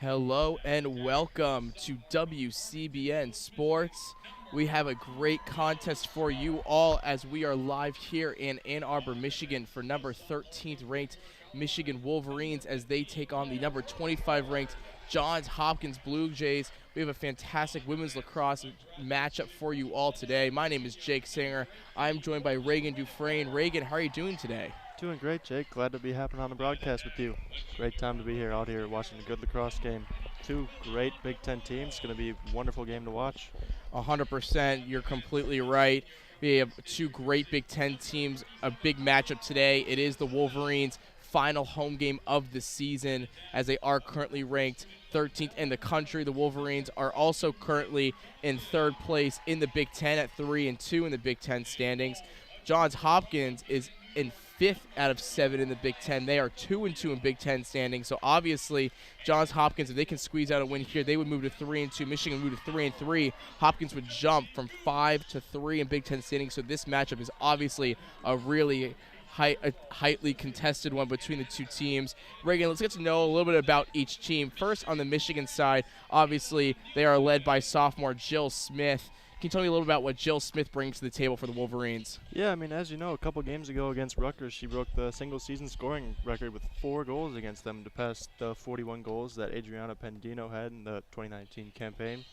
Hello and welcome to WCBN Sports. We have a great contest for you all as we are live here in Ann Arbor, Michigan for number 13th ranked Michigan Wolverines as they take on the number 25 ranked Johns Hopkins Blue Jays. We have a fantastic women's lacrosse matchup for you all today. My name is Jake Singer. I'm joined by Reagan Dufrane. Reagan, how are you doing today? Doing great, Jake. Glad to be happening on the broadcast with you. Great time to be here, out here watching a good lacrosse game. Two great Big Ten teams. Going to be a wonderful game to watch. 100%. You're completely right. We have two great Big Ten teams, a big matchup today. It is the Wolverines' final home game of the season as they are currently ranked 13th in the country. The Wolverines are also currently in third place in the Big Ten at 3-2 in the Big Ten standings. Johns Hopkins is in fifth out of 7 in the Big Ten. They are 2-2 in Big Ten standings. So obviously, Johns Hopkins, if they can squeeze out a win here, they would move to 3-2. Michigan would move to 3-3. Hopkins would jump from 5-3 in Big Ten standings. So this matchup is obviously a really highly contested one between the two teams. Reagan, let's get to know a little bit about each team. First, on the Michigan side, obviously they are led by sophomore Jill Smith. Can you tell me a little about what Jill Smith brings to the table for the Wolverines? Yeah, I mean, as you know, a couple games ago against Rutgers, she broke the single-season scoring record with 4 goals against them to pass the 41 goals that Adriana Pendino had in the 2019 campaign.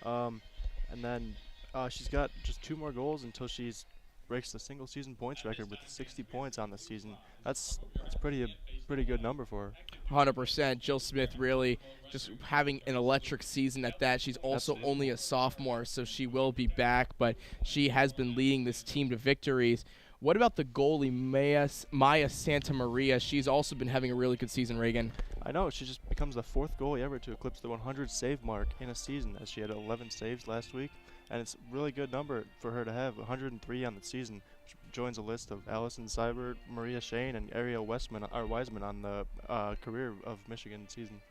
And then she's got just 2 more goals until she breaks the single-season points record with 60 points on the season. That's a pretty good number for her. 100%. Jill Smith really just having an electric season at that. She's also Absolutely. only a sophomore, so she will be back, but she has been leading this team to victories. What about the goalie, Maya Santa Maria? She's also been having a really good season, Reagan. I know, she just becomes the 4th goalie ever to eclipse the 100 save mark in a season, as she had 11 saves last week. And it's a really good number for her to have, 103 on the season, which joins a list of Allison Seibert, Maria Shane, and Ariel Wiseman on the career of Michigan season.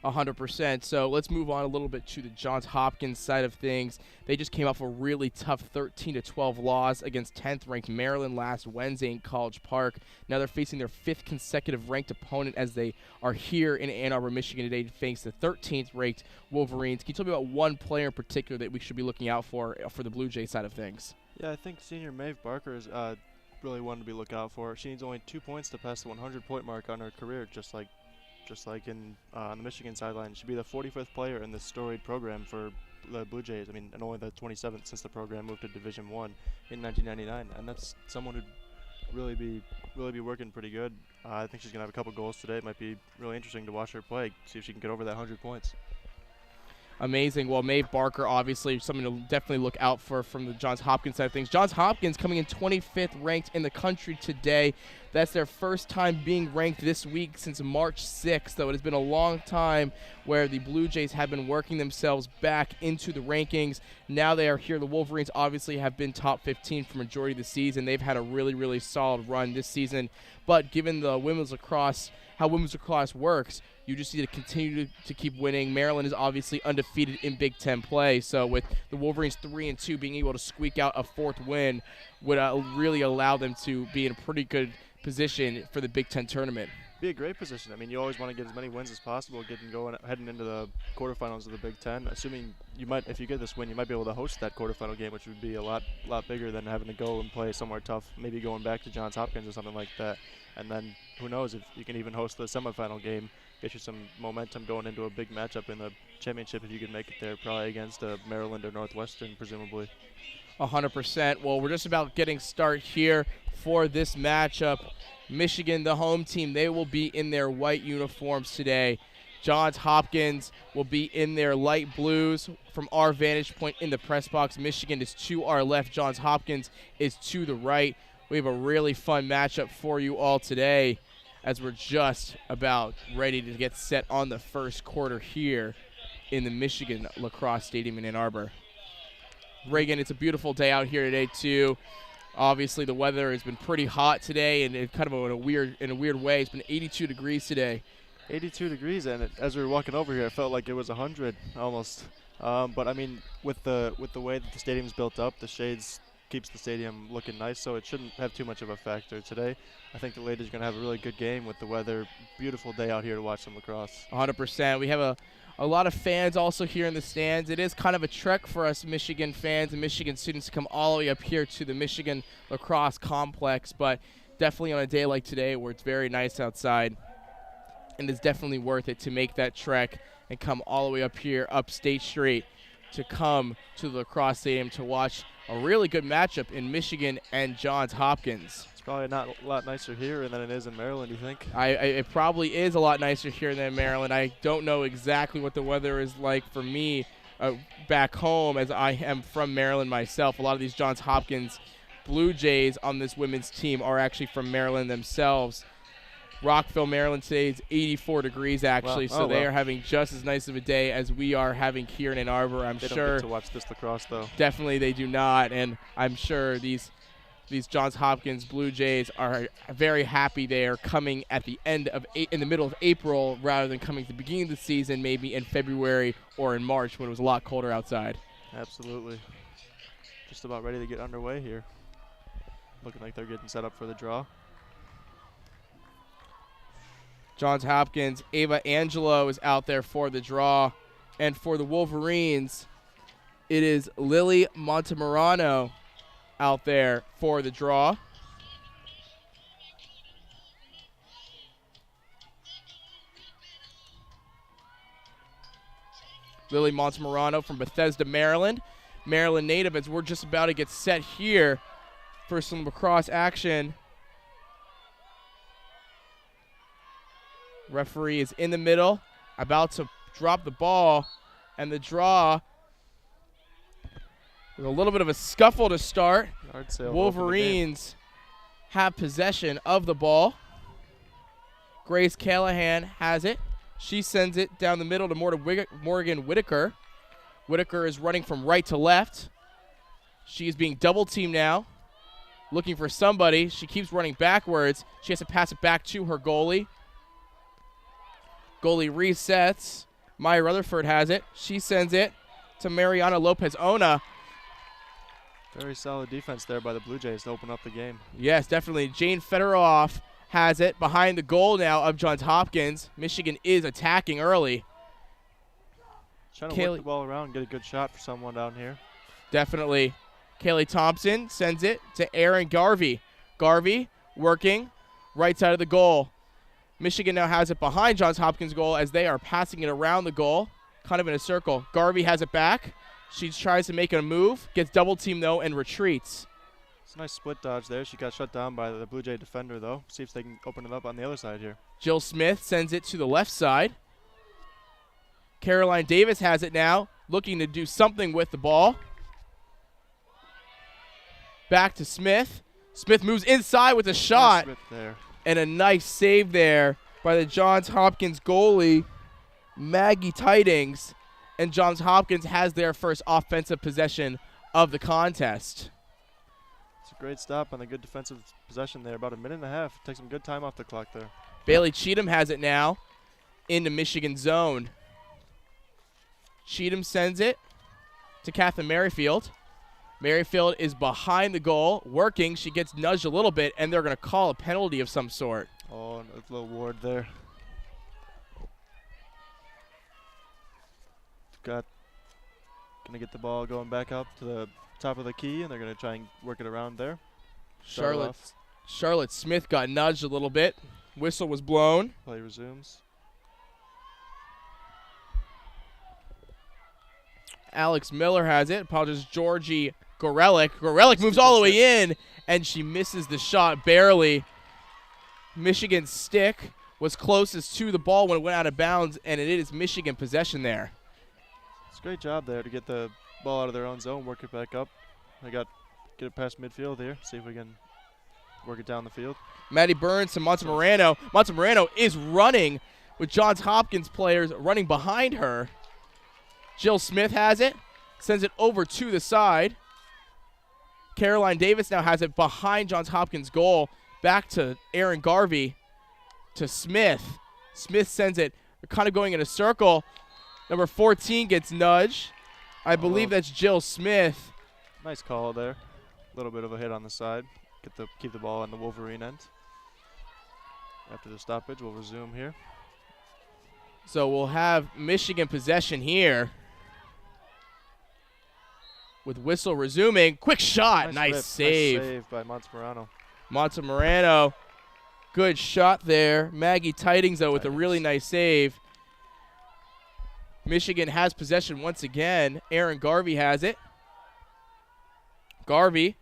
100%. So let's move on a little bit to the Johns Hopkins side of things. They just came off a really tough 13-12 loss against 10th-ranked Maryland last Wednesday in College Park. Now they're facing their 5th consecutive ranked opponent as they are here in Ann Arbor, Michigan today to face the 13th-ranked Wolverines. Can you tell me about one player in particular that we should be looking out for the Blue Jay side of things? Yeah, I think senior Maeve Barker is really one to be looking out for. She needs only 2 points to pass the 100-point mark on her career, just like on the Michigan sideline. She'd be the 45th player in this storied program for the Blue Jays. I mean, and only the 27th since the program moved to Division I in 1999. And that's someone who'd really be working pretty good. I think she's gonna have a couple goals today. It might be really interesting to watch her play, see if she can get over that 100 points. Amazing. Well, Maeve Barker, obviously, something to definitely look out for from the Johns Hopkins side of things. Johns Hopkins coming in 25th ranked in the country today. That's their first time being ranked this week since March 6th, though it has been a long time where the Blue Jays have been working themselves back into the rankings. Now they are here. The Wolverines obviously have been top 15 for majority of the season. They've had a really, really solid run this season. But given the women's lacrosse, how women's lacrosse works, you just need to continue to keep winning. Maryland is obviously undefeated in Big Ten play, so with the Wolverines 3-2 being able to squeak out a 4th win would really allow them to be in a pretty good position for the Big Ten tournament. Be a great position. I mean, you always want to get as many wins as possible, heading into the quarterfinals of the Big Ten. Assuming if you get this win, you might be able to host that quarterfinal game, which would be a lot bigger than having to go and play somewhere tough. Maybe going back to Johns Hopkins or something like that. And then who knows if you can even host the semifinal game, get you some momentum going into a big matchup in the championship if you can make it there, probably against Maryland or Northwestern, presumably. 100%. Well, we're just about getting started here for this matchup. Michigan, the home team, they will be in their white uniforms today. Johns Hopkins will be in their light blues. From our vantage point in the press box, Michigan is to our left. Johns Hopkins is to the right. We have a really fun matchup for you all today as we're just about ready to get set on the first quarter here in the Michigan Lacrosse Stadium in Ann Arbor. Reagan, it's a beautiful day out here today too. Obviously, the weather has been pretty hot today, and it kind of in a weird way. It's been 82 degrees today. 82 degrees, and as we were walking over here, it felt like it was 100 almost. But I mean, with the way that the stadium's built up, the shades keeps the stadium looking nice, so it shouldn't have too much of a factor today. I think the ladies are going to have a really good game with the weather. Beautiful day out here to watch some lacrosse. 100%. We have a lot of fans also here in the stands. It is kind of a trek for us Michigan fans and Michigan students to come all the way up here to the Michigan Lacrosse Complex, but definitely on a day like today where it's very nice outside, and it's definitely worth it to make that trek and come all the way up here, up State Street, to come to the Lacrosse Stadium to watch a really good matchup in Michigan and Johns Hopkins. It's probably not a lot nicer here than it is in Maryland, you think? It probably is a lot nicer here than Maryland. I don't know exactly what the weather is like for me back home, as I am from Maryland myself. A lot of these Johns Hopkins Blue Jays on this women's team are actually from Maryland themselves. Rockville, Maryland today is 84 degrees actually, so they are having just as nice of a day as we are having here in Ann Arbor. I'm sure. They don't get to watch this lacrosse though. Definitely they do not, and I'm sure these Johns Hopkins Blue Jays are very happy they are coming at the end of in the middle of April rather than coming at the beginning of the season, maybe in February or in March when it was a lot colder outside. Absolutely. Just about ready to get underway here. Looking like they're getting set up for the draw. Johns Hopkins, Ava Angelo is out there for the draw. And for the Wolverines, it is Lily Montemurano out there for the draw. Lily Montemurano from Bethesda, Maryland. Maryland native, as we're just about to get set here for some lacrosse action. Referee is in the middle, about to drop the ball, and the draw with a little bit of a scuffle to start. Wolverines have possession of the ball. Grace Callahan has it. She sends it down the middle to Morgan Whitaker. Whitaker is running from right to left. She is being double teamed now, looking for somebody. She keeps running backwards. She has to pass it back to her goalie. Goalie resets. Maya Rutherford has it. She sends it to Mariana Lopez-Ona. Very solid defense there by the Blue Jays to open up the game. Yes, definitely. Jane Federoff has it behind the goal now of Johns Hopkins. Michigan is attacking early. Trying to work the ball around and get a good shot for someone down here. Definitely. Kaylee Thompson sends it to Aaron Garvey. Garvey working right side of the goal. Michigan now has it behind Johns Hopkins' goal as they are passing it around the goal, kind of in a circle. Garvey has it back. She tries to make a move, gets double teamed though, and retreats. It's a nice split dodge there. She got shut down by the Blue Jay defender though. See if they can open it up on the other side here. Jill Smith sends it to the left side. Caroline Davis has it now, looking to do something with the ball. Back to Smith. Smith moves inside with a shot. Smith there. And a nice save there by the Johns Hopkins goalie, Maggie Tidings. And Johns Hopkins has their first offensive possession of the contest. It's a great stop on the good defensive possession there. About a minute and a half. Take some good time off the clock there. Bailey Cheatham has it now into Michigan zone. Cheatham sends it to Catherine Merrifield. Merrifield is behind the goal, working. She gets nudged a little bit, and they're going to call a penalty of some sort. Oh, a little ward there. Going to get the ball going back up to the top of the key, and they're going to try and work it around there. Charlotte Smith got nudged a little bit. Whistle was blown. Play resumes. Alex Miller has it. Apologies, Georgie Gorelick. Gorelick moves all the way in, and she misses the shot barely. Michigan's stick was closest to the ball when it went out of bounds, and it is Michigan possession there. It's a great job there to get the ball out of their own zone, work it back up. Get it past midfield here, see if we can work it down the field. Maddie Burns to Montemurano. Montemurano is running with Johns Hopkins players running behind her. Jill Smith has it, sends it over to the side. Caroline Davis now has it behind Johns Hopkins' goal. Back to Aaron Garvey to Smith. Smith sends it. They're kind of going in a circle. Number 14 gets nudged. I believe that's Jill Smith. Nice call there. little bit of a hit on the side. Keep the ball on the Wolverine end. After the stoppage, we'll resume here. So we'll have Michigan possession here. With whistle resuming. Quick shot. Nice save. Nice save by Montemorano. Montemorano. Good shot there. Maggie Tidings, though, with a really nice save. Michigan has possession once again. Aaron Garvey has it. Garvey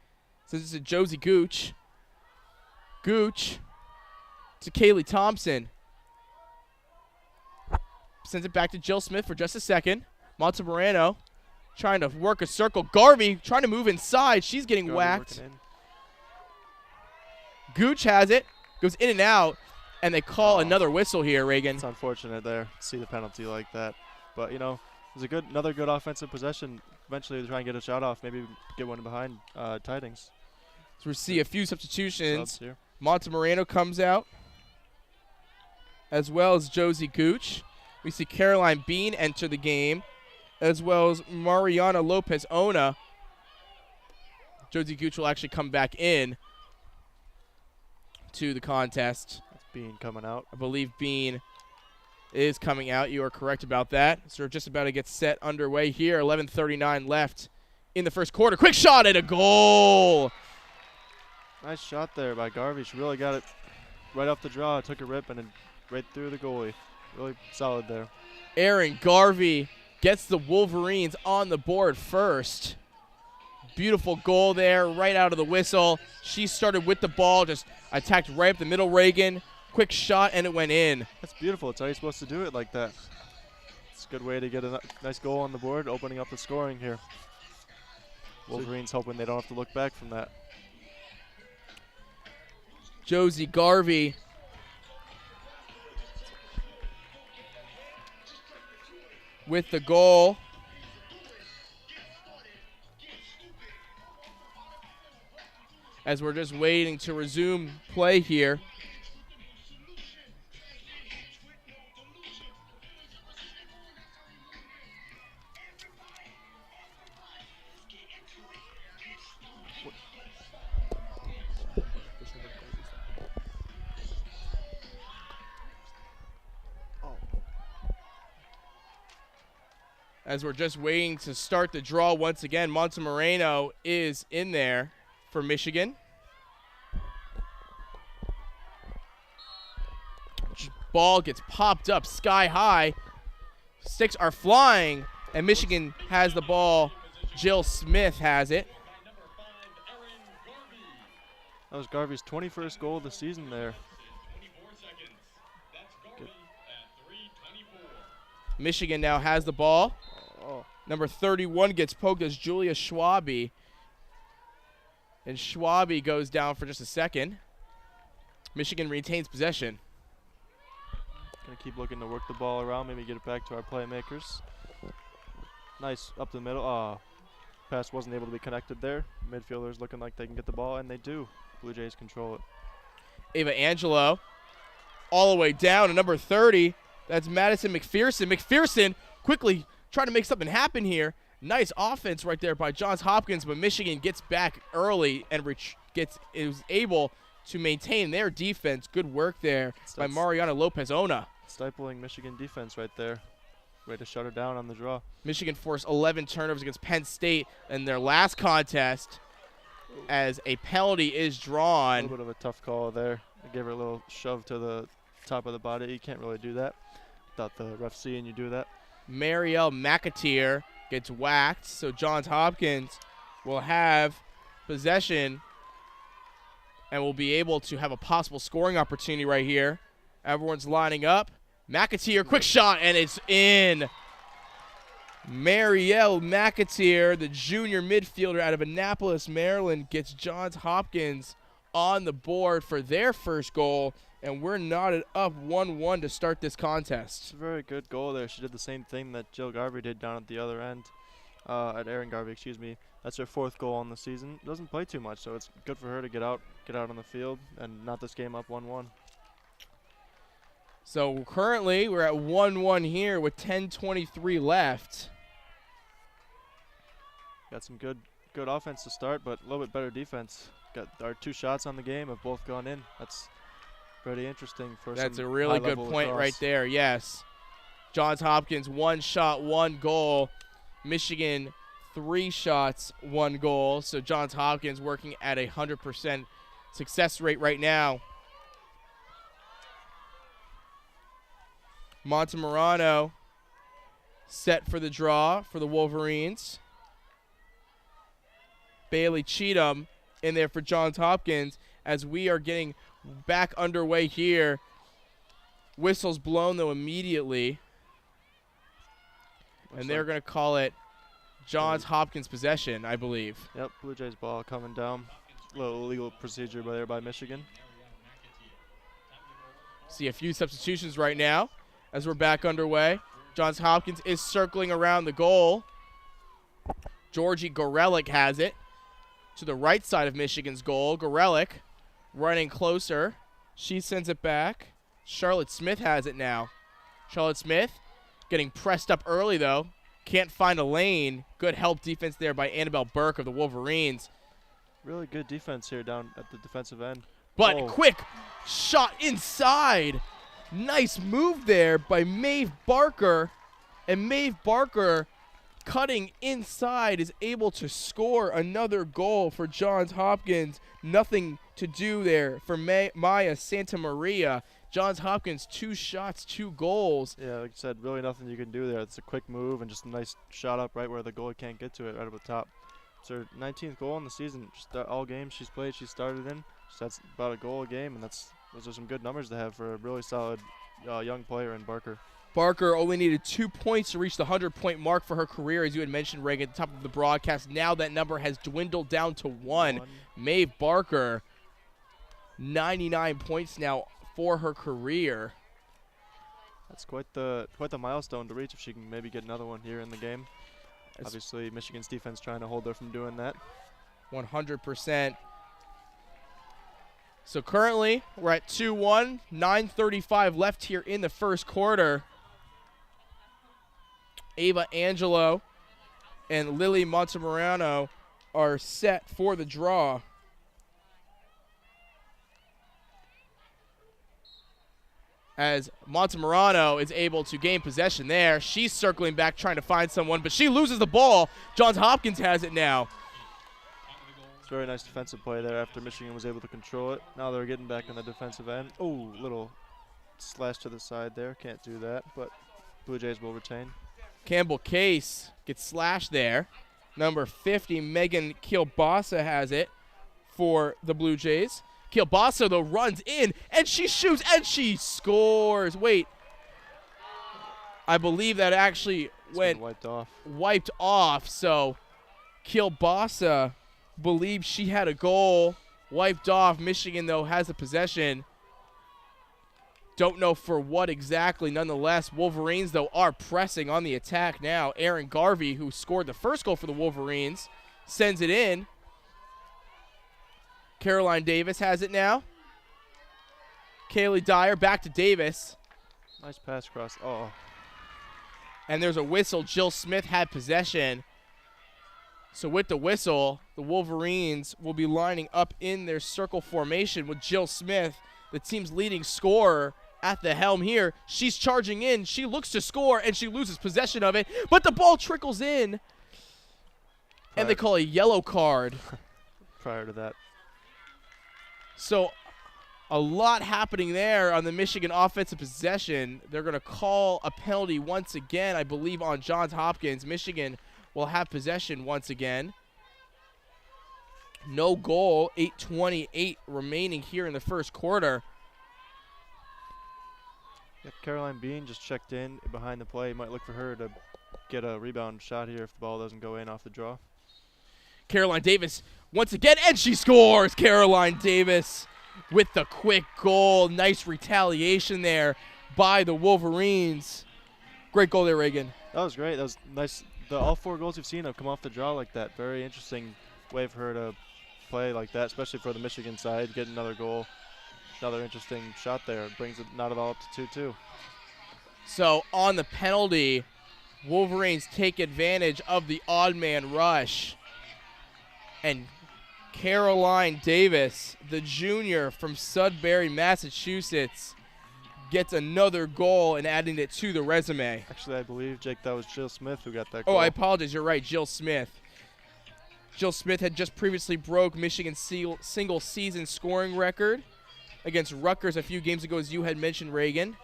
sends it to Josie Gooch. Gooch to Kaylee Thompson. Sends it back to Jill Smith for just a second. Montemorano trying to work a circle. Garvey trying to move inside. She's getting whacked. Gooch has it. Goes in and out. And they call another whistle here, Reagan. It's unfortunate there to see the penalty like that. But, you know, it was another good offensive possession. Eventually they try and get a shot off. Maybe get one behind Tidings. So we see a few substitutions. Here. Montemorano comes out, as well as Josie Gooch. We see Caroline Bean enter the game, as well as Mariana Lopez-Ona. Josie Gooch will actually come back in to the contest. That's Bean coming out. I believe Bean is coming out. You are correct about that. So we're just about to get set underway here. 11:39 left in the first quarter. Quick shot and a goal. Nice shot there by Garvey. She really got it right off the draw. Took a rip and then right through the goalie. Really solid there. Aaron Garvey gets the Wolverines on the board first. Beautiful goal there, right out of the whistle. She started with the ball, just attacked right up the middle, Reagan. Quick shot, and it went in. That's beautiful. It's how you're supposed to do it like that. It's a good way to get a nice goal on the board, opening up the scoring here. Wolverines hoping they don't have to look back from that. Josie Garvey with the goal. As we're just waiting to resume play here. As we're just waiting to start the draw once again, Montemorano is in there for Michigan. Ball gets popped up sky high. Sticks are flying, and Michigan has the ball. Jill Smith has it. That was Garvey's 21st goal of the season there. Good. Michigan now has the ball. Oh. Number 31 gets poked as Julia Schwabe. And Schwabe goes down for just a second. Michigan retains possession. Gonna keep looking to work the ball around, maybe get it back to our playmakers. Nice up the middle. Pass wasn't able to be connected there. Midfielders looking like they can get the ball, and they do. Blue Jays control it. Ava Angelo all the way down to number 30. That's Madison McPherson. McPherson quickly trying to make something happen here. Nice offense right there by Johns Hopkins, but Michigan gets back early and is able to maintain their defense. Good work there by Mariana Lopez-Ona. Stifling Michigan defense right there. Way to shut her down on the draw. Michigan forced 11 turnovers against Penn State in their last contest as a penalty is drawn. A little bit of a tough call there. I gave her a little shove to the top of the body. You can't really do that without the ref seeing you do that. Marielle McAteer gets whacked, so Johns Hopkins will have possession and will be able to have a possible scoring opportunity right here. Everyone's lining up. McAteer, quick shot, and it's in. Marielle McAteer, the junior midfielder out of Annapolis, Maryland, gets Johns Hopkins on the board for their first goal, and we're knotted up 1-1 to start this contest. It's a very good goal there. She did the same thing that Jill Garvey did down at the other end, at Aaron Garvey, excuse me. That's her 4th goal on the season. Doesn't play too much, so it's good for her to get out on the field and knot this game up 1-1. So currently we're at 1-1 here with 10:23 left. Got some good good offense to start, but a little bit better defense. Got our 2 shots on the game have both gone in. That's pretty interesting for That's some a really good high-level point lacrosse. right there, yes. Johns Hopkins, 1 shot, 1 goal. Michigan, 3 shots, 1 goal. So Johns Hopkins working at 100% success rate right now. Montemurano set for the draw for the Wolverines. Bailey Cheatham in there for Johns Hopkins as we are getting back underway here. Whistle's blown, though, immediately. And they're going to call it Johns Hopkins possession, I believe. Yep, Blue Jays ball coming down. A little illegal procedure by Michigan. See a few substitutions right now as we're back underway. Johns Hopkins is circling around the goal. Georgie Gorelik has it to the right side of Michigan's goal. Gorelik running closer. She sends it back. Charlotte Smith has it now. Charlotte Smith getting pressed up early, though. Can't find a lane. Good help defense there by Annabelle Burke of the Wolverines. Really good defense here down at the defensive end. But quick shot inside. Nice move there by Maeve Barker. And Maeve Barker, cutting inside, is able to score another goal for Johns Hopkins. Nothing to do there for Maya Santa Maria. Johns Hopkins, 2 shots, 2 goals. Yeah, like I said, really nothing you can do there. It's a quick move and just a nice shot up right where the goalie can't get to it, right up the top. It's her 19th goal in the season. Just all games she's played, she started in. So that's about a goal a game, and those are some good numbers to have for a really solid young player in Barker. Barker only needed 2 points to reach the 100-point mark for her career, as you had mentioned, Reagan, at the top of the broadcast. Now that number has dwindled down to 1. Maeve Barker, 99 points now for her career. That's quite the milestone to reach if she can maybe get another one here in the game. Obviously, Michigan's defense trying to hold her from doing that. 100%. So currently, we're at 2-1, 9:35 left here in the first quarter. Ava Angelo and Lily Montemurano are set for the draw. As Montemurano is able to gain possession there. She's circling back trying to find someone, but she loses the ball. Johns Hopkins has it now. It's a very nice defensive play there after Michigan was able to control it. Now they're getting back on the defensive end. Oh, little slash to the side there. Can't do that, but Blue Jays will retain. Campbell Case gets slashed there. Number 50, Megan Kielbasa has it for the Blue Jays. Kielbasa, though, runs in, and she shoots, and she scores. Wait. I believe that actually went wiped off. So Kielbasa believes she had a goal wiped off. Michigan, though, has the possession. Don't know for what exactly. Nonetheless, Wolverines, though, are pressing on the attack now. Aaron Garvey, who scored the first goal for the Wolverines, sends it in. Caroline Davis has it now. Kaylee Dyer back to Davis. Nice pass across. Oh. And there's a whistle. Jill Smith had possession. So with the whistle, the Wolverines will be lining up in their circle formation with Jill Smith, the team's leading scorer, at the helm here. She's charging in. She looks to score, and she loses possession of it. But the ball trickles in. And they call a yellow card. Prior to that. So a lot happening there on the Michigan offensive possession. They're going to call a penalty once again, I believe, on Johns Hopkins. Michigan will have possession once again. No goal, 8:28 remaining here in the first quarter. Yep, Caroline Bean just checked in behind the play. Might look for her to get a rebound shot here if the ball doesn't go in off the draw. Caroline Davis once again, and she scores! Caroline Davis with the quick goal. Nice retaliation there by the Wolverines. Great goal there, Reagan. That was great. That was nice. All 4 goals we've seen have come off the draw like that. Very interesting way for her to play like that, especially for the Michigan side. Get another goal. Another interesting shot there. It brings it not at all up to 2-2. So on the penalty, Wolverines take advantage of the odd man rush. And Caroline Davis, the junior from Sudbury, Massachusetts, gets another goal and adding it to the resume. Actually, I believe, Jake, that was Jill Smith who got that goal. Oh, I apologize. You're right, Jill Smith. Jill Smith had just previously broke Michigan's single-season scoring record against Rutgers a few games ago, as you had mentioned, Reagan.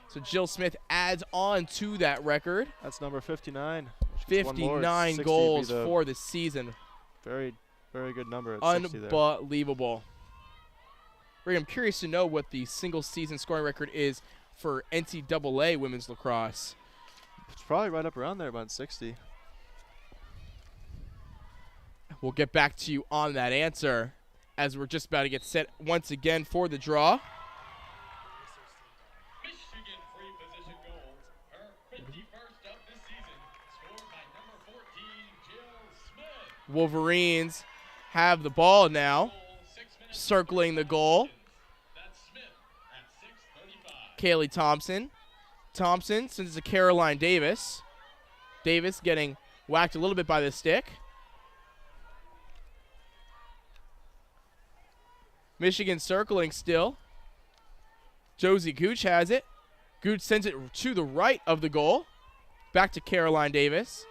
So Jill Smith adds on to that record. That's number 59. 59 goals for the season. Very, very good number at 60 there. Unbelievable. Reagan, I'm curious to know what the single-season scoring record is for NCAA women's lacrosse. It's probably right up around there, about 60. We'll get back to you on that answer as we're just about to get set once again for the draw. Michigan free position goal, her 51st of the season, scored by number 14, Jill Smith. Wolverines have the ball now, circling the goal. That's Smith at 6:35. Kaylee Thompson. Thompson sends it to Caroline Davis. Davis getting whacked a little bit by the stick. Michigan circling still. Josie Gooch has it. Gooch sends it to the right of the goal. Back to Caroline Davis.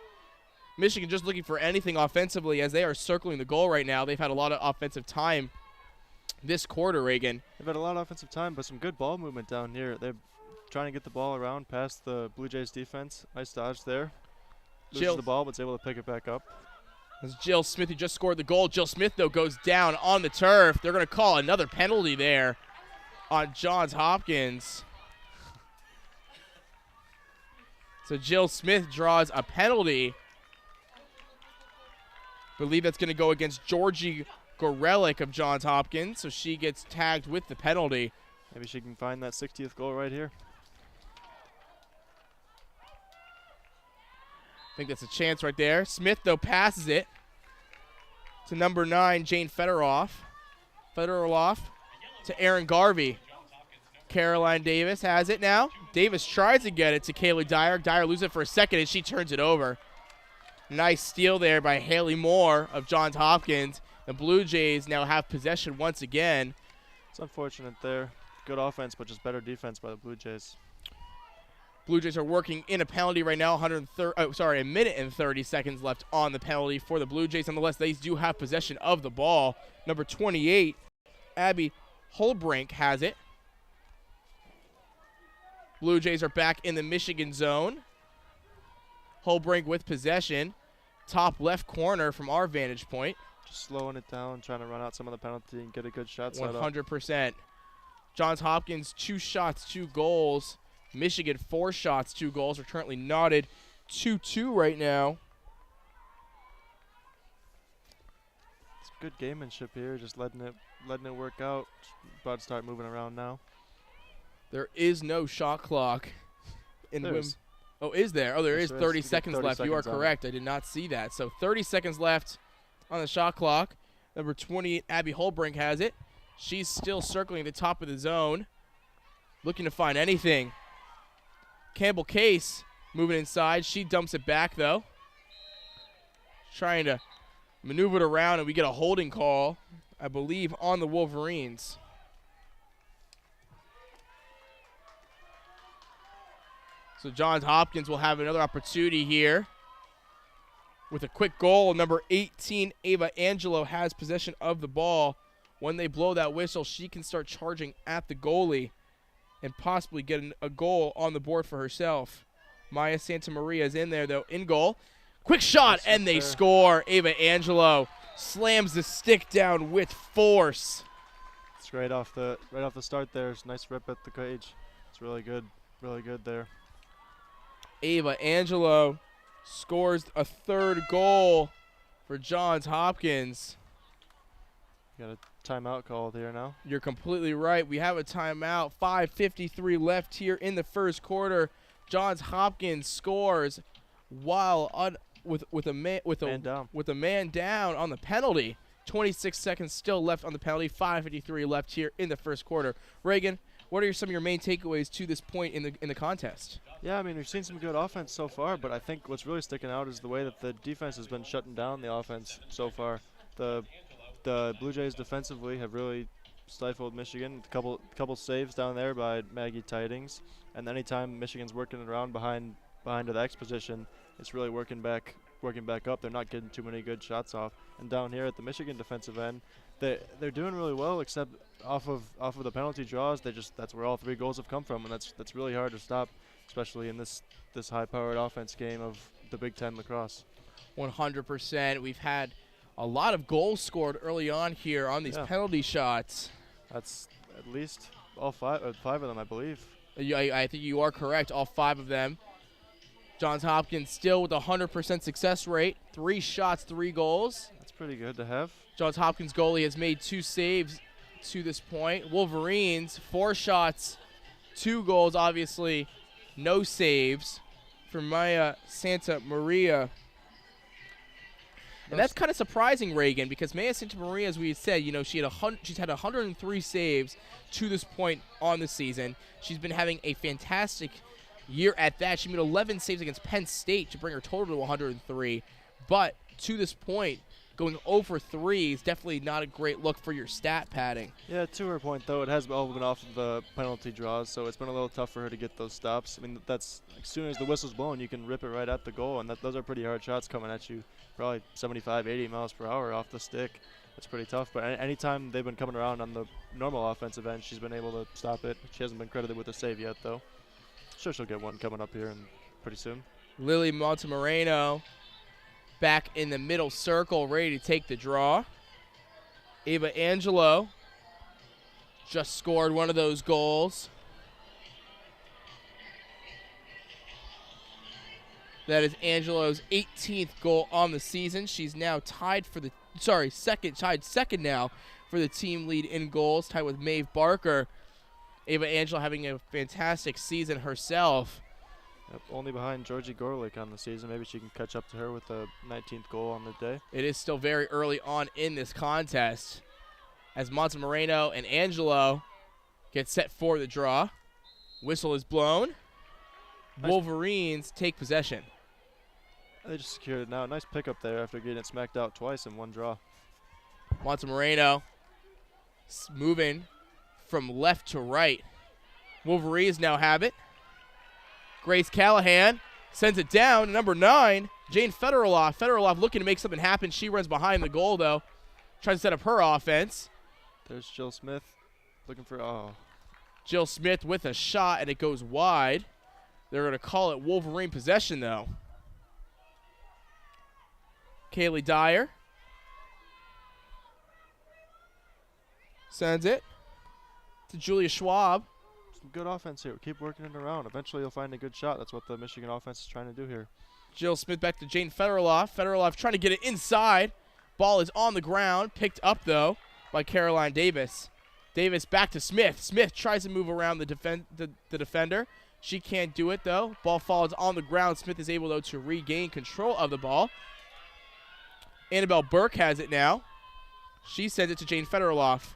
Michigan just looking for anything offensively as they are circling the goal right now. They've had a lot of offensive time this quarter, Reagan. They've had a lot of offensive time, but some good ball movement down here. They're trying to get the ball around past the Blue Jays defense. Nice dodge there. Loses the ball, but is able to pick it back up. As Jill Smith, who just scored the goal. Jill Smith, though, goes down on the turf. They're going to call another penalty there on Johns Hopkins. So Jill Smith draws a penalty. Believe that's going to go against Georgie Gorelick of Johns Hopkins. So she gets tagged with the penalty. Maybe she can find that 60th goal right here. I think that's a chance right there. Smith, though, passes it to number 9, Jane Federoff. Federoff to Aaron Garvey. Caroline Davis has it now. Davis tries to get it to Kaylee Dyer. Dyer loses it for a second, and she turns it over. Nice steal there by Haley Moore of Johns Hopkins. The Blue Jays now have possession once again. It's unfortunate there. Good offense, but just better defense by the Blue Jays. Blue Jays are working in a penalty right now. A minute and 30 seconds left on the penalty for the Blue Jays. Nonetheless, they do have possession of the ball. Number 28, Abby Holbrink has it. Blue Jays are back in the Michigan zone. Holbrink with possession. Top left corner from our vantage point. Just slowing it down, trying to run out some of the penalty and get a good shot set up. 100%. Johns Hopkins, 2 shots, 2 goals. Michigan, 4 shots, 2 goals. Are currently knotted 2-2 right now. It's good gamemanship here, just letting it work out. About to start moving around now. There is no shot clock in the women. Oh, is there? Oh, there is 30 seconds left. You are correct. I did not see that. So 30 seconds left on the shot clock. Number 28, Abby Holbrink has it. She's still circling the top of the zone, looking to find anything. Campbell Case moving inside. She dumps it back, though. Trying to maneuver it around, and we get a holding call, I believe, on the Wolverines. So Johns Hopkins will have another opportunity here with a quick goal. Number 18, Ava Angelo, has possession of the ball. When they blow that whistle, she can start charging at the goalie and possibly get a goal on the board for herself. Maya Santamaria is in there, though, in goal. Quick shot, and they score. Ava Angelo slams the stick down with force. It's right off the start there. It's a nice rip at the cage. It's really good there. Ava Angelo scores a 3rd goal for Johns Hopkins. Got a timeout called here now. You're completely right. We have a timeout. 5:53 left here in the first quarter. Johns Hopkins scores while with a man down on the penalty. 26 seconds still left on the penalty. 5:53 left here in the first quarter. Reagan, what are some of your main takeaways to this point in the contest? Yeah, I mean, we've seen some good offense so far, but I think what's really sticking out is the way that the defense has been shutting down the offense so far. The Blue Jays defensively have really stifled Michigan. A couple saves down there by Maggie Tidings, and anytime Michigan's working around behind the X position, it's really working back up. They're not getting too many good shots off. And down here at the Michigan defensive end, they're doing really well, except off of the penalty draws. That's where all 3 goals have come from, and that's really hard to stop, especially in this high-powered offense game of the Big Ten lacrosse. 100%. We've had a lot of goals scored early on here on these penalty shots. That's at least all 5 of them, I believe. I think you are correct, all 5 of them. Johns Hopkins still with a 100% success rate. 3 shots, 3 goals. That's pretty good to have. Johns Hopkins goalie has made 2 saves to this point. Wolverines, 4 shots, 2 goals, obviously no saves for Maya Santa Maria. And that's kind of surprising, Reagan, because Maya Santa Maria, as we said, she's had 103 saves to this point on the season. She's been having a fantastic year at that. She made 11 saves against Penn State to bring her total to 103. But to this point, going over 3 is definitely not a great look for your stat padding. Yeah, to her point, though, it has all been off of the penalty draws, so it's been a little tough for her to get those stops. I mean, that's as soon as the whistle's blown, you can rip it right at the goal, and those are pretty hard shots coming at you, probably 75, 80 miles per hour off the stick. That's pretty tough, but anytime they've been coming around on the normal offensive end, she's been able to stop it. She hasn't been credited with a save yet, though. Sure, she'll get one coming up here pretty soon. Lily Montemoreno back in the middle circle, ready to take the draw. Ava Angelo just scored one of those goals. That is Angelo's 18th goal on the season. She's now tied second now for the team lead in goals, tied with Maeve Barker. Ava Angelo having a fantastic season herself. Yep, only behind Georgie Gorlick on the season. Maybe she can catch up to her with a 19th goal on the day. It is still very early on in this contest as Montemoreno and Angelo get set for the draw. Whistle is blown. Nice. Wolverines take possession. They just secured it now. Nice pickup there after getting it smacked out twice in one draw. Montemoreno moving from left to right. Wolverines now have it. Grace Callahan sends it down to number 9, Jane Federoff. Federoff looking to make something happen. She runs behind the goal, though. Trying to set up her offense. There's Jill Smith looking for, Jill Smith with a shot, and it goes wide. They're going to call it Wolverine possession, though. Kaylee Dyer sends it to Julia Schwab. Some good offense here. Keep working it around. Eventually you'll find a good shot. That's what the Michigan offense is trying to do here. Jill Smith back to Jane Federoff. Federoff trying to get it inside. Ball is on the ground. Picked up, though, by Caroline Davis. Davis back to Smith. Smith tries to move around the defender. She can't do it, though. Ball falls on the ground. Smith is able, though, to regain control of the ball. Annabelle Burke has it now. She sends it to Jane Federoff.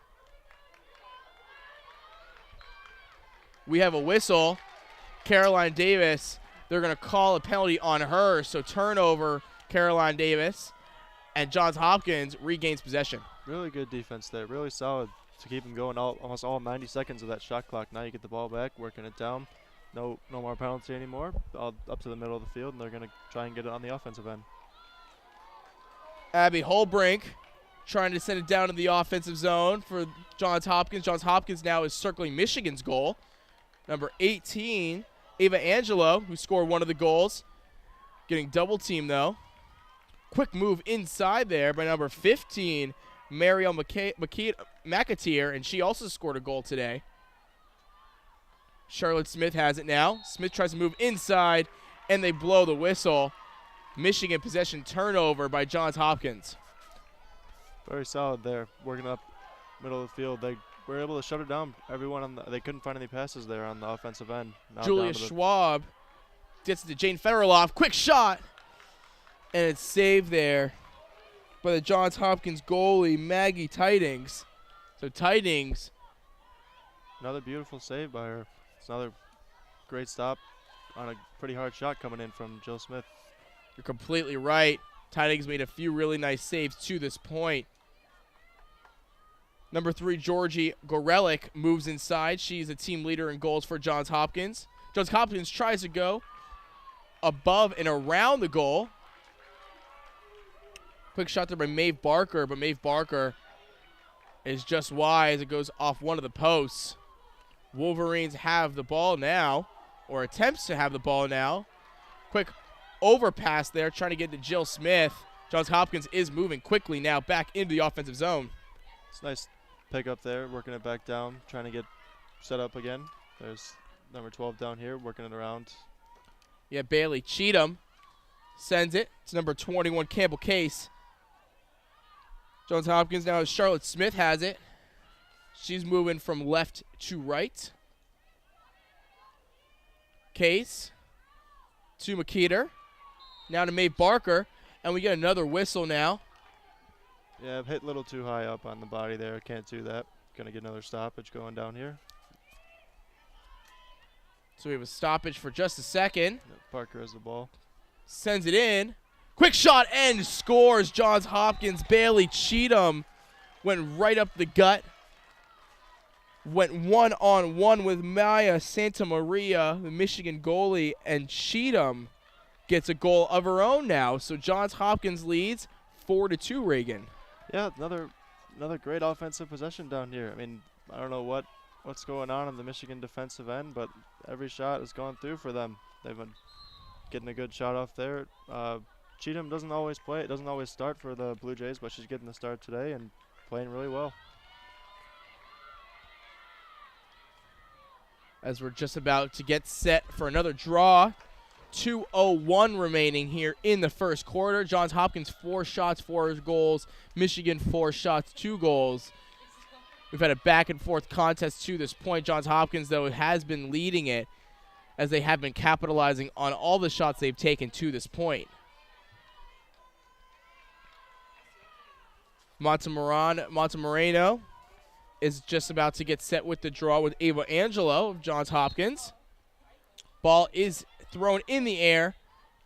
We have a whistle. Caroline Davis, they're going to call a penalty on her. So turnover, Caroline Davis. And Johns Hopkins regains possession. Really good defense there. Really solid to keep them going almost all 90 seconds of that shot clock. Now you get the ball back, working it down. No more penalty anymore. All up to the middle of the field, and they're going to try and get it on the offensive end. Abby Holbrink trying to send it down to the offensive zone for Johns Hopkins. Johns Hopkins now is circling Michigan's goal. Number 18, Ava Angelo, who scored one of the goals. Getting double teamed, though. Quick move inside there by number 15, Mariel McAteer, and she also scored a goal today. Charlotte Smith has it now. Smith tries to move inside, and they blow the whistle. Michigan possession turnover by Johns Hopkins. Very solid there, working up middle of the field. They were able to shut it down. Everyone they couldn't find any passes there on the offensive end. Now Julia Schwab gets it to Jane Federoff. Quick shot, and it's saved there by the Johns Hopkins goalie, Maggie Tidings. So Tidings. Another beautiful save by her. It's another great stop on a pretty hard shot coming in from Jill Smith. You're completely right. Tidings made a few really nice saves to this point. Number 3, Georgie Gorelik moves inside. She's a team leader in goals for Johns Hopkins. Johns Hopkins tries to go above and around the goal. Quick shot there by Maeve Barker, but Maeve Barker is just wide as it goes off one of the posts. Wolverines have the ball now, or attempts to have the ball now. Quick overpass there, trying to get to Jill Smith. Johns Hopkins is moving quickly now back into the offensive zone. It's a nice pick up there, working it back down, trying to get set up again. There's number 12 down here, working it around. Yeah, Bailey Cheatham sends it. It's number 21, Campbell Case. Johns Hopkins now as Charlotte Smith has it. She's moving from left to right. Case to McKeeter. Now to Mae Barker. And we get another whistle now. Yeah, I've hit a little too high up on the body there. Can't do that. Gonna get another stoppage going down here. So we have a stoppage for just a second. Parker has the ball. Sends it in. Quick shot and scores. Johns Hopkins. Bailey Cheatham went right up the gut. Went one-on-one with Maya Santa Maria, the Michigan goalie, and Cheatham gets a goal of her own now. So Johns Hopkins leads 4-2, Reagan. Yeah, another great offensive possession down here. I mean, I don't know what's going on the Michigan defensive end, but every shot has gone through for them. They've been getting a good shot off there. Cheatham doesn't always play. It doesn't always start for the Blue Jays, but she's getting the start today and playing really well. As we're just about to get set for another draw. 2:01 remaining here in the first quarter. Johns Hopkins 4 shots, 4 goals. Michigan 4 shots, 2 goals. We've had a back and forth contest to this point. Johns Hopkins, though, has been leading it as they have been capitalizing on all the shots they've taken to this point. Montemoreno is just about to get set with the draw with Ava Angelo of Johns Hopkins. Ball is thrown in the air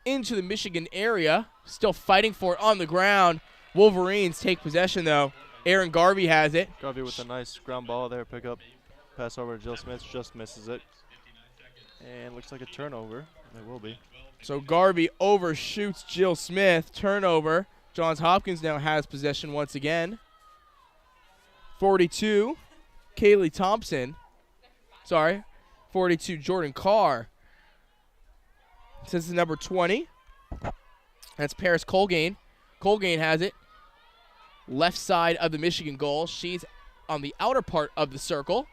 into the Michigan area. Still fighting for it on the ground. Wolverines take possession, though. Aaron Garvey has it. Garvey with a nice ground ball there. Pick up, pass over to Jill Smith. Just misses it. And looks like a turnover. It will be. So Garvey overshoots Jill Smith. Turnover. Johns Hopkins now has possession once again. 42, Kaylee Thompson. 42, Jordan Carr. This is number 20. That's Paris Colgane. Colgane has it. Left side of the Michigan goal. She's on the outer part of the circle.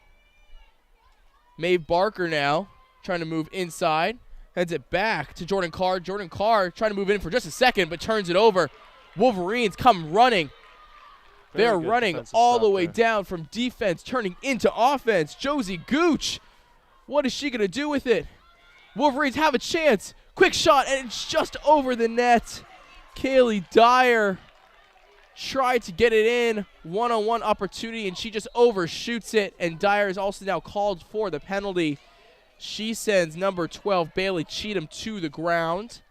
Maeve Barker now trying to move inside. Heads it back to Jordan Carr. Jordan Carr trying to move in for just a second, but turns it over. Wolverines come running. They're running all the way down from defense, turning into offense. Josie Gooch, what is she going to do with it? Wolverines have a chance. Quick shot, and it's just over the net. Kaylee Dyer tried to get it in. One-on-one opportunity, and she just overshoots it, and Dyer is also now called for the penalty. She sends number 12, Bailey Cheatham, to the ground.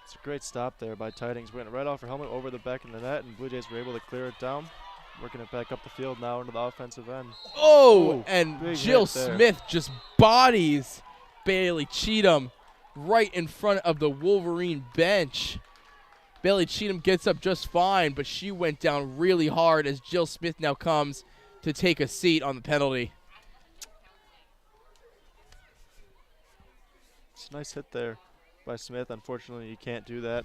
It's a great stop there by Tidings. Went right off her helmet over the back of the net, and Blue Jays were able to clear it down. Working it back up the field now into the offensive end. Oh, and Jill Smith just bodies Bailey Cheatham right in front of the Wolverine bench. Bailey Cheatham gets up just fine, but she went down really hard as Jill Smith now comes to take a seat on the penalty. It's a nice hit there by Smith. Unfortunately, you can't do that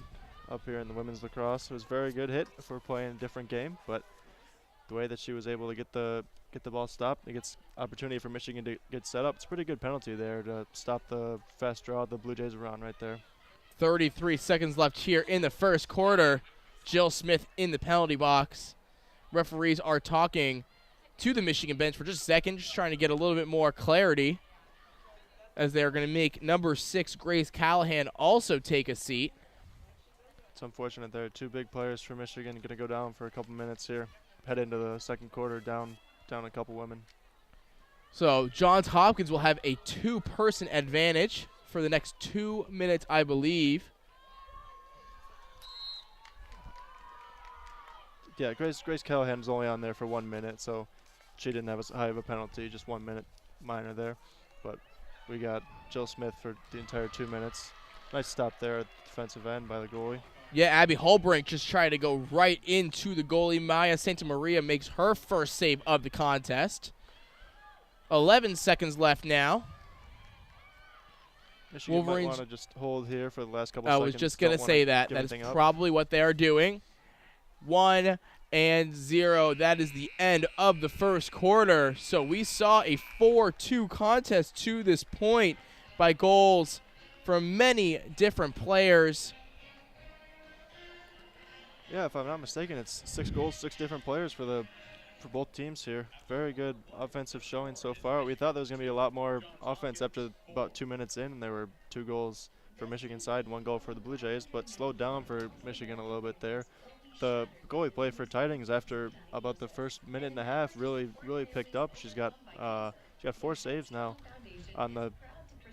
up here in the women's lacrosse. It was a very good hit if we're playing a different game, but the way that she was able to get the ball stopped, it gets opportunity for Michigan to get set up. It's a pretty good penalty there to stop the fast draw the Blue Jays were on right there. 33 seconds left here in the first quarter. Jill Smith in the penalty box. Referees are talking to the Michigan bench for just a second, just trying to get a little bit more clarity, as they're going to make number 6, Grace Callahan, also take a seat. It's unfortunate there. 2 big players for Michigan going to go down for a couple minutes here. Head into the second quarter down a couple women. So Johns Hopkins will have a 2-person advantage for the next 2 minutes, I believe. Yeah, Grace Callahan's only on there for 1 minute, so she didn't have as high of a penalty, just 1 minute minor there. But we got Jill Smith for the entire 2 minutes. Nice stop there at the defensive end by the goalie. Yeah, Abby Holbrink just tried to go right into the goalie. Maya Santa Maria makes her first save of the contest. 11 seconds left now. Michigan might Wolverines- want to just hold here for the last couple I seconds. was just going to Don't say wanna that. give That is anything up. probably what they are doing. 1-0. That is the end of the first quarter. So we saw a 4-2 contest to this point by goals from many different players. Yeah, if I'm not mistaken, it's 6 goals, 6 different players for both teams here. Very good offensive showing so far. We thought there was going to be a lot more offense after about 2 minutes in, and there were 2 goals for Michigan side and 1 goal for the Blue Jays, but slowed down for Michigan a little bit there. The goalie play for Tidings after about the first minute and a half really picked up. She's got 4 saves now on the,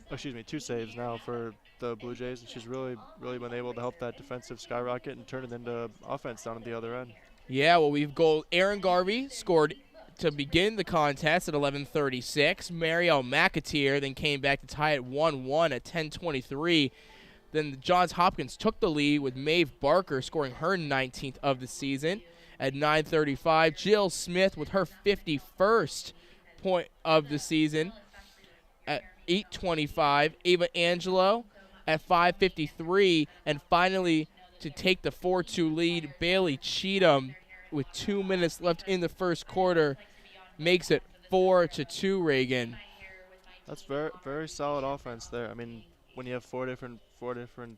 2 saves now for the Blue Jays, and she's really been able to help that defensive skyrocket and turn it into offense down at the other end. Yeah, well, we've goal. Aaron Garvey scored to begin the contest at 11:36. Marielle McAteer then came back to tie it 1-1 at 10:23. Then Johns Hopkins took the lead with Maeve Barker scoring her 19th of the season at 9:35. Jill Smith with her 51st point of the season at 8:25. Ava Angelo at 5:53. And finally, to take the 4-2 lead, Bailey Cheatham with 2 minutes left in the first quarter makes it 4-2, Reagan. That's very solid offense there. I mean, when you have four different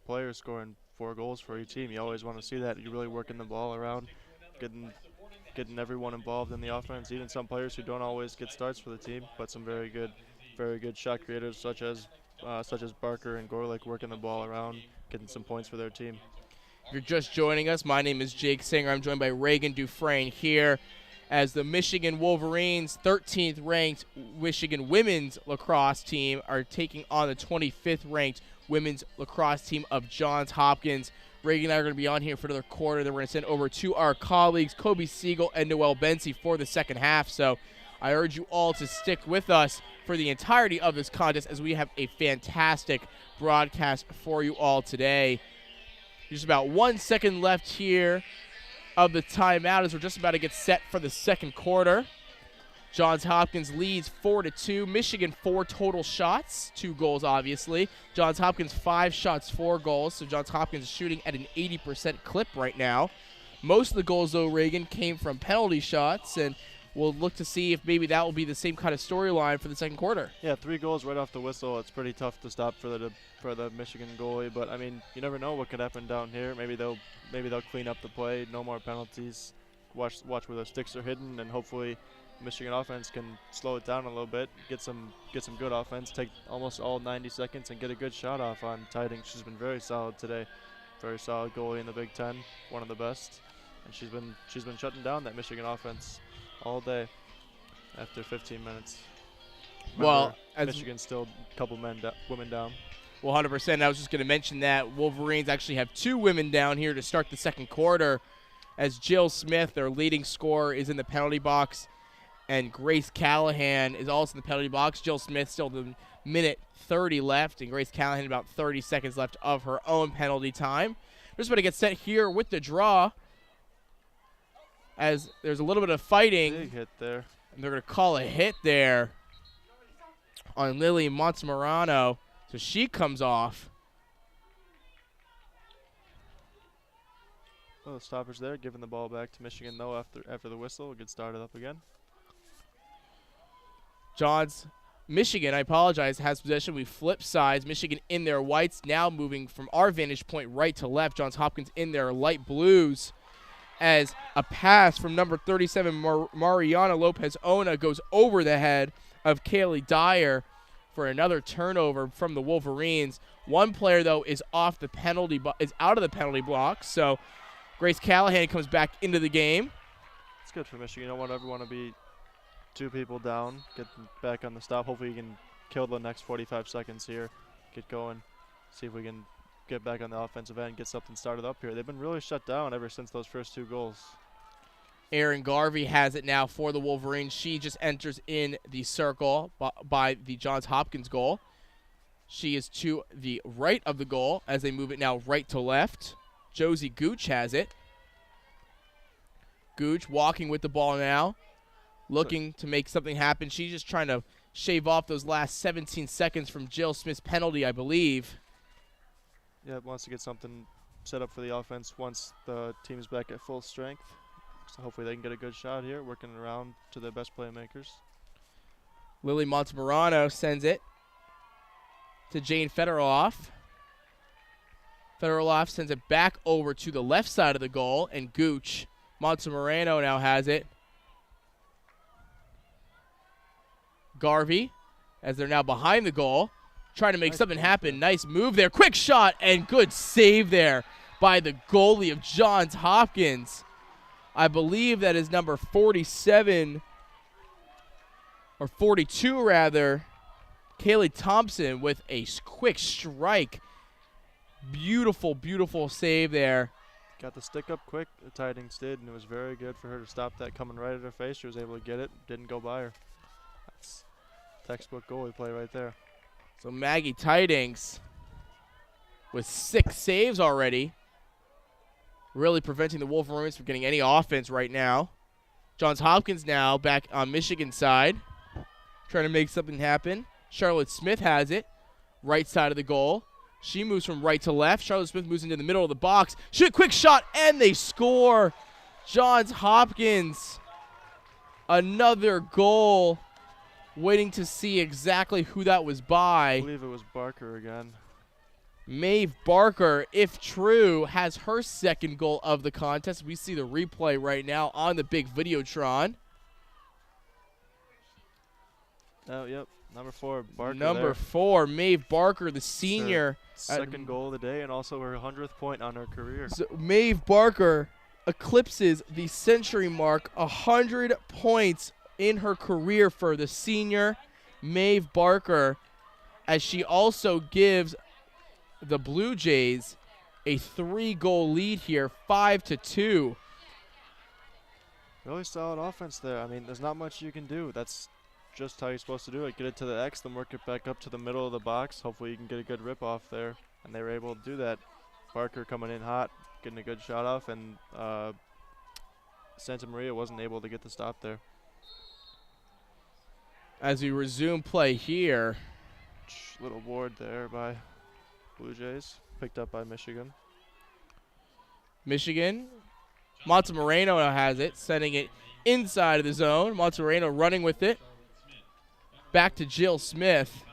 players scoring 4 goals for each team, you always want to see that. You're really working the ball around, getting everyone involved in the offense. Even some players who don't always get starts for the team, but some very good shot creators such as Barker and Gorlick working the ball around, getting some points for their team. If you're just joining us, my name is Jake Singer. I'm joined by Reagan Dufrane here as the Michigan Wolverines, 13th ranked Michigan women's lacrosse team, are taking on the 25th ranked women's lacrosse team of Johns Hopkins. Reagan and I are going to be on here for another quarter. Then we're going to send over to our colleagues, Coby Segal and Noelle Bencie, for the second half. So I urge you all to stick with us for the entirety of this contest as we have a fantastic broadcast for you all today. There's about 1 second left here of the timeout as we're just about to get set for the second quarter. Johns Hopkins leads 4-2. Michigan 4 total shots, 2 goals obviously. Johns Hopkins 5 shots, 4 goals. So Johns Hopkins is shooting at an 80% clip right now. Most of the goals though, Reagan, came from penalty shots, and we'll look to see if maybe that will be the same kind of storyline for the second quarter. Yeah, 3 goals right off the whistle. It's pretty tough to stop for the Michigan goalie, but I mean, you never know what could happen down here. Maybe they'll clean up the play. No more penalties. Watch where the sticks are hidden, and hopefully Michigan offense can slow it down a little bit, get some good offense, take almost all 90 seconds, and get a good shot off on Tidings. She's been very solid today. Very solid goalie in the Big Ten, one of the best, and she's been shutting down that Michigan offense all day after 15 minutes. Well, as Michigan's still a couple women down. Well, 100%. I was just going to mention that Wolverines actually have 2 women down here to start the second quarter, as Jill Smith, their leading scorer, is in the penalty box, and Grace Callahan is also in the penalty box. Jill Smith still the minute 30 left, and Grace Callahan about 30 seconds left of her own penalty time. We're just about to get set here with the draw, as there's a little bit of fighting. Big hit there. And they're going to call a hit there on Lily Montemorano. So she comes off. Well, the stoppage there, giving the ball back to Michigan though after the whistle. We'll get started up again. Michigan, I apologize, has possession. We flip sides. Michigan in their whites, now moving from our vantage point right to left. Johns Hopkins in their light blues, as a pass from number 37, Mariana Lopez-Ona, goes over the head of Kaylee Dyer for another turnover from the Wolverines. One player, though, is out of the penalty box, so Grace Callahan comes back into the game. It's good for Michigan. You don't ever want to be 2 people down, get back on the stop. Hopefully you can kill the next 45 seconds here, get going, see if we can get back on the offensive end, get something started up here. They've been really shut down ever since those first 2 goals. Erin Garvey has it now for the Wolverines. She just enters in the circle by the Johns Hopkins goal. She is to the right of the goal as they move it now right to left. Josie Gooch has it. Gooch walking with the ball now, looking to make something happen. She's just trying to shave off those last 17 seconds from Jill Smith's penalty, I believe. Yeah, wants to get something set up for the offense once the team is back at full strength. So hopefully they can get a good shot here, working around to their best playmakers. Lily Montemurano sends it to Jane Federoff. Federoff sends it back over to the left side of the goal, and Gooch. Montemurano now has it. Garvey, as they're now behind the goal, trying to make something happen. Nice move there. Quick shot and good save there by the goalie of Johns Hopkins. I believe that is number 47, or 42 rather, Kaylee Thompson with a quick strike. Beautiful, beautiful save there. Got the stick up quick, the Tidings did, and it was very good for her to stop that coming right at her face. She was able to get it, didn't go by her. That's textbook goalie play right there. So Maggie Tidings with 6 saves already, really preventing the Wolverines from getting any offense right now. Johns Hopkins now back on Michigan side, trying to make something happen. Charlotte Smith has it, right side of the goal. She moves from right to left. Charlotte Smith moves into the middle of the box. Shoot, quick shot, and they score. Johns Hopkins, another goal. Waiting to see exactly who that was by. I believe it was Barker again. Maeve Barker, if true, has her second goal of the contest. We see the replay right now on the big Videotron. Oh, yep. Number 4, Barker. Number 4, Maeve Barker, the senior. Second goal of the day and also her 100th point on her career. So Maeve Barker eclipses the century mark, 100 points in her career for the senior Maeve Barker, as she also gives the Blue Jays a 3-goal lead here, 5-2. Really solid offense there. I mean, there's not much you can do. That's just how you're supposed to do it. Get it to the X, then work it back up to the middle of the box. Hopefully you can get a good rip off there. And they were able to do that. Barker coming in hot, getting a good shot off, and Santa Maria wasn't able to get the stop there. As we resume play here. Little ward there by Blue Jays, picked up by Michigan. Michigan. Montemurano now has it, sending it inside of the zone. Montemurano running with it. Back to Jill Smith.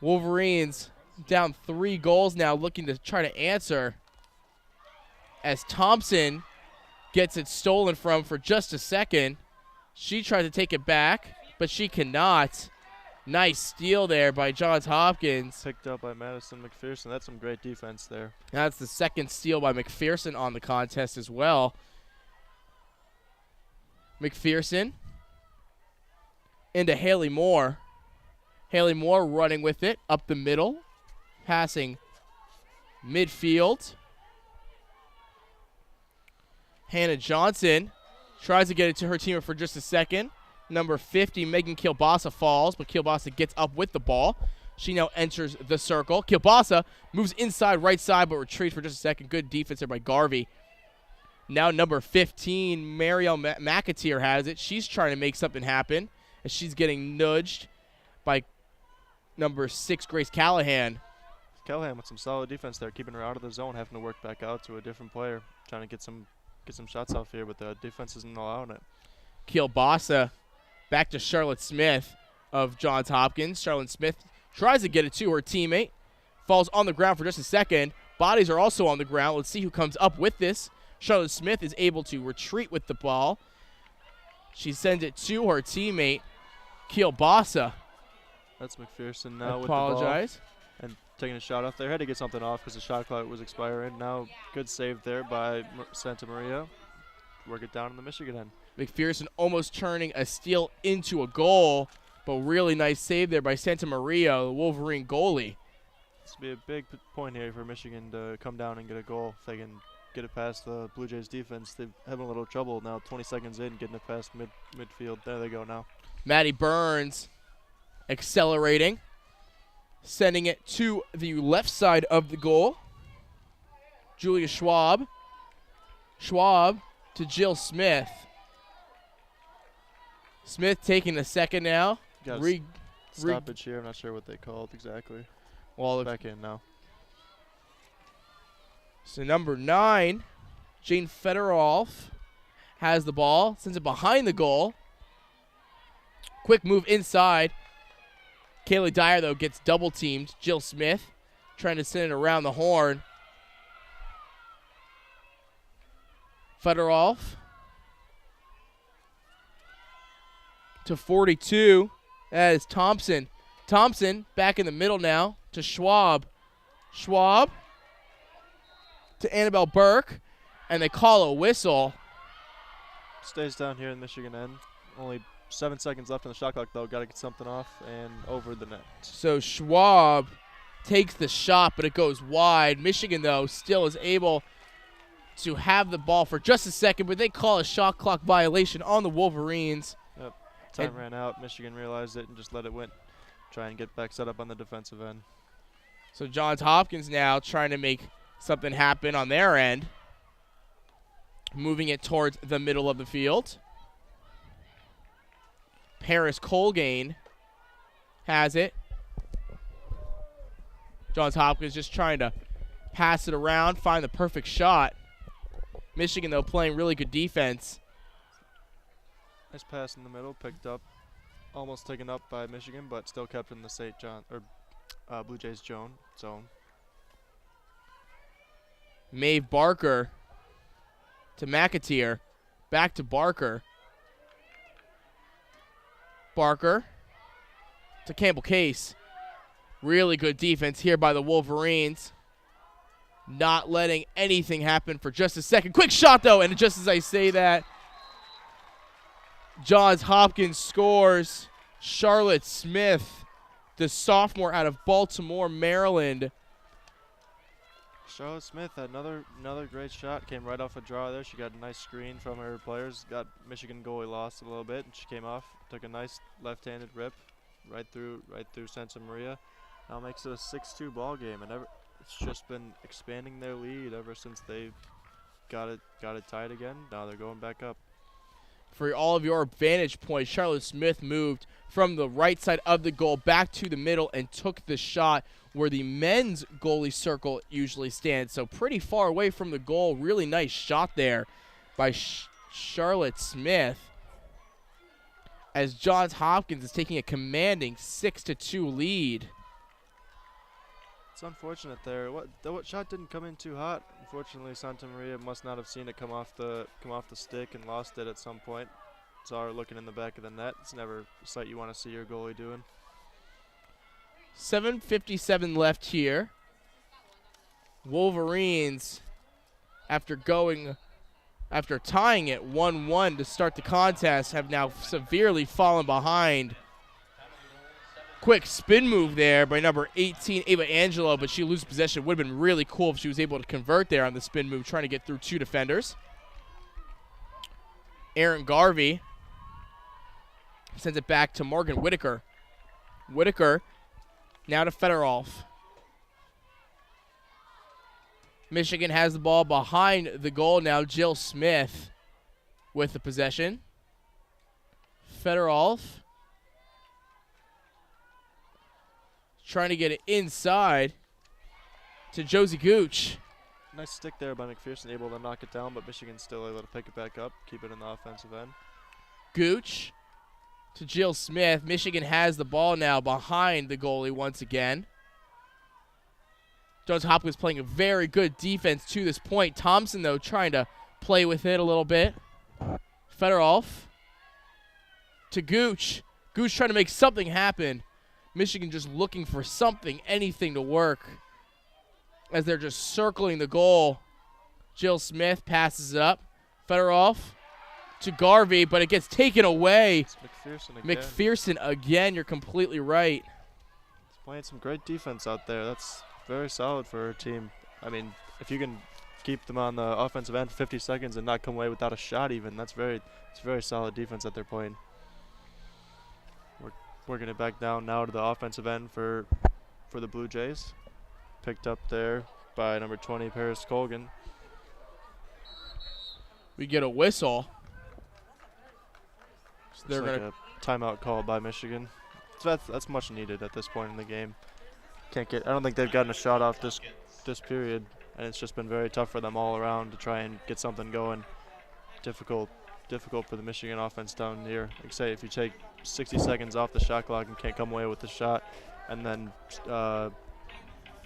Wolverines down 3 goals now, looking to try to answer. As Thompson gets it stolen from for just a second. She tries to take it back, but she cannot. Nice steal there by Johns Hopkins. Picked up by Madison McPherson. That's some great defense there. That's the second steal by McPherson on the contest as well. McPherson into Haley Moore. Haley Moore running with it up the middle. Passing midfield. Hannah Johnson tries to get it to her teammate for just a second. Number 50, Megan Kielbasa falls, but Kielbasa gets up with the ball. She now enters the circle. Kielbasa moves inside right side, but retreats for just a second. Good defense there by Garvey. Now number 15, Marielle McAteer has it. She's trying to make something happen as she's getting nudged by number 6, Grace Callahan. Callahan with some solid defense there, keeping her out of the zone, having to work back out to a different player, trying to get some shots off here, but the defense isn't allowing it. Kielbasa back to Charlotte Smith of Johns Hopkins. Charlotte Smith tries to get it to her teammate. Falls on the ground for just a second. Bodies are also on the ground. Let's see who comes up with this. Charlotte Smith is able to retreat with the ball. She sends it to her teammate, Kielbasa. That's McPherson now with the Apologize. ball. And taking a shot off there. Had to get something off because the shot clock was expiring. Now good save there by Santa Maria. Work it down in the Michigan end. McPherson almost turning a steal into a goal, but really nice save there by Santa Maria, the Wolverine goalie. This will be a big point here for Michigan to come down and get a goal if they can get it past the Blue Jays defense. They're having a little trouble now. 20 seconds in, getting it past midfield. There they go now. Maddie Burns accelerating, sending it to the left side of the goal. Julia Schwab. Schwab to Jill Smith. Smith taking a second now. Got a stoppage here. I'm not sure what they called exactly. Well, back in now. So number 9, Jane Fedorov has the ball, sends it behind the goal. Quick move inside. Kaylee Dyer, though, gets double teamed. Jill Smith trying to send it around the horn. Fedorov to 42. That is Thompson. Thompson back in the middle now to Schwab. Schwab to Annabelle Burke, and they call a whistle. Stays down here in Michigan end. Only 7 seconds left on the shot clock, though. Got to get something off and over the net. So Schwab takes the shot, but it goes wide. Michigan, though, still is able to have the ball for just a second, but they call a shot clock violation on the Wolverines. Yep. Time ran out. Michigan realized it and just let it win. Try and get back set up on the defensive end. So Johns Hopkins now trying to make something happen on their end. Moving it towards the middle of the field. Paris Colgane has it. Johns Hopkins just trying to pass it around, find the perfect shot. Michigan, though, playing really good defense. Nice pass in the middle, picked up. Almost taken up by Michigan, but still kept in the St. John or Blue Jays zone. Maeve Barker to McAteer. Back to Barker. Barker to Campbell Case. Really good defense here by the Wolverines. Not letting anything happen for just a second. Quick shot, though, and just as I say that, Johns Hopkins scores. Charlotte Smith, the sophomore out of Baltimore, Maryland. Charlotte Smith had another great shot. Came right off a draw there. She got a nice screen from her players. Got Michigan goalie lost a little bit, and she came off. Took a nice left-handed rip right through Santa Maria. Now makes it a 6-2 ball game, and it's just been expanding their lead ever since they got it tied again. Now they're going back up. For all of your vantage points, Charlotte Smith moved from the right side of the goal back to the middle and took the shot where the men's goalie circle usually stands. So pretty far away from the goal. Really nice shot there by Charlotte Smith, as Johns Hopkins is taking a commanding 6-2 lead. It's unfortunate there. What shot didn't come in too hot. Unfortunately, Santa Maria must not have seen it come off the stick and lost it at some point. Saw her looking in the back of the net. It's never a sight you want to see your goalie doing. 7:57 left here. Wolverines, after tying it 1-1 to start the contest, have now severely fallen behind. Quick spin move there by number 18, Ava Angelo, but she loses possession. Would have been really cool if she was able to convert there on the spin move, trying to get through 2 defenders. Aaron Garvey sends it back to Morgan Whitaker. Whitaker now to Fedorov. Michigan has the ball behind the goal now. Jill Smith with the possession. Fedorov trying to get it inside to Josie Gooch. Nice stick there by McPherson, able to knock it down, but Michigan's still able to pick it back up, keep it in the offensive end. Gooch to Jill Smith. Michigan has the ball now behind the goalie once again. Johns Hopkins playing a very good defense to this point. Thompson, though, trying to play with it a little bit. Fedorov to Gooch. Gooch trying to make something happen. Michigan just looking for something, anything to work, as they're just circling the goal. Jill Smith passes it up. Fedorov to Garvey, but it gets taken away. It's McPherson again. McPherson again, you're completely right. He's playing some great defense out there. That's very solid for her team. I mean, if you can keep them on the offensive end for 50 seconds and not come away without a shot even. It's very solid defense that they're playing. We're working it back down now to the offensive end for the Blue Jays. Picked up there by number 20, Paris Colgan. We get a whistle. So they're Looks going like a timeout called by Michigan. So that's much needed at this point in the game. I don't think they've gotten a shot off this period, and it's just been very tough for them all around to try and get something going. Difficult for the Michigan offense down here. Like say, if you take 60 seconds off the shot clock and can't come away with the shot, and then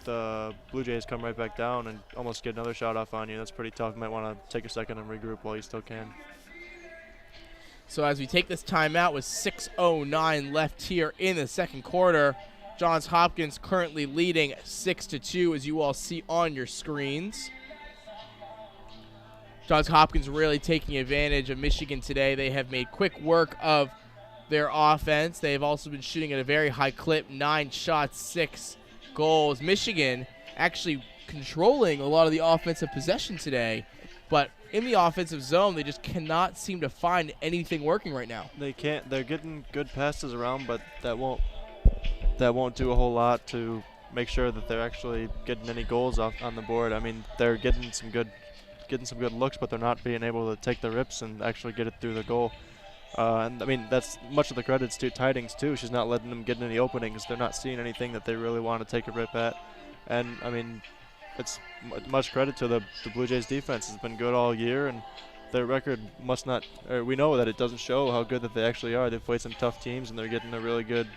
the Blue Jays come right back down and almost get another shot off on you, that's pretty tough. You might want to take a second and regroup while you still can. So as we take this timeout with 6:09 left here in the second quarter, Johns Hopkins currently leading 6-2, as you all see on your screens. Johns Hopkins really taking advantage of Michigan today. They have made quick work of their offense. They have also been shooting at a very high clip, 9 shots, 6 goals. Michigan actually controlling a lot of the offensive possession today, but in the offensive zone, they just cannot seem to find anything working right now. They can't. They're getting good passes around, but that won't do a whole lot to make sure that they're actually getting any goals off on the board. I mean, they're getting some good looks, but they're not being able to take the rips and actually get it through the goal. And I mean, that's much of the credits to Tidings too. She's not letting them get any openings. They're not seeing anything that they really want to take a rip at. And I mean, it's much credit to the Blue Jays defense. It's been good all year, and their record must not. We know that it doesn't show how good that they actually are. They've played some tough teams, and they're getting a really good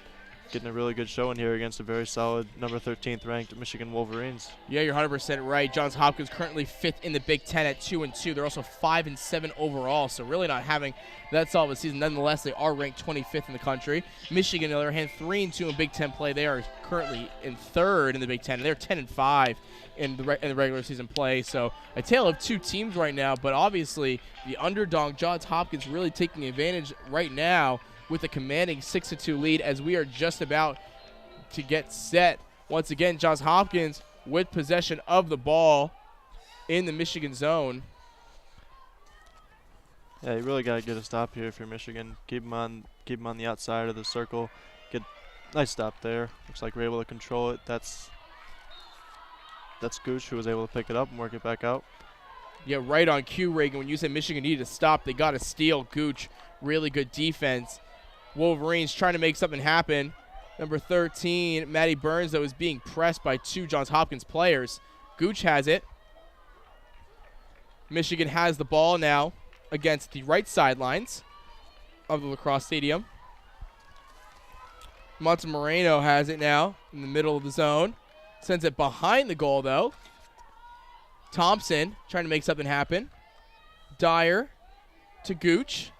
showing here against a very solid number 13th ranked Michigan Wolverines. Yeah, you're 100% right. Johns Hopkins currently 5th in the Big Ten at 2-2. They're also 5-7 overall, so really not having that solid a season. Nonetheless, they are ranked 25th in the country. Michigan, on the other hand, 3-2 in Big Ten play. They are currently in 3rd in the Big Ten. They're 10-5 in the regular season play. So a tale of two teams right now, but obviously the underdog Johns Hopkins really taking advantage right now with a commanding 6-2 lead as we are just about to get set. Once again, Johns Hopkins with possession of the ball in the Michigan zone. Yeah, you really got to get a stop here if you're Michigan. Keep them on the outside of the circle. Get nice stop there. Looks like we're able to control it. That's Gooch who was able to pick it up and work it back out. Yeah, right on cue, Reagan. When you said Michigan needed to stop, they got to steal. Gooch, really good defense. Wolverines trying to make something happen. Number 13, Maddie Burns, though, is being pressed by 2 Johns Hopkins players. Gooch has it. Michigan has the ball now against the right sidelines of the Lacrosse Stadium. Montemoreno has it now in the middle of the zone. Sends it behind the goal, though. Thompson trying to make something happen. Dyer to Gooch.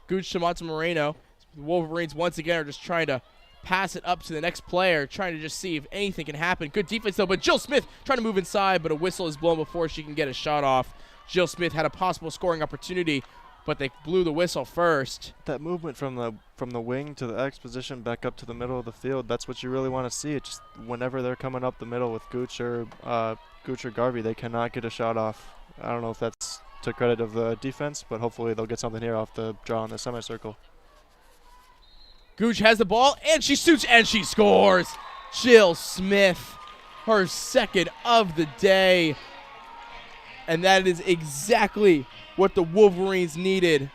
Gooch to Montemoreno. The Wolverines once again are just trying to pass it up to the next player, trying to just see if anything can happen. Good defense, though, but Jill Smith trying to move inside, but a whistle is blown before she can get a shot off. Jill Smith had a possible scoring opportunity, but they blew the whistle first. That movement from the wing to the X position back up to the middle of the field, that's what you really want to see. It just whenever they're coming up the middle with Gooch or Garvey, they cannot get a shot off. I don't know if that's to credit of the defense, but hopefully they'll get something here off the draw in the semicircle. Gooch has the ball, and she shoots, and she scores. Jill Smith, her second of the day. And that is exactly what the Wolverines needed,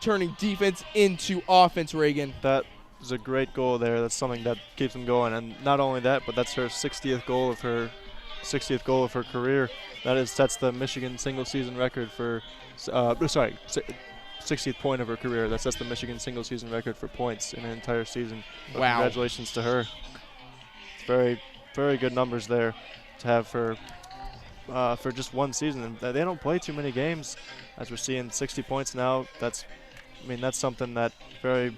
turning defense into offense, Reagan. That is a great goal there. That's something that keeps them going. And not only that, but that's her 60th goal of her career. That's the Michigan single season record for 60th point of her career. That's the Michigan single season record for points in an entire season. But wow. Congratulations to her. It's very, very good numbers there to have for just one season. And they don't play too many games. As we're seeing 60 points now, that's something that very,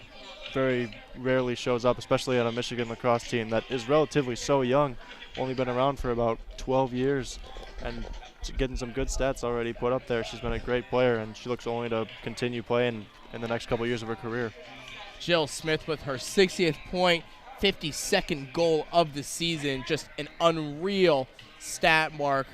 very rarely shows up, especially on a Michigan lacrosse team that is relatively so young, only been around for about 12 years, and getting some good stats already put up there. She's been a great player, and she looks only to continue playing in the next couple years of her career. Jill Smith with her 60th point, 52nd goal of the season. Just an unreal stat mark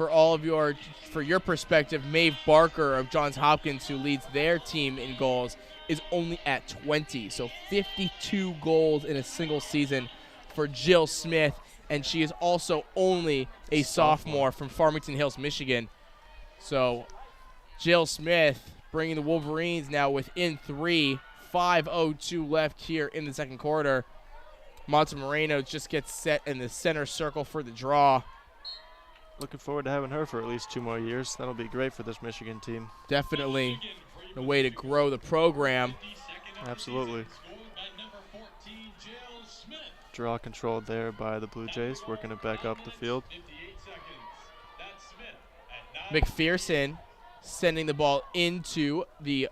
for your perspective, Maeve Barker of Johns Hopkins, who leads their team in goals, is only at 20. So 52 goals in a single season for Jill Smith, and she is also only a sophomore from Farmington Hills, Michigan. So Jill Smith bringing the Wolverines now within 3. 5:02 left here in the second quarter. Montemoreno just gets set in the center circle for the draw. Looking forward to having her for at least 2 more years. That'll be great for this Michigan team. Definitely a way to grow the program. Absolutely. Draw controlled there by the Blue Jays, working it back up the field. McPherson sending the ball into the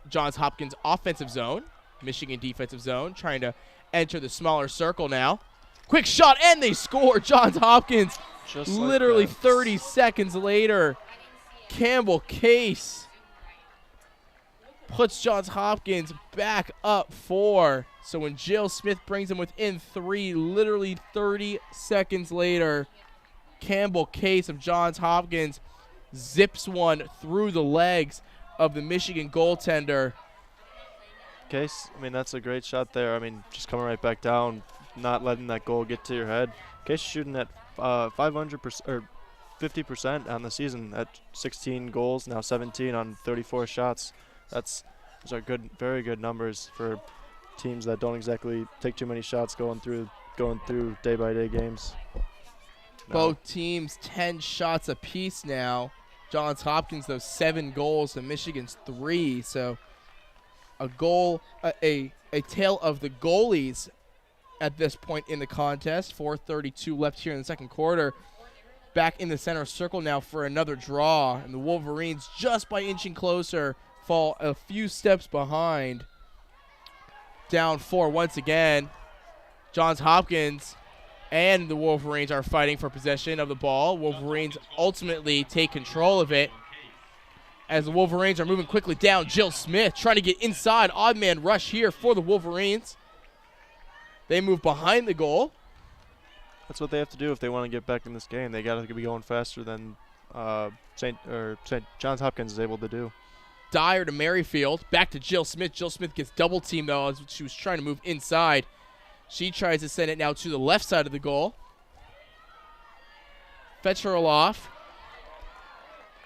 Johns Hopkins offensive zone. Michigan defensive zone, trying to enter the smaller circle now. Quick shot, and they score. Johns Hopkins, Just literally like that. 30 seconds later. Campbell Case puts Johns Hopkins back up 4. So when Jill Smith brings them within 3, literally 30 seconds later, Campbell Case of Johns Hopkins zips one through the legs of the Michigan goaltender. Case, I mean, that's a great shot there. I mean, just coming right back down, not letting that goal get to your head. Case shooting at 500% or 50% on the season at 16 goals, now 17 on 34 shots. Those are good, very good numbers for teams that don't exactly take too many shots going through day-by-day games. Both teams 10 shots apiece now. Johns Hopkins, though, 7 goals to Michigan's 3. So a tale of the goalies at this point in the contest. 4:32 left here in the second quarter. Back in the center circle now for another draw. And the Wolverines, just by inching closer, fall a few steps behind. Down 4 once again. Johns Hopkins and the Wolverines are fighting for possession of the ball. Wolverines ultimately take control of it as the Wolverines are moving quickly down. Jill Smith trying to get inside. Odd man rush here for the Wolverines. They move behind the goal. That's what they have to do if they want to get back in this game. They got to be going faster than Johns Hopkins is able to do. Dyer to Merrifield. Back to Jill Smith. Jill Smith gets double teamed though as she was trying to move inside. She tries to send it now to the left side of the goal. Fetcherloff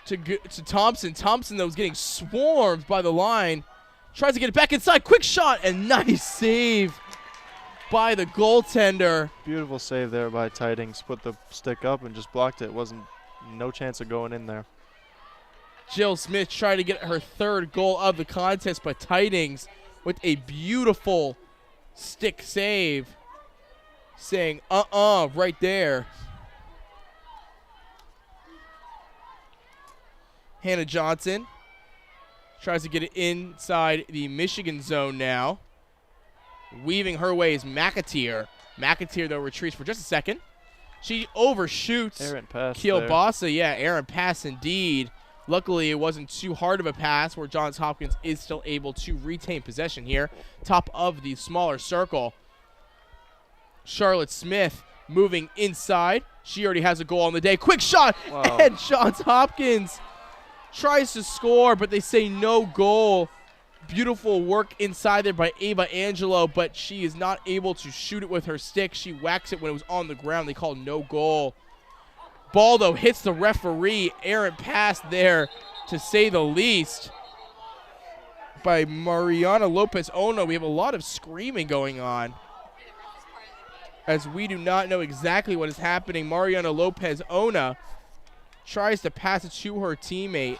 to Thompson. Thompson, though, is getting swarmed by the line. Tries to get it back inside. Quick shot and nice save by the goaltender. Beautiful save there by Tidings. Put the stick up and just blocked it. No chance of going in there. Jill Smith tried to get her 3rd goal of the contest, but Tidings with a beautiful stick save, saying right there. Hannah Johnson tries to get it inside the Michigan zone now. Weaving her way is McAteer. McAteer, though, retreats for just a second. She overshoots Errant pass Kielbasa. Yeah, errant pass indeed. Luckily, it wasn't too hard of a pass where Johns Hopkins is still able to retain possession here. Top of the smaller circle. Charlotte Smith moving inside. She already has a goal on the day. Quick shot, Wow. And Johns Hopkins tries to score, but they say no goal. Beautiful work inside there by Ava Angelo, but she is not able to shoot it with her stick. She whacks it when it was on the ground. They call no goal. Ball, though, hits the referee. Errant pass there, to say the least, by Mariana Lopez-Ono. We have a lot of screaming going on, as we do not know exactly what is happening. Mariana Lopez-Ono tries to pass it to her teammate,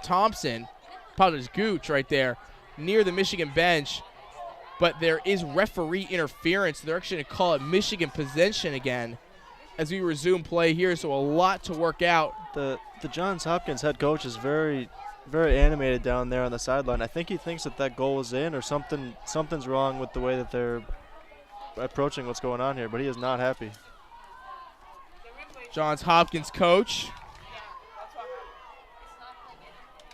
Thompson. Apologies, Gooch right there near the Michigan bench. But there is referee interference. They're actually going to call it Michigan possession again as we resume play here, so a lot to work out. The Johns Hopkins head coach is very, very animated down there on the sideline. I think he thinks that goal is in, or something's wrong with the way that they're approaching what's going on here, but he is not happy. Johns Hopkins coach.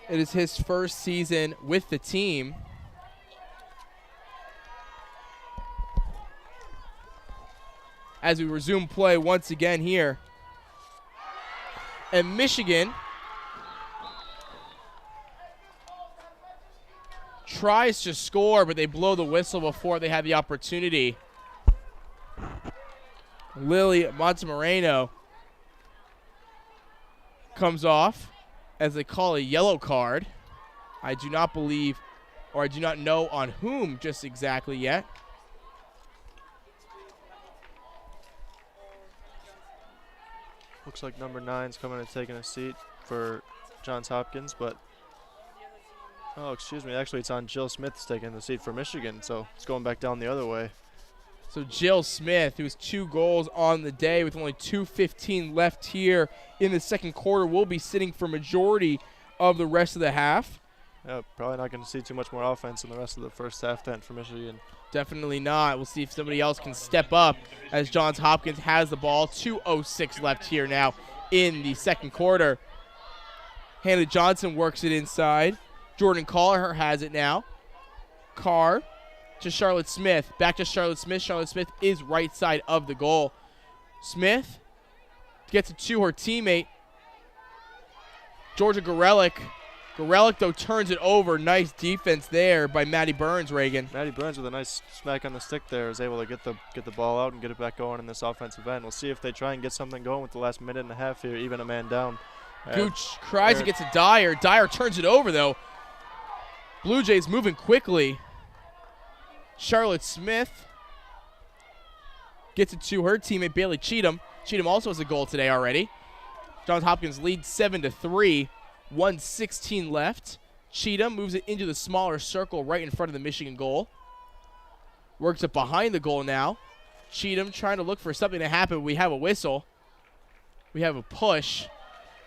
It is his first season with the team. As we resume play once again here. And Michigan tries to score, but they blow the whistle before they have the opportunity. Lily Montemoreno comes off as they call a yellow card. I do not believe, or I do not know on whom just exactly yet. Looks like number 9's coming and taking a seat for Johns Hopkins, but oh, excuse me. Actually, it's on Jill Smith's taking the seat for Michigan, so it's going back down the other way. So Jill Smith, who has 2 goals on the day with only 2:15 left here in the second quarter, will be sitting for majority of the rest of the half. Yeah, probably not going to see too much more offense in the rest of the first half then for Michigan. Definitely not. We'll see if somebody else can step up as Johns Hopkins has the ball. 2:06 left here now in the second quarter. Hannah Johnson works it inside. Jordan Colliher has it now. Carr to Charlotte Smith. Back to Charlotte Smith. Charlotte Smith is right side of the goal. Smith gets it to her teammate, Georgia Gorelick. Gorelick, though, turns it over. Nice defense there by Maddie Burns, Reagan. Maddie Burns with a nice smack on the stick there is able to get the ball out and get it back going in this offensive end. We'll see if they try and get something going with the last minute and a half here, even a man down. Gooch cries and gets a Dyer. Dyer turns it over, though. Blue Jays moving quickly. Charlotte Smith gets it to her teammate, Bailey Cheatham. Cheatham also has a goal today already. Johns Hopkins leads 7-3. 1:16 left. Cheatham moves it into the smaller circle right in front of the Michigan goal. Works it behind the goal now. Cheatham trying to look for something to happen. We have a whistle. We have a push.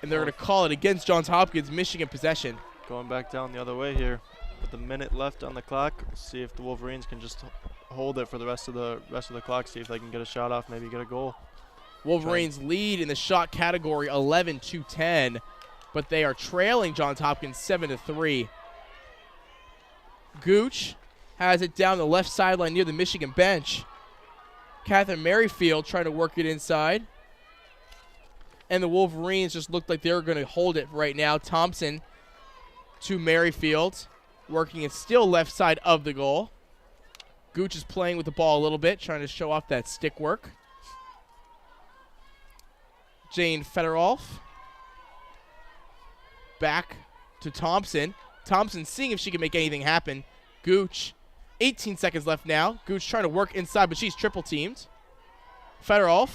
And they're going to call it against Johns Hopkins. Michigan possession. Going back down the other way here. With a minute left on the clock, we'll see if the Wolverines can just hold it for the rest of the clock. See if they can get a shot off, maybe get a goal. Wolverines lead in the shot category 11-10, but they are trailing Johns Hopkins 7-3. Gooch has it down the left sideline near the Michigan bench. Catherine Merrifield trying to work it inside. And the Wolverines just looked like they were going to hold it right now. Thompson to Merrifield. Working it still left side of the goal. Gooch is playing with the ball a little bit, trying to show off that stick work. Jane Federolf. Back to Thompson. Thompson seeing if she can make anything happen. Gooch, 18 seconds left now. Gooch trying to work inside, but she's triple teamed. Federolf.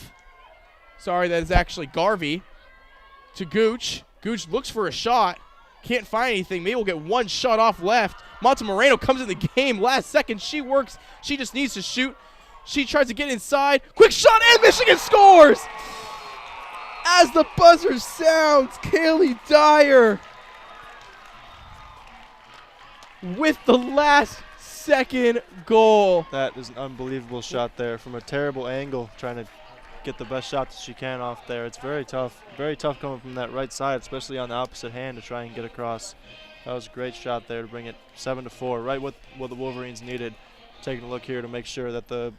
Sorry, that is actually Garvey. To Gooch. Gooch looks for a shot. Can't find anything. Maybe we'll get one shot off left. Montemoreno comes in the game last second. She works. She just needs to shoot. She tries to get inside. Quick shot, and Michigan scores! As the buzzer sounds, Kaylee Dyer with the last second goal. That is an unbelievable shot there from a terrible angle, trying to get the best shot that she can off there. It's very tough coming from that right side, especially on the opposite hand to try and get across. That was a great shot there to bring it 7-4, right what the Wolverines needed. Taking a look here to make sure that the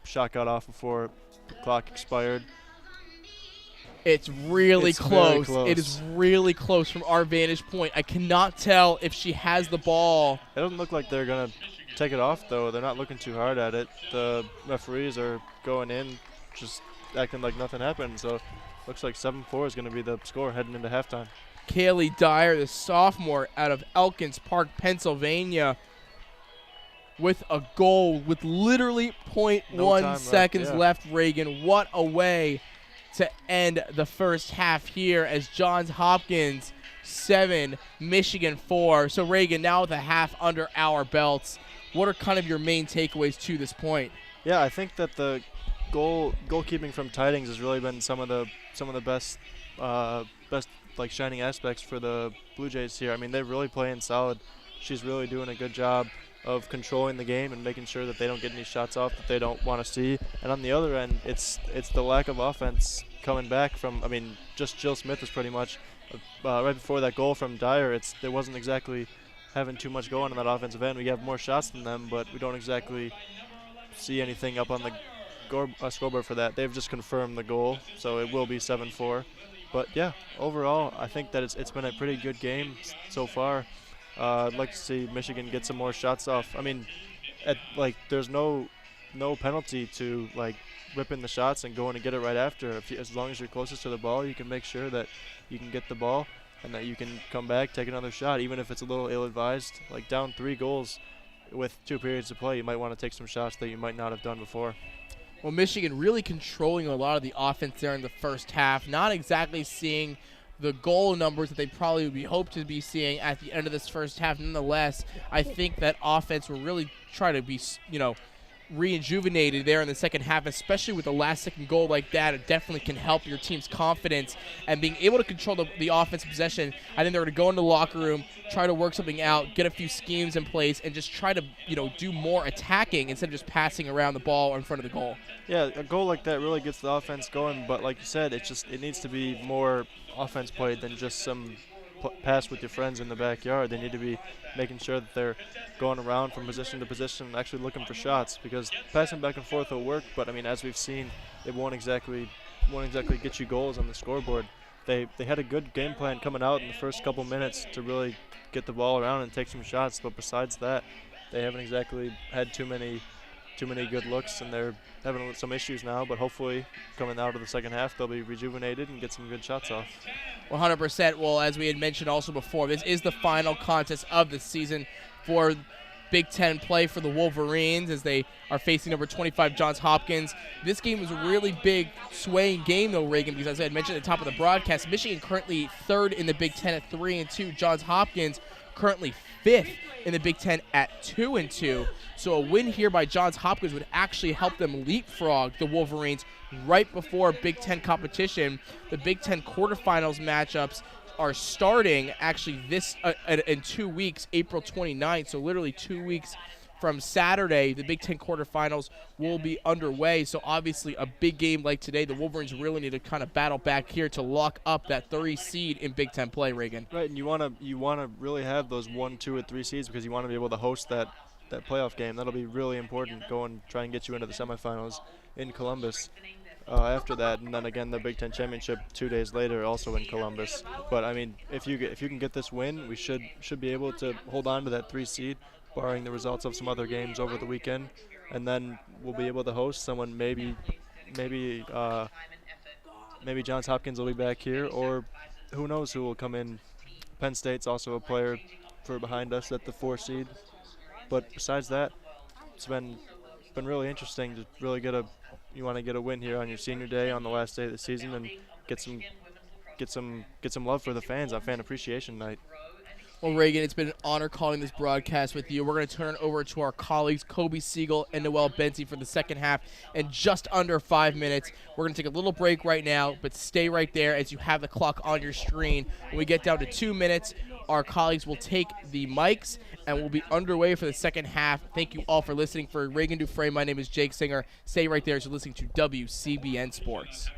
shot got off before the clock expired. It's really very close. It is really close from our vantage point. I cannot tell if she has the ball. It doesn't look like they're going to take it off, though. They're not looking too hard at it. The referees are going in, just acting like nothing happened. So looks like 7-4 is going to be the score heading into halftime. Kaylee Dyer, the sophomore out of Elkins Park, Pennsylvania, with a goal with literally 0.1 seconds left, Reagan. What a way to end the first half here as Johns Hopkins 7, Michigan 4. So, Reagan, now with a half under our belts, what are kind of your main takeaways to this point? Yeah, I think that the goalkeeping from Tidings has really been some of the best like shining aspects for the Blue Jays here. I mean, they're really playing solid. She's really doing a good job of controlling the game and making sure that they don't get any shots off that they don't want to see. And on the other end, it's the lack of offense coming back from, I mean, just Jill Smith was pretty much right before that goal from Dyer. There wasn't exactly having too much going on that offensive end. We have more shots than them, but we don't exactly see anything up on the scoreboard for that. They've just confirmed the goal, so it will be 7-4. But yeah, overall, I think that it's been a pretty good game so far. I'd like to see Michigan get some more shots off. I mean, there's no penalty to like ripping the shots and going to get it right after. As long as you're closest to the ball, you can make sure that you can get the ball and that you can come back, take another shot, even if it's a little ill-advised. Like down 3 goals with 2 periods to play, you might want to take some shots that you might not have done before. Well, Michigan really controlling a lot of the offense there in the first half, not exactly seeing the goal numbers that they probably would be hoped to be seeing at the end of this first half. Nonetheless, I think that offense will really try to be, rejuvenated there in the second half, especially with the last-second goal like that. It definitely can help your team's confidence and being able to control the offensive possession. I think they're going to go into the locker room, try to work something out, get a few schemes in place, and just try to, do more attacking instead of just passing around the ball in front of the goal. Yeah, a goal like that really gets the offense going, but like you said, it needs to be more offense played than just some pass with your friends in the backyard. They need to be making sure that they're going around from position to position and actually looking for shots, because passing back and forth will work, but I mean, as we've seen, it won't exactly get you goals on the scoreboard. They had a good game plan coming out in the first couple minutes to really get the ball around and take some shots, but besides that, they haven't exactly had too many good looks, and they're having some issues now, but hopefully coming out of the second half they'll be rejuvenated and get some good shots off. 100%. Well, as we had mentioned also before, this is the final contest of the season for Big Ten play for the Wolverines as they are facing number 25 Johns Hopkins. This game was a really big swaying game though, Reagan, because as I had mentioned at the top of the broadcast, Michigan currently third in the Big Ten at 3-2. Johns Hopkins currently fifth in the Big Ten at 2-2. So a win here by Johns Hopkins would actually help them leapfrog the Wolverines right before Big Ten competition. The Big Ten quarterfinals matchups are starting actually in 2 weeks, April 29th. So literally 2 weeks from Saturday, the Big Ten quarterfinals will be underway. So obviously a big game like today, the Wolverines really need to kind of battle back here to lock up that 3 seed in Big Ten play, Reagan. Right, and you wanna really have those 1, 2, and 3 seeds, because you want to be able to host that playoff game. That'll be really important. Go and try and get you into the semifinals in Columbus. After that, and then again the Big Ten championship 2 days later, also in Columbus. But I mean, if you can get this win, we should be able to hold on to that 3 seed, barring the results of some other games over the weekend, and then we'll be able to host someone. Maybe Johns Hopkins will be back here, or who knows who will come in. Penn State's also a player for behind us at the 4 seed. But besides that, it's been really interesting to really you want to get a win here on your senior day on the last day of the season and get some love for the fans on Fan Appreciation Night. Well, Reagan, it's been an honor calling this broadcast with you. We're going to turn it over to our colleagues, Coby Segal and Noelle Bencie, for the second half in just under 5 minutes. We're going to take a little break right now, but stay right there as you have the clock on your screen. When we get down to 2 minutes, our colleagues will take the mics and we'll be underway for the second half. Thank you all for listening. For Reagan Dufrane, my name is Jake Singer. Stay right there as you're listening to WCBN Sports.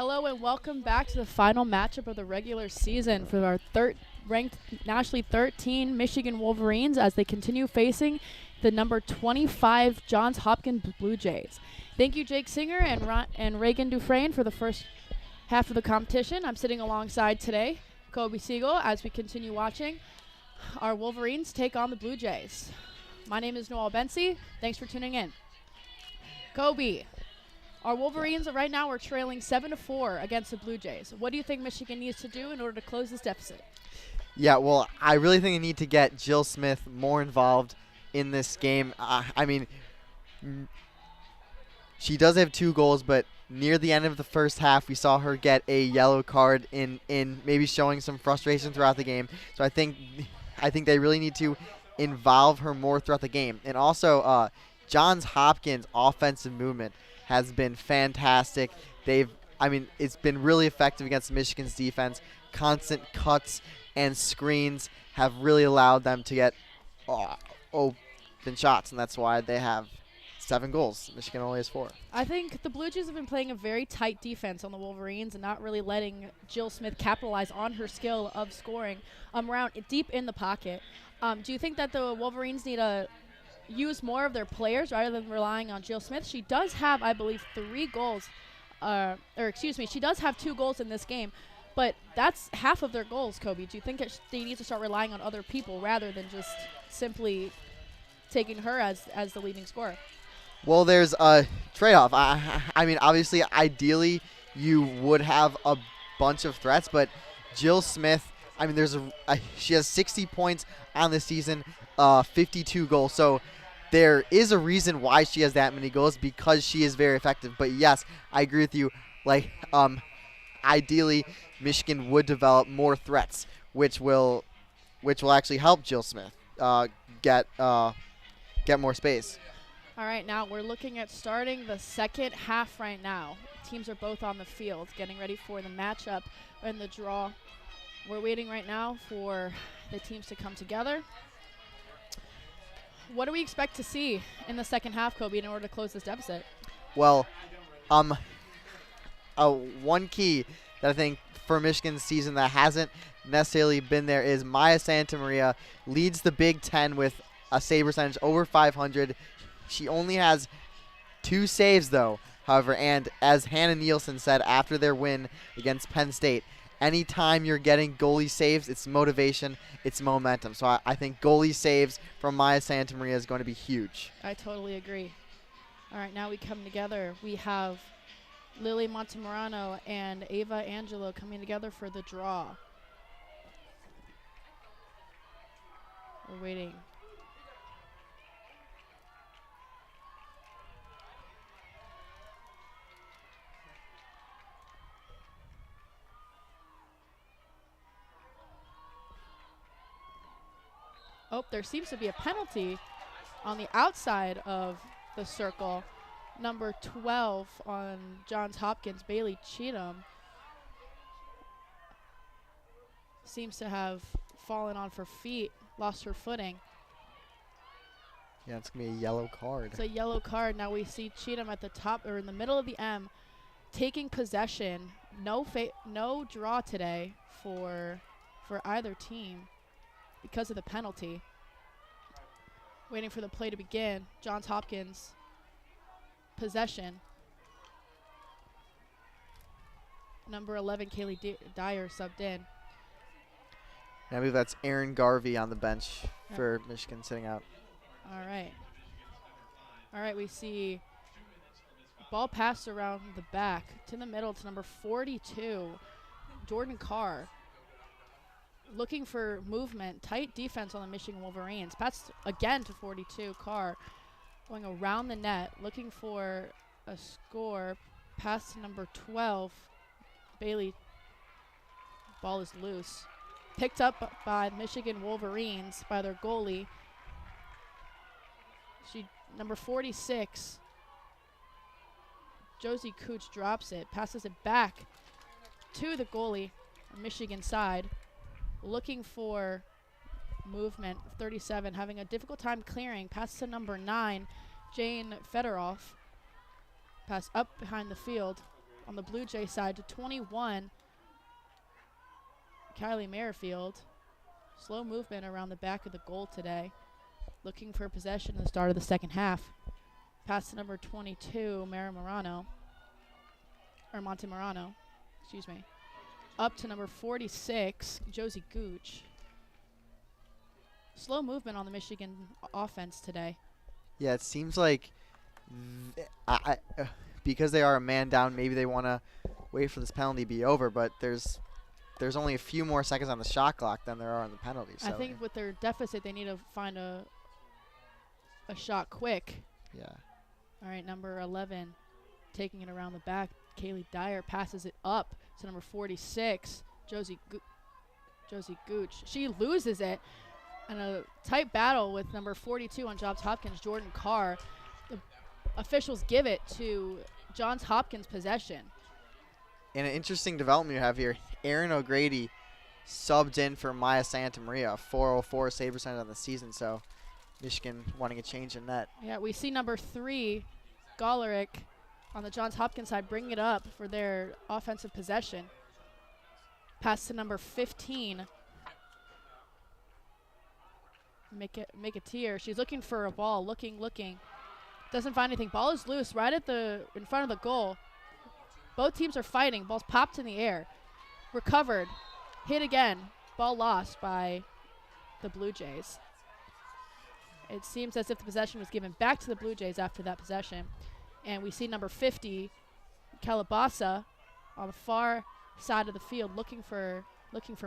Hello and welcome back to the final matchup of the regular season for our ranked nationally 13 Michigan Wolverines as they continue facing the number 25 Johns Hopkins Blue Jays. Thank you, Jake Singer and Reagan Dufrane, for the first half of the competition. I'm sitting alongside today Coby Segal as we continue watching our Wolverines take on the Blue Jays. My name is Noelle Bencie. Thanks for tuning in. Coby, our Wolverines right now are trailing 7-4 against the Blue Jays. What do you think Michigan needs to do in order to close this deficit? Yeah, well, I really think they need to get Jill Smith more involved in this game. I mean, she does have 2 goals, but near the end of the first half, we saw her get a yellow card in maybe showing some frustration throughout the game. So I think they really need to involve her more throughout the game. And also, Johns Hopkins' offensive movement has been fantastic. It's been really effective against Michigan's defense. Constant cuts and screens have really allowed them to get open shots, and that's why they have 7 goals. Michigan only has 4. I think the Blue Jays have been playing a very tight defense on the Wolverines and not really letting Jill Smith capitalize on her skill of scoring around deep in the pocket. Do you think that the Wolverines need to use more of their players rather than relying on Jill Smith? She does have, I believe, 3 goals. She does have 2 goals in this game, but that's half of their goals, Coby. Do you think they need to start relying on other people rather than just simply taking her as the leading scorer? Well, there's a trade-off. I mean, obviously, ideally, you would have a bunch of threats, but Jill Smith, I mean, she has 60 points on the season, 52 goals. So there is a reason why she has that many goals, because she is very effective. But yes, I agree with you. Ideally, Michigan would develop more threats, which will actually help Jill Smith get more space. All right, now we're looking at starting the second half right now. Teams are both on the field, getting ready for the matchup and the draw. We're waiting right now for the teams to come together. What do we expect to see in the second half, Coby, in order to close this deficit? Well, one key that I think for Michigan's season that hasn't necessarily been there is Maya Santamaria leads the Big Ten with a save percentage over 500. She only has 2 saves, though, however, and as Hannah Nielsen said after their win against Penn State, anytime you're getting goalie saves, it's motivation, it's momentum. So I think goalie saves from Maya Santamaria is going to be huge. I totally agree. All right, now we come together. We have Lily Montemorano and Ava Angelo coming together for the draw. We're waiting. Oh, there seems to be a penalty on the outside of the circle. Number 12 on Johns Hopkins, Bailey Cheatham, seems to have fallen on her feet, lost her footing. Yeah, it's going to be a yellow card. It's a yellow card. Now we see Cheatham at the top, or in the middle of the M, taking possession. No draw today for either team because of the penalty. Waiting for the play to begin. Johns Hopkins possession. Number 11, Kaylee Dyer subbed in. I believe that's Erin Garvey on the bench for Michigan sitting out. All right, we see ball passed around the back to the middle to number 42, Jordan Carr. Looking for movement, tight defense on the Michigan Wolverines. Passed again to 42, Carr. Going around the net, looking for a score. Pass to number 12, Bailey. Ball is loose. Picked up by Michigan Wolverines, by their goalie. Number 46, Josie Cooch drops it, passes it back to the goalie on Michigan side. Looking for movement, 37, having a difficult time clearing. Pass to number 9, Jane Fedorov. Pass up behind the field on the Blue Jay side to 21. Kylie Merrifield. Slow movement around the back of the goal today. Looking for possession at the start of the second half. Pass to number 22, Monte Morano, excuse me. Up to number 46, Josie Gooch. Slow movement on the Michigan offense today. Yeah, it seems like because they are a man down, maybe they want to wait for this penalty to be over, but there's only a few more seconds on the shot clock than there are on the penalty. So I think with their deficit, they need to find a shot quick. yeah. All right, number 11 taking it around the back. Kaylee Dyer passes it up to number 46, Josie Gooch. She loses it in a tight battle with number 42 on Johns Hopkins, Jordan Carr. The officials give it to Johns Hopkins possession. And an interesting development you have here. Erin O'Grady subbed in for Maya Santamaria, 404 save percentage on the season, so Michigan wanting a change in that. Yeah, we see number 3, Gollerick, on the Johns Hopkins side, bring it up for their offensive possession. Pass to number 15. Make a tear. She's looking for a ball, looking. Doesn't find anything. Ball is loose right in front of the goal. Both teams are fighting. Ball's popped in the air. Recovered. Hit again. Ball lost by the Blue Jays. It seems as if the possession was given back to the Blue Jays after that possession. And we see number 50, Calabasa, on the far side of the field looking for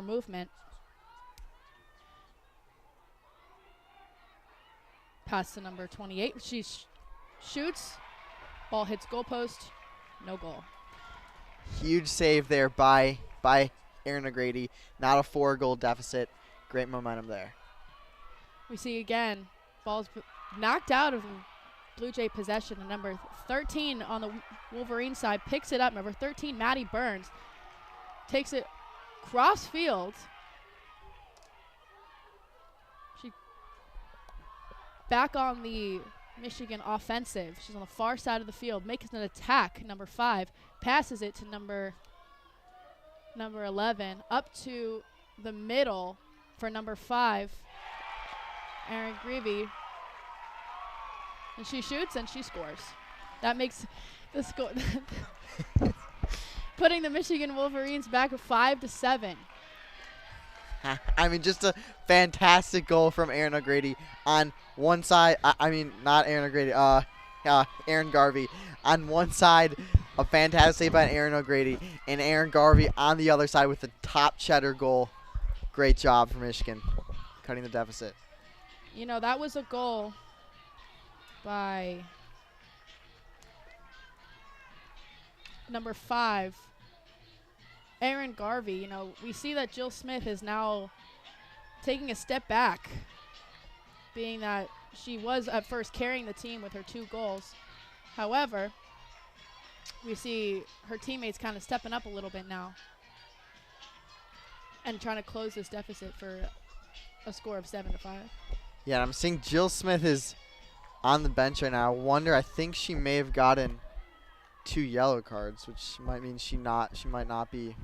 movement. Pass to number 28. She shoots. Ball hits goalpost. No goal. Huge save there by Erin O'Grady. Not a 4-goal deficit. Great momentum there. We see again, ball's knocked out of Blue Jay possession. And number 13 on the Wolverine side picks it up. Number 13, Maddie Burns, takes it cross field. She back on the Michigan offensive. She's on the far side of the field, making an attack. Number 5 passes it to number 11, up to the middle for number 5, Erin Greavy. And she shoots and she scores. That makes the score putting the Michigan Wolverines back 5-7. I mean, just a fantastic goal from Erin O'Grady on one side. Not Erin O'Grady. Erin Garvey on one side. A fantastic save by Erin O'Grady, and Erin Garvey on the other side with the top cheddar goal. Great job for Michigan, cutting the deficit. You know, that was a goal by number 5, Erin Garvey. You know, we see that Jill Smith is now taking a step back, being that she was at first carrying the team with her 2 goals. However, we see her teammates kind of stepping up a little bit now and trying to close this deficit for a score of 7-5. Yeah, I'm seeing Jill Smith is on the bench right now. I think she may have gotten 2 yellow cards, which might mean she might not be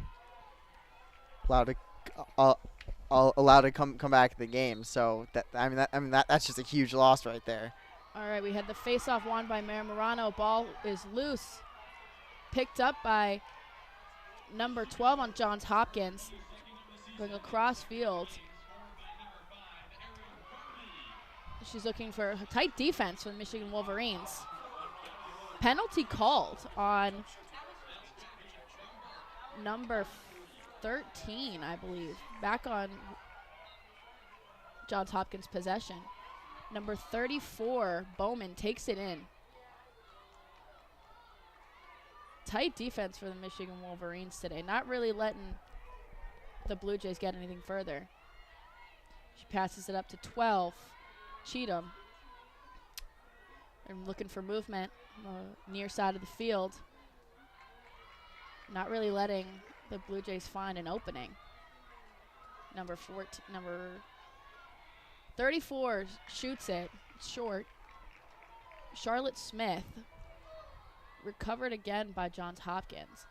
allowed to come back to the game. So that's just a huge loss right there. All right, we had the face-off won by Mary Morano. Ball is loose, picked up by number 12 on Johns Hopkins, going across field. She's looking for a tight defense for the Michigan Wolverines. Penalty called on number 13, I believe. Back on Johns Hopkins possession. Number 34, Bowman, takes it in. Tight defense for the Michigan Wolverines today. Not really letting the Blue Jays get anything further. She passes it up to 12. Cheatham. And looking for movement on the near side of the field. Not really letting the Blue Jays find an opening. Number 34 shoots it short. Charlotte Smith recovered again by Johns Hopkins.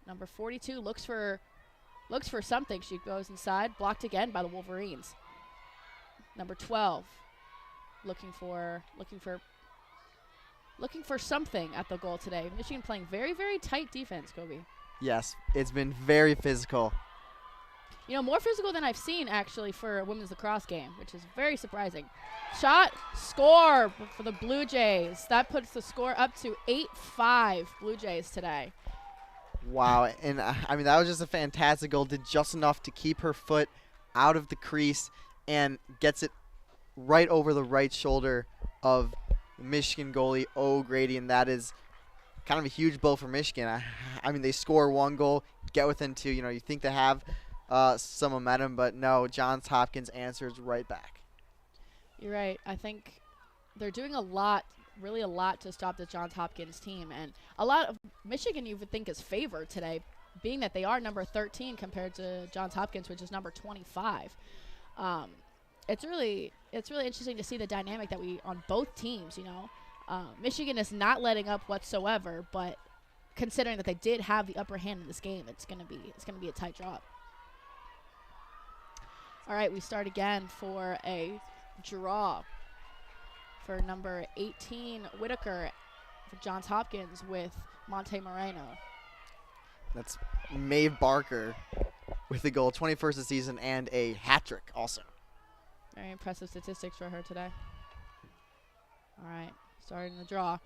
Number 42 looks for something. She goes inside, blocked again by the Wolverines. Number 12 looking for something at the goal today. Michigan playing very, very tight defense, Coby. Yes, it's been very physical. You know, more physical than I've seen, actually, for a women's lacrosse game, which is very surprising. Shot, score for the Blue Jays. That puts the score up to 8-5 Blue Jays today. Wow, and I mean, that was just a fantastic goal. Did just enough to keep her foot out of the crease and gets it right over the right shoulder of Michigan goalie O'Grady, and that is kind of a huge blow for Michigan. I mean, they score one goal, get within two. You know, you think they have some momentum, but no, Johns Hopkins answers right back. You're right. I think they're doing a lot, really a lot to stop the Johns Hopkins team, and a lot of Michigan you would think is favored today, being that they are number 13 compared to Johns Hopkins, which is number 25. It's really interesting to see the dynamic that we on both teams. You know, Michigan is not letting up whatsoever, but considering that they did have the upper hand in this game, it's gonna be a tight draw. All right, we start again for a draw for number 18 Whitaker for Johns Hopkins with Monte Moreno. That's Maeve Barker with the goal, 21st of the season, and a hat trick also. Very impressive statistics for her today. All right, starting the draw.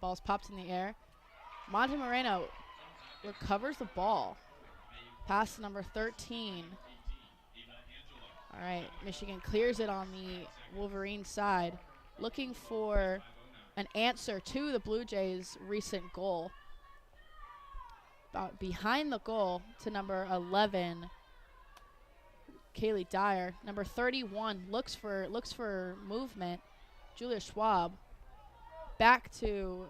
Ball's popped in the air. Monte Moreno recovers the ball. Pass to number 13. All right, Michigan clears it on the Wolverine side, looking for an answer to the Blue Jays' recent goal. About behind the goal to number 11, Kaylee Dyer. Number 31 looks for movement. Julia Schwab back to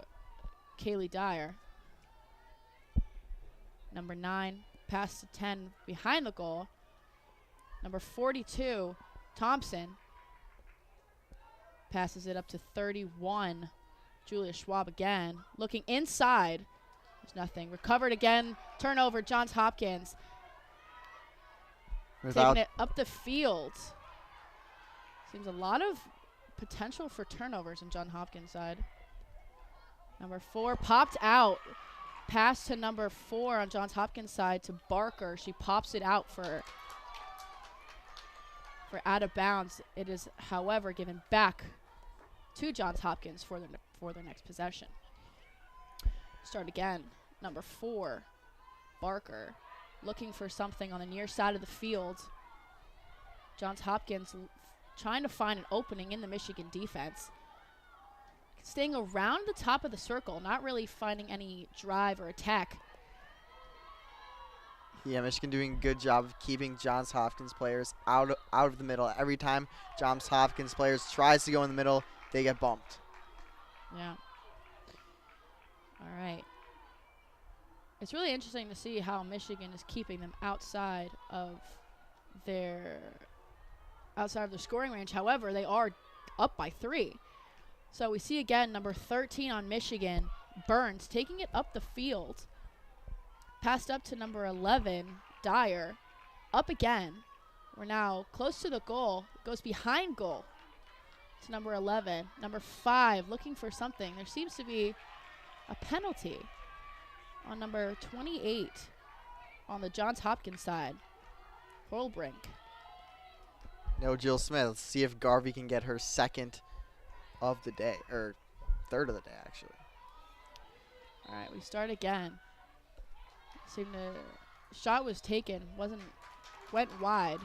Kaylee Dyer. Number 9 pass to 10 behind the goal. Number 42 Thompson passes it up to 31. Julia Schwab again looking inside. There's nothing. Recovered again. Turnover. Johns Hopkins. Taking it up the field. Seems a lot of potential for turnovers in Johns Hopkins' side. Number 4 popped out. Pass to number 4 on Johns Hopkins' side to Barker. She pops it out for out of bounds. It is, however, given back to Johns Hopkins for their next possession. Start again. Number 4, Barker, looking for something on the near side of the field. Johns Hopkins trying to find an opening in the Michigan defense. Staying around the top of the circle, not really finding any drive or attack. Yeah, Michigan doing a good job of keeping Johns Hopkins players out of the middle. Every time Johns Hopkins players tries to go in the middle, they get bumped. Yeah. All right. It's really interesting to see how Michigan is keeping them outside of their scoring range. However, they are up by 3. So we see again number 13 on Michigan, Burns, taking it up the field. Passed up to number 11, Dyer. Up again. We're now close to the goal. Goes behind goal to number 11. Number 5 looking for something. There seems to be a penalty on number 28 on the Johns Hopkins side. Holbrink. No, Jill Smith. Let's see if Garvey can get her second of the day, or third of the day, actually. All right, we start again. Shot was taken, went wide.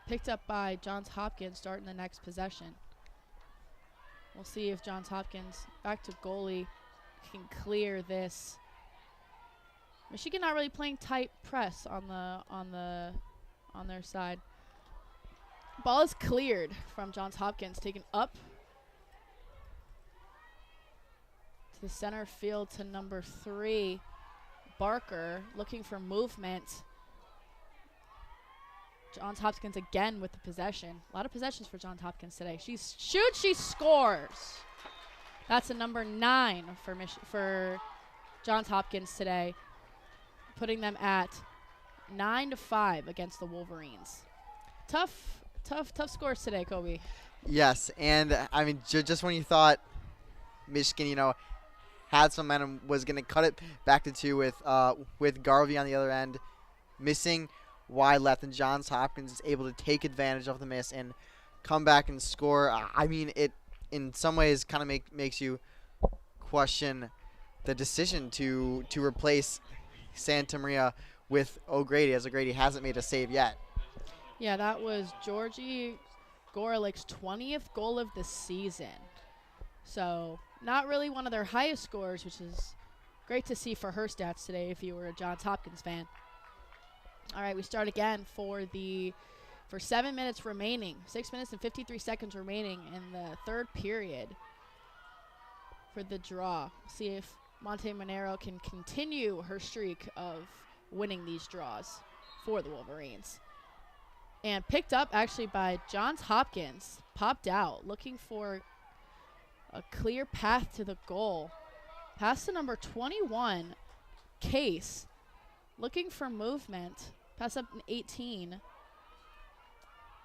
Picked up by Johns Hopkins, starting the next possession. We'll see if Johns Hopkins, back to goalie, can clear this. Michigan not really playing tight press on their side. Ball is cleared from Johns Hopkins, taken up to the center field to number 3, Barker, looking for movement. Johns Hopkins again with the possession. A lot of possessions for Johns Hopkins today. She shoots, she scores. That's a number 9 for Johns Hopkins today, putting them at 9-5 against the Wolverines. Tough scores today, Coby. Yes, and I mean, just when you thought Michigan, had some momentum, was going to cut it back to 2 with Garvey on the other end, missing wide left, and Johns Hopkins is able to take advantage of the miss and come back and score. I mean, it in some ways kind of makes you question the decision to replace Santa Maria with O'Grady, as O'Grady hasn't made a save yet. Yeah, that was Georgie Gorilik's 20th goal of the season. So not really one of their highest scores, which is great to see for her stats today if you were a Johns Hopkins fan. All right, we start again for 7 minutes remaining, 6 minutes and 53 seconds remaining in the third period for the draw. See if Monte Monero can continue her streak of winning these draws for the Wolverines. And picked up actually by Johns Hopkins, popped out, looking for a clear path to the goal. Pass to number 21, Case, looking for movement. Pass up an 18.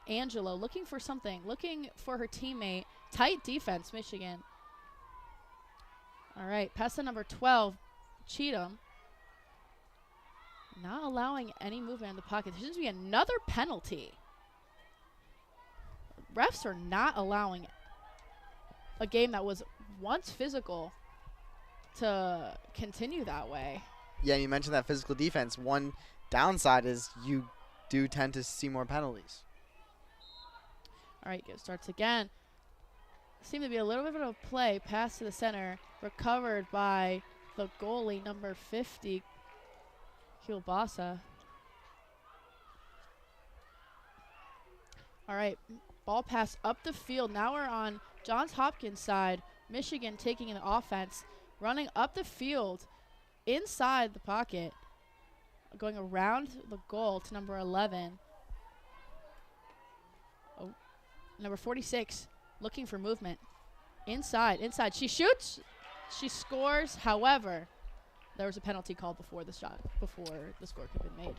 Angelo looking for something, looking for her teammate. Tight defense, Michigan. All right, pass to number 12, Cheatham. Not allowing any movement in the pocket. There seems to be another penalty. Refs are not allowing a game that was once physical to continue that way. Yeah, you mentioned that physical defense. One downside is you do tend to see more penalties. All right, it starts again. Seemed to be a little bit of a play. Pass to the center. Recovered by the goalie, number 50, Kielbasa. All right, ball pass up the field. Now we're on Johns Hopkins side. Michigan taking an offense, running up the field, inside the pocket, going around the goal to number 11. Oh, number 46, looking for movement. Inside. She shoots. She scores. However, there was a penalty called before the score could have been made.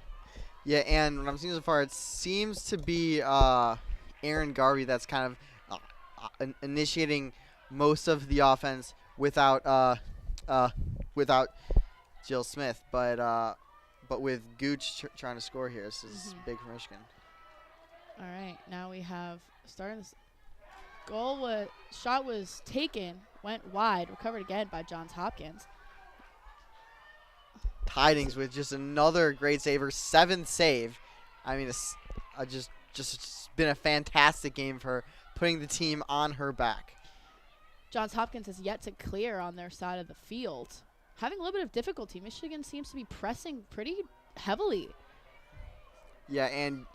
Yeah, and what I'm seeing so far, it seems to be Aaron Garvey that's kind of initiating most of the offense without Jill Smith, but with Gooch trying to score here, this is big for Michigan. All right, now we have starting this. Shot was taken, went wide, recovered again by Johns Hopkins. Tidings with just another great save, her 7th save. I mean, it's just been a fantastic game for her, putting the team on her back. Johns Hopkins has yet to clear on their side of the field. Having a little bit of difficulty. Michigan seems to be pressing pretty heavily. Yeah, and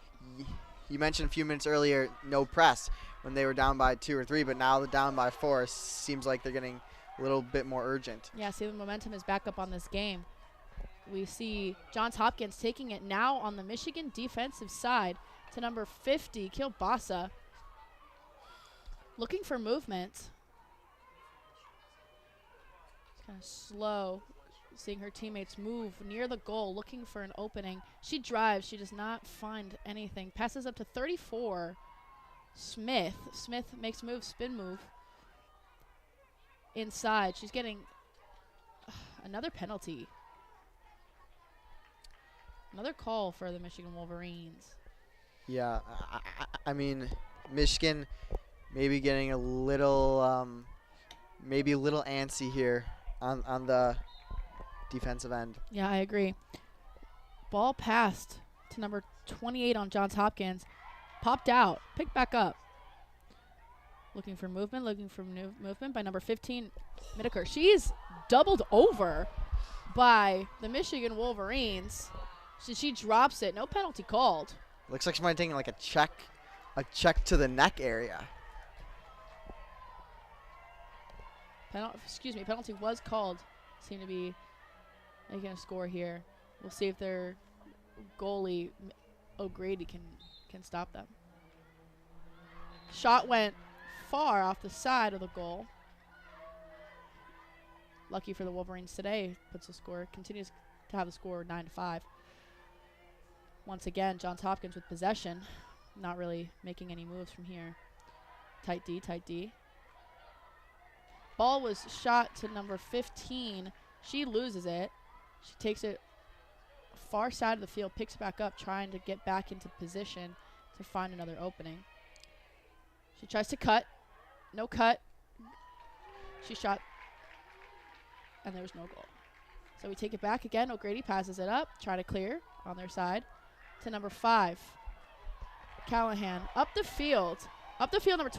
you mentioned a few minutes earlier, no press when they were down by 2 or 3, but now they're down by 4. Seems like they're getting a little bit more urgent. Yeah, see, the momentum is back up on this game. We see Johns Hopkins taking it now on the Michigan defensive side to number 50, Kielbasa. Looking for movement. It's kind of slow, seeing her teammates move near the goal, looking for an opening. She drives. She does not find anything. Passes up to 34, Smith. Smith makes move, spin move. Inside. She's getting another penalty. Another call for the Michigan Wolverines. Yeah, I mean, Michigan maybe getting a little, maybe a little antsy here on the defensive end. Yeah, I agree. Ball passed to number 28 on Johns Hopkins. Popped out, picked back up. Looking for movement by number 15, Midaker. She's doubled over by the Michigan Wolverines. She drops it. No penalty called. Looks like she might have taken like a check to the neck area. Penalty was called. Seem to be making a score here. We'll see if their goalie O'Grady can stop them. Shot went far off the side of the goal. lucky for the Wolverines today, continues to have the score 9-5. Once again, Johns Hopkins with possession, not really making any moves from here. Tight D. Ball was shot to number 15. She loses it. She takes it far side of the field, picks it back up, trying to get back into position to find another opening. She tries to cut. No cut. She shot, and there was no goal. So we take it back again. O'Grady passes it up, try to clear on their side to number 5. Callahan up the field, number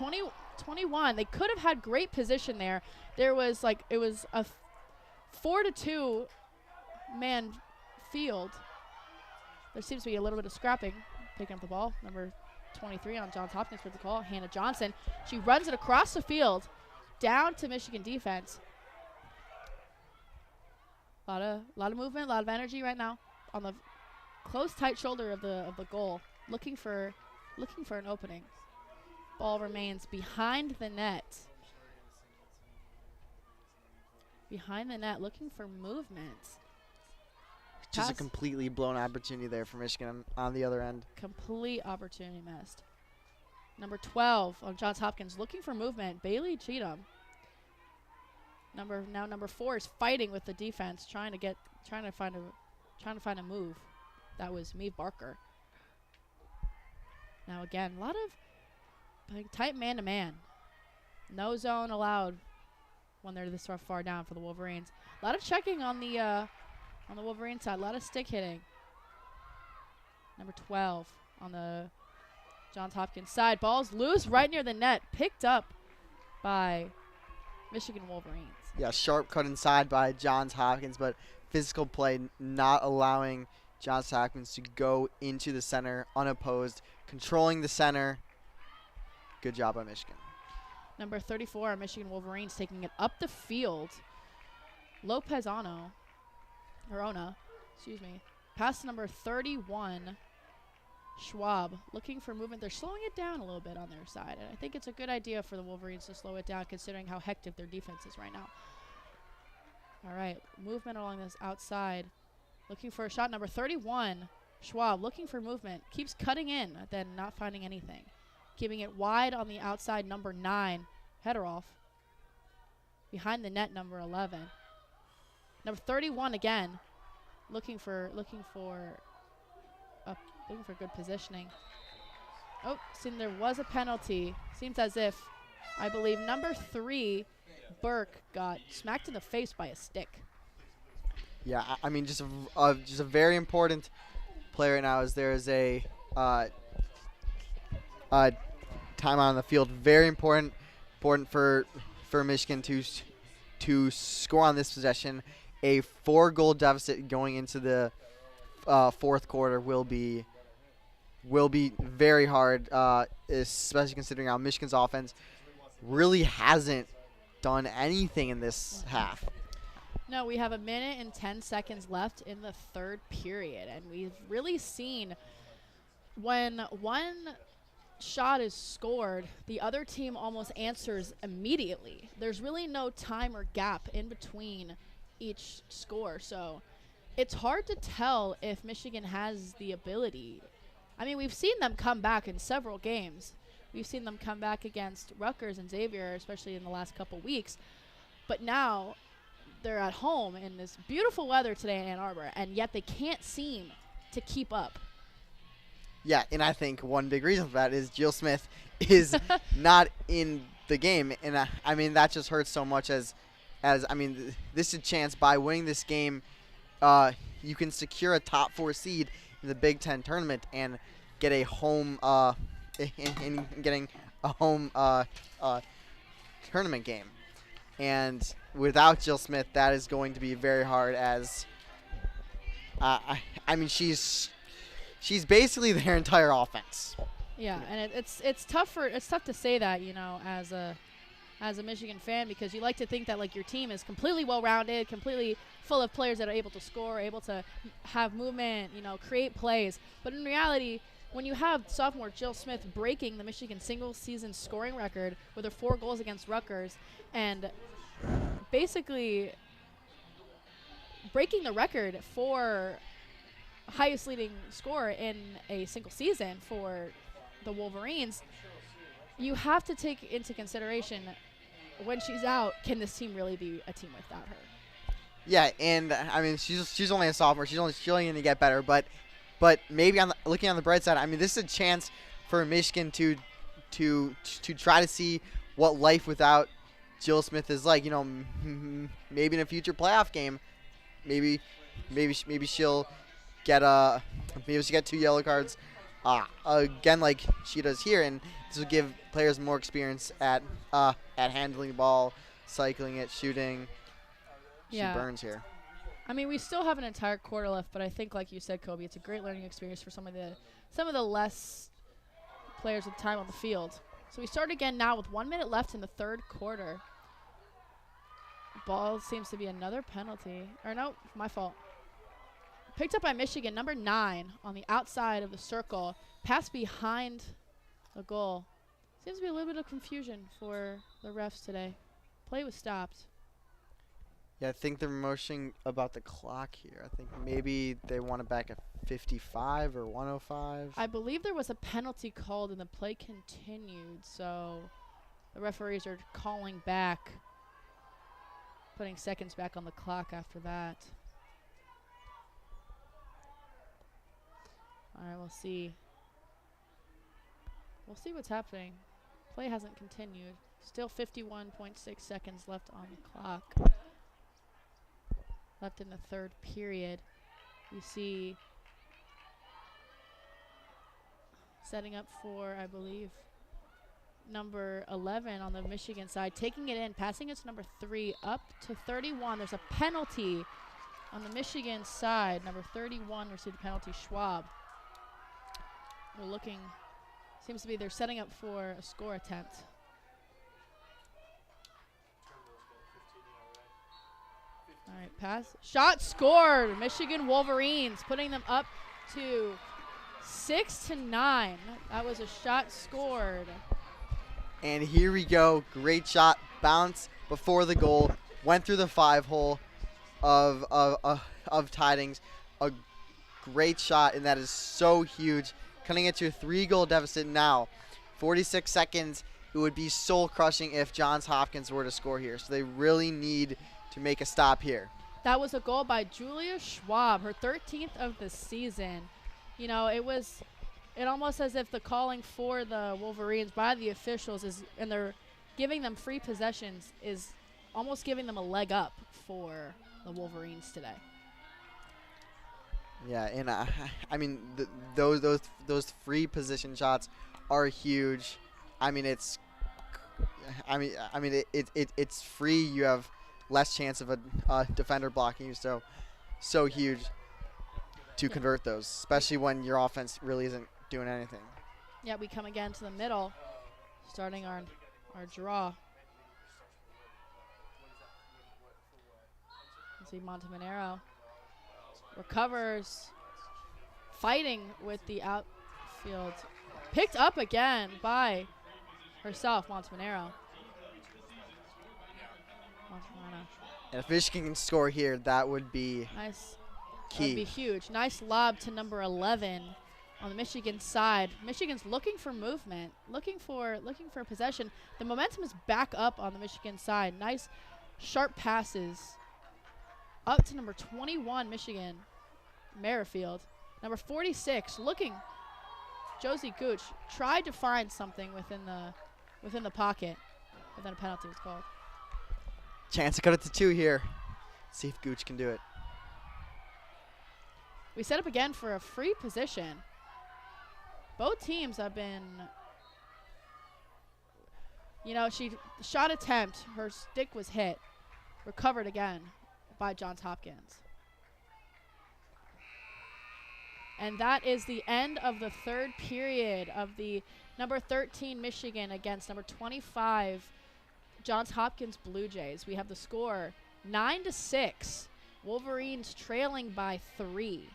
21. They could have had great position there. It was a 4-2 man field. There seems to be a little bit of scrapping. Picking up the ball, number 23 on Johns Hopkins for the call. Hannah Johnson. She runs it across the field, down to Michigan defense. A lot of movement, a lot of energy right now on the close, tight shoulder of the goal, looking for an opening. Ball remains behind the net. Behind the net, looking for movement. Just a Pass. completely blown opportunity there for Michigan on the other end. Complete opportunity missed. Number 12 on Johns Hopkins looking for movement. Bailey Cheatham. Number 4 is fighting with the defense, trying to find a move. That was Maeve Barker. Now again, a lot of tight man-to-man. No zone allowed when they're this far down for the Wolverines. A lot of checking on the Wolverine side. A lot of stick hitting. Number 12 on the Johns Hopkins side. Ball's loose right near the net. Picked up by Michigan Wolverines. Yeah, sharp cut inside by Johns Hopkins, but physical play not allowing Johns Hopkins to go into the center unopposed, controlling the center. Good job by Michigan. Number 34, Michigan Wolverines taking it up the field. Ona, Pass to number 31, Schwab, looking for movement. They're slowing it down a little bit on their side, and I think it's a good idea for the Wolverines to slow it down considering how hectic their defense is right now. All right, movement along this outside. Looking for a shot, number 31, Schwab, looking for movement. Keeps cutting in, then not finding anything. Keeping it wide on the outside, number 9, Hederoff. Behind the net, number 11. Number 31 again, looking for good positioning. Oh, seemed there was a penalty. Seems as if, I believe, number 3, Burke, got smacked in the face by a stick. Yeah, I mean, just a very important play right now as there is a timeout on the field. Very important for Michigan to score on this possession. A 4-goal deficit going into the fourth quarter will be very hard, especially considering how Michigan's offense really hasn't done anything in this half. No, we have 1 minute and 10 seconds left in the third period, and we've really seen when one shot is scored, the other team almost answers immediately. There's really no time or gap in between each score, so it's hard to tell if Michigan has the ability. I mean, we've seen them come back in several games. We've seen them come back against Rutgers and Xavier, especially in the last couple weeks, but now they're at home in this beautiful weather today in Ann Arbor, and yet they can't seem to keep up. Yeah, and I think one big reason for that is Jill Smith is not in the game, and I mean that just hurts so much. As I mean, this is a chance by winning this game, you can secure a top 4 seed in the Big Ten tournament and get a home getting a home tournament game. And without Jill Smith, that is going to be very hard. As I mean, she's basically their entire offense. Yeah, and it's tough to say that, you know, as a Michigan fan, because you like to think that like your team is completely well-rounded, completely full of players that are able to score, able to have movement, you know, create plays. But in reality, when you have sophomore Jill Smith breaking the Michigan single-season scoring record with her 4 goals against Rutgers, and basically breaking the record for highest leading scorer in a single season for the Wolverines. You have to take into consideration when she's out, can this team really be a team without her? Yeah, and I mean she's only a sophomore. She's only going to get better, but maybe looking on the bright side, I mean this is a chance for Michigan to try to see what life without Jill Smith is like. You know, maybe in a future playoff game, maybe she'll get 2 yellow cards again like she does here, and this will give players more experience at handling the ball, cycling it, shooting. She burns here. I mean, we still have an entire quarter left, but I think, like you said, Coby, it's a great learning experience for some of the less players with time on the field. So we start again now with 1 minute left in the third quarter. Ball seems to be another penalty. Or no, my fault. Picked up by Michigan, number 9 on the outside of the circle. Pass behind the goal. Seems to be a little bit of confusion for the refs today. Play was stopped. Yeah, I think they're motioning about the clock here. I think maybe they want it back at 55 or 105. I believe there was a penalty called and the play continued, so the referees are calling back, putting seconds back on the clock after that. All right, we'll see. We'll see what's happening. Play hasn't continued. Still 51.6 seconds left on the clock. Left in the third period. We see setting up for, I believe, number 11 on the Michigan side. Taking it in, passing it to number 3, up to 31. There's a penalty on the Michigan side. Number 31 received a penalty, Schwab. We're looking, seems to be they're setting up for a score attempt. All right, pass. Shot scored. Michigan Wolverines putting them up to 6-9. That was a shot scored. And here we go. Great shot. Bounce before the goal. Went through the 5-hole of Tidings. A great shot, and that is so huge. Cutting it to a 3-goal deficit now. 46 seconds. It would be soul-crushing if Johns Hopkins were to score here. So they really need to make a stop here. That was a goal by Julia Schwab, her 13th of the season. You know, it almost as if the calling for the Wolverines by the officials and they're giving them free possessions is almost giving them a leg up for the Wolverines today. Yeah, and I mean those free position shots are huge. I mean it's free. You have less chance of a defender blocking you, so huge to convert those, especially when your offense really isn't doing anything. Yeah, we come again to the middle, starting our draw. You see Montemanero recovers, fighting with the outfield. Picked up again by herself, Montemanero. And if Michigan can score here, that would be nice. Key. That would be huge. Nice lob to number 11 on the Michigan side. Michigan's looking for movement, looking for possession. The momentum is back up on the Michigan side. Nice, sharp passes up to number 21, Michigan, Merrifield. Number 46, looking. Josie Gooch tried to find something within the pocket, but then a penalty was called. Chance to cut it to 2 here. See if Gooch can do it. We set up again for a free position. Both teams have been, she shot attempt. Her stick was hit. Recovered again by Johns Hopkins. And that is the end of the third period of the number 13 Michigan against number 25 Johns Hopkins Blue Jays. We have the score 9-6. Wolverines trailing by 3.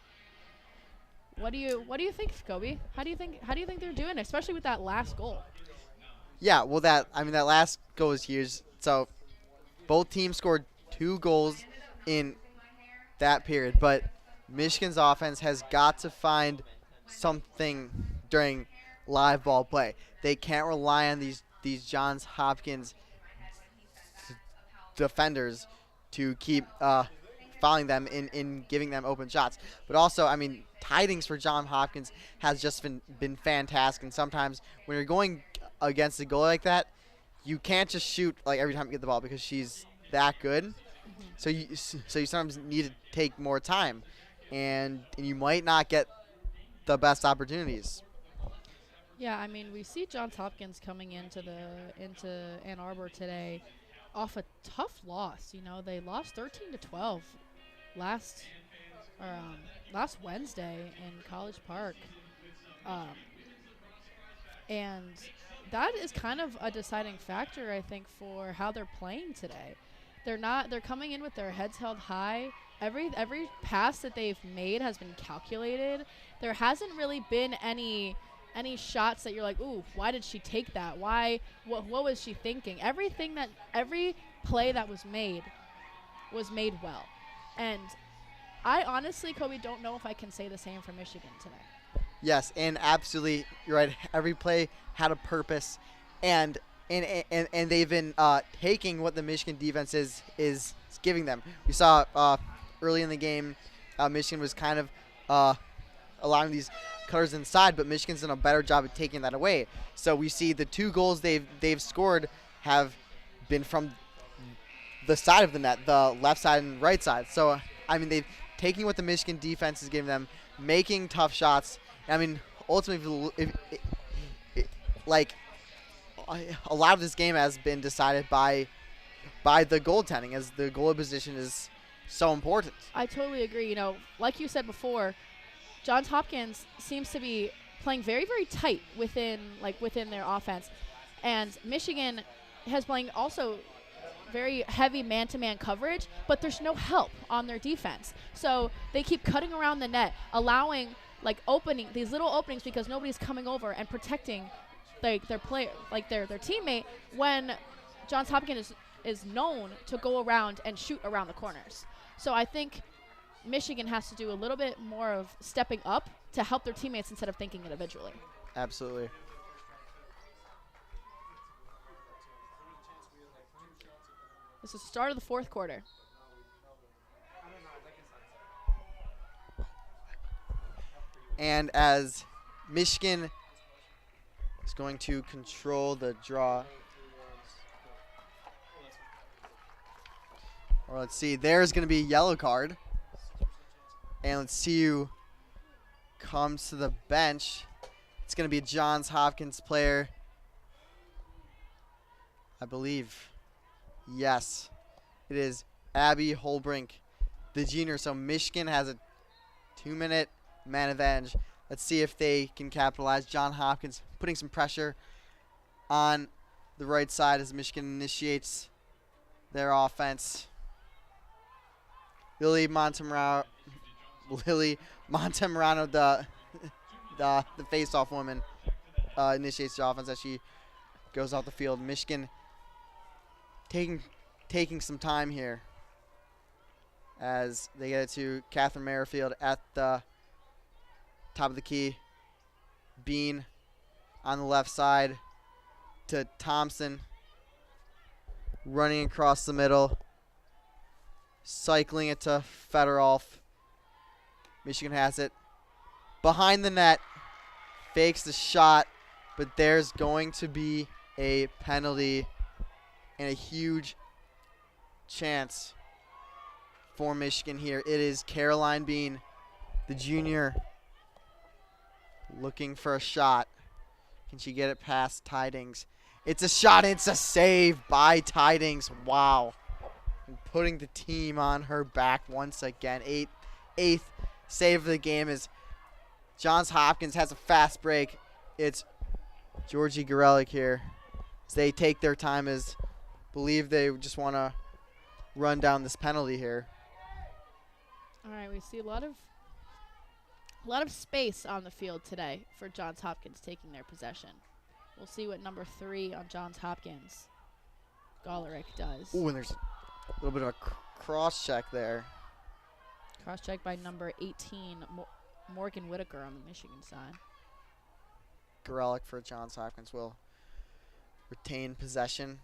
What do you think, Coby? How do you think they're doing, especially with that last goal? Yeah, well that last goal is huge. So both teams scored 2 goals in that period. But Michigan's offense has got to find something during live ball play. They can't rely on these Johns Hopkins defenders to keep fouling them in giving them open shots. But also, I mean, Tidings for John Hopkins has just been fantastic. And sometimes when you're going against a goal like that, you can't just shoot like every time you get the ball because she's that good. So you sometimes need to take more time, and you might not get the best opportunities. Yeah, I mean, we see Johns Hopkins coming into Ann Arbor today off a tough loss. You know, they lost 13-12 last Wednesday in College Park, and that is kind of a deciding factor, I think, for how they're playing today. They're coming in with their heads held high. Every pass that they've made has been calculated. There hasn't really been any shots that you're like, ooh, why did she take that? What was she thinking? Every play that was made well. And I honestly, Coby, don't know if I can say the same for Michigan today. Yes, and absolutely, you're right. Every play had a purpose, and they've been taking what the Michigan defense is giving them. We saw early in the game, Michigan was kind of allowing these cutters inside, but Michigan's done a better job of taking that away. So we see the 2 goals they've scored have been from the side of the net, the left side and right side. So I mean, they've taken what the Michigan defense is giving them, making tough shots. I mean, ultimately, a lot of this game has been decided by the goaltending, as the goalie position is so important. I totally agree. You know, like you said before, Johns Hopkins seems to be playing very, very tight within their offense, and Michigan has playing also very heavy man-to-man coverage, but there's no help on their defense. So they keep cutting around the net, allowing these little openings because nobody's coming over and protecting their player, their teammate, when Johns Hopkins is known to go around and shoot around the corners. So I think Michigan has to do a little bit more of stepping up to help their teammates instead of thinking individually. Absolutely. This is the start of the 4th quarter. And as Michigan is going to control the draw. Or let's see, there's going to be a yellow card. And let's see who comes to the bench. It's going to be a Johns Hopkins player, I believe. Yes, it is Abby Holbrink, the junior. So Michigan has a 2-minute man advantage. Let's see if they can capitalize. John Hopkins putting some pressure on the right side as Michigan initiates their offense. Lily Montemurano, the face-off woman, initiates the offense as she goes off the field. Michigan taking some time here as they get it to Catherine Merrifield at the top of the key. Bean on the left side to Thompson, running across the middle, cycling it to Fedorov. Michigan has it behind the net, fakes the shot, but there's going to be a penalty and a huge chance for Michigan here. It is Caroline Bean, the junior, looking for a shot. Can she get it past Tidings? It's a shot. It's a save by Tidings. Wow. And putting the team on her back once again. Eighth save of the game as Johns Hopkins has a fast break. It's Georgie Gorelick here as they take their time, as believe they just want to run down this penalty here. All right, we see a lot of space on the field today for Johns Hopkins taking their possession. We'll see what number 3 on Johns Hopkins, Golerick, does. Ooh, and there's a little bit of a cross check there. Cross-check by number 18, Morgan Whitaker on the Michigan side. Gorelick for Johns Hopkins will retain possession.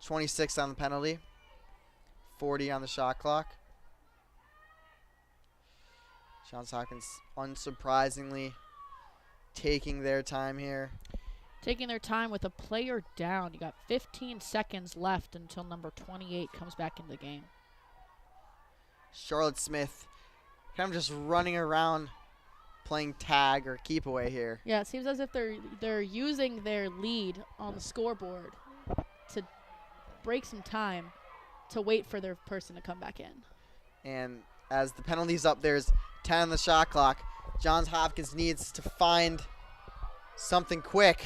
26 on the penalty. 40 on the shot clock. Johns Hopkins, unsurprisingly, taking their time here. Taking their time with a player down. You got 15 seconds left until number 28 comes back into the game. Charlotte Smith kind of just running around playing tag or keep away here. Yeah, it seems as if they're using their lead on the scoreboard to break some time to wait for their person to come back in. And as the penalty's up, there's 10 on the shot clock. Johns Hopkins needs to find something quick.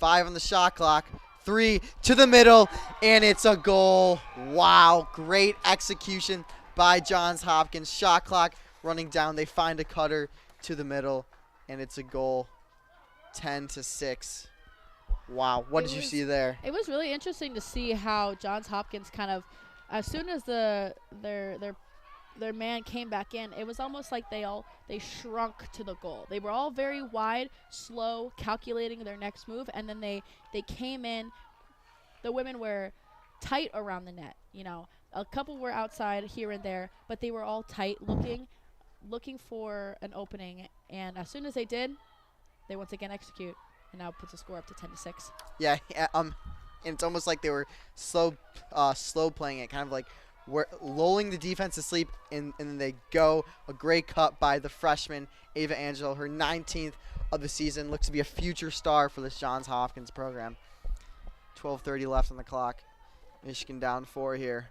5 on the shot clock. 3 to the middle, and it's a goal. Wow, great execution by Johns Hopkins. Shot clock running down. They find a cutter to the middle, and it's a goal. 10-6. Wow, what did you see there? It was really interesting to see how Johns Hopkins kind of, as soon as their man came back in, it was almost like they shrunk to the goal. They were all very wide, slow, calculating their next move, and then they came in. The women were tight around the net. You know, a couple were outside here and there, but they were all tight, looking for an opening. And as soon as they did, they once again execute, and now puts the score up to 10-6. Yeah, and it's almost like they were slow playing it, kind of like we're lulling the defense to sleep, and then they go. A great cut by the freshman, Ava Angelo, her 19th of the season. Looks to be a future star for this Johns Hopkins program. 12:30 left on the clock. Michigan down 4 here.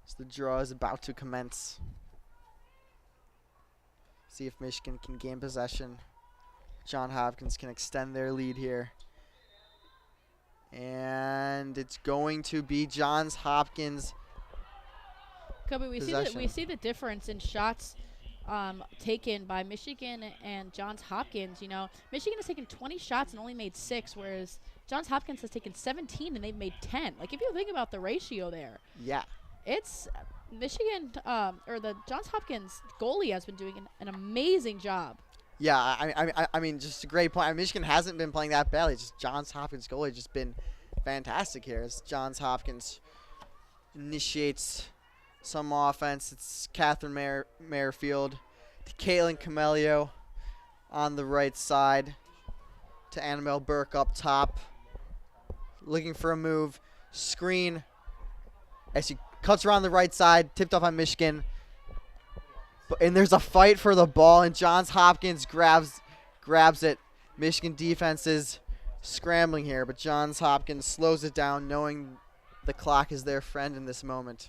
So the draw is about to commence. See if Michigan can gain possession. Johns Hopkins can extend their lead here. And it's going to be Johns Hopkins. Coby, we see the difference in shots taken by Michigan and Johns Hopkins. You know, Michigan has taken 20 shots and only made 6, whereas Johns Hopkins has taken 17 and they've made 10. Like, if you think about the ratio there, yeah, it's Michigan or the Johns Hopkins goalie has been doing an amazing job. Yeah, I mean, just a great point. Michigan hasn't been playing that badly. Just Johns Hopkins goalie just been fantastic here as Johns Hopkins initiates some offense. It's Catherine Merrifield to Caitlin Camelio on the right side to Annabelle Burke up top. Looking for a move. Screen as she cuts around the right side. Tipped up on Michigan. And there's a fight for the ball, and Johns Hopkins grabs it. Michigan defense is scrambling here, but Johns Hopkins slows it down, knowing the clock is their friend in this moment.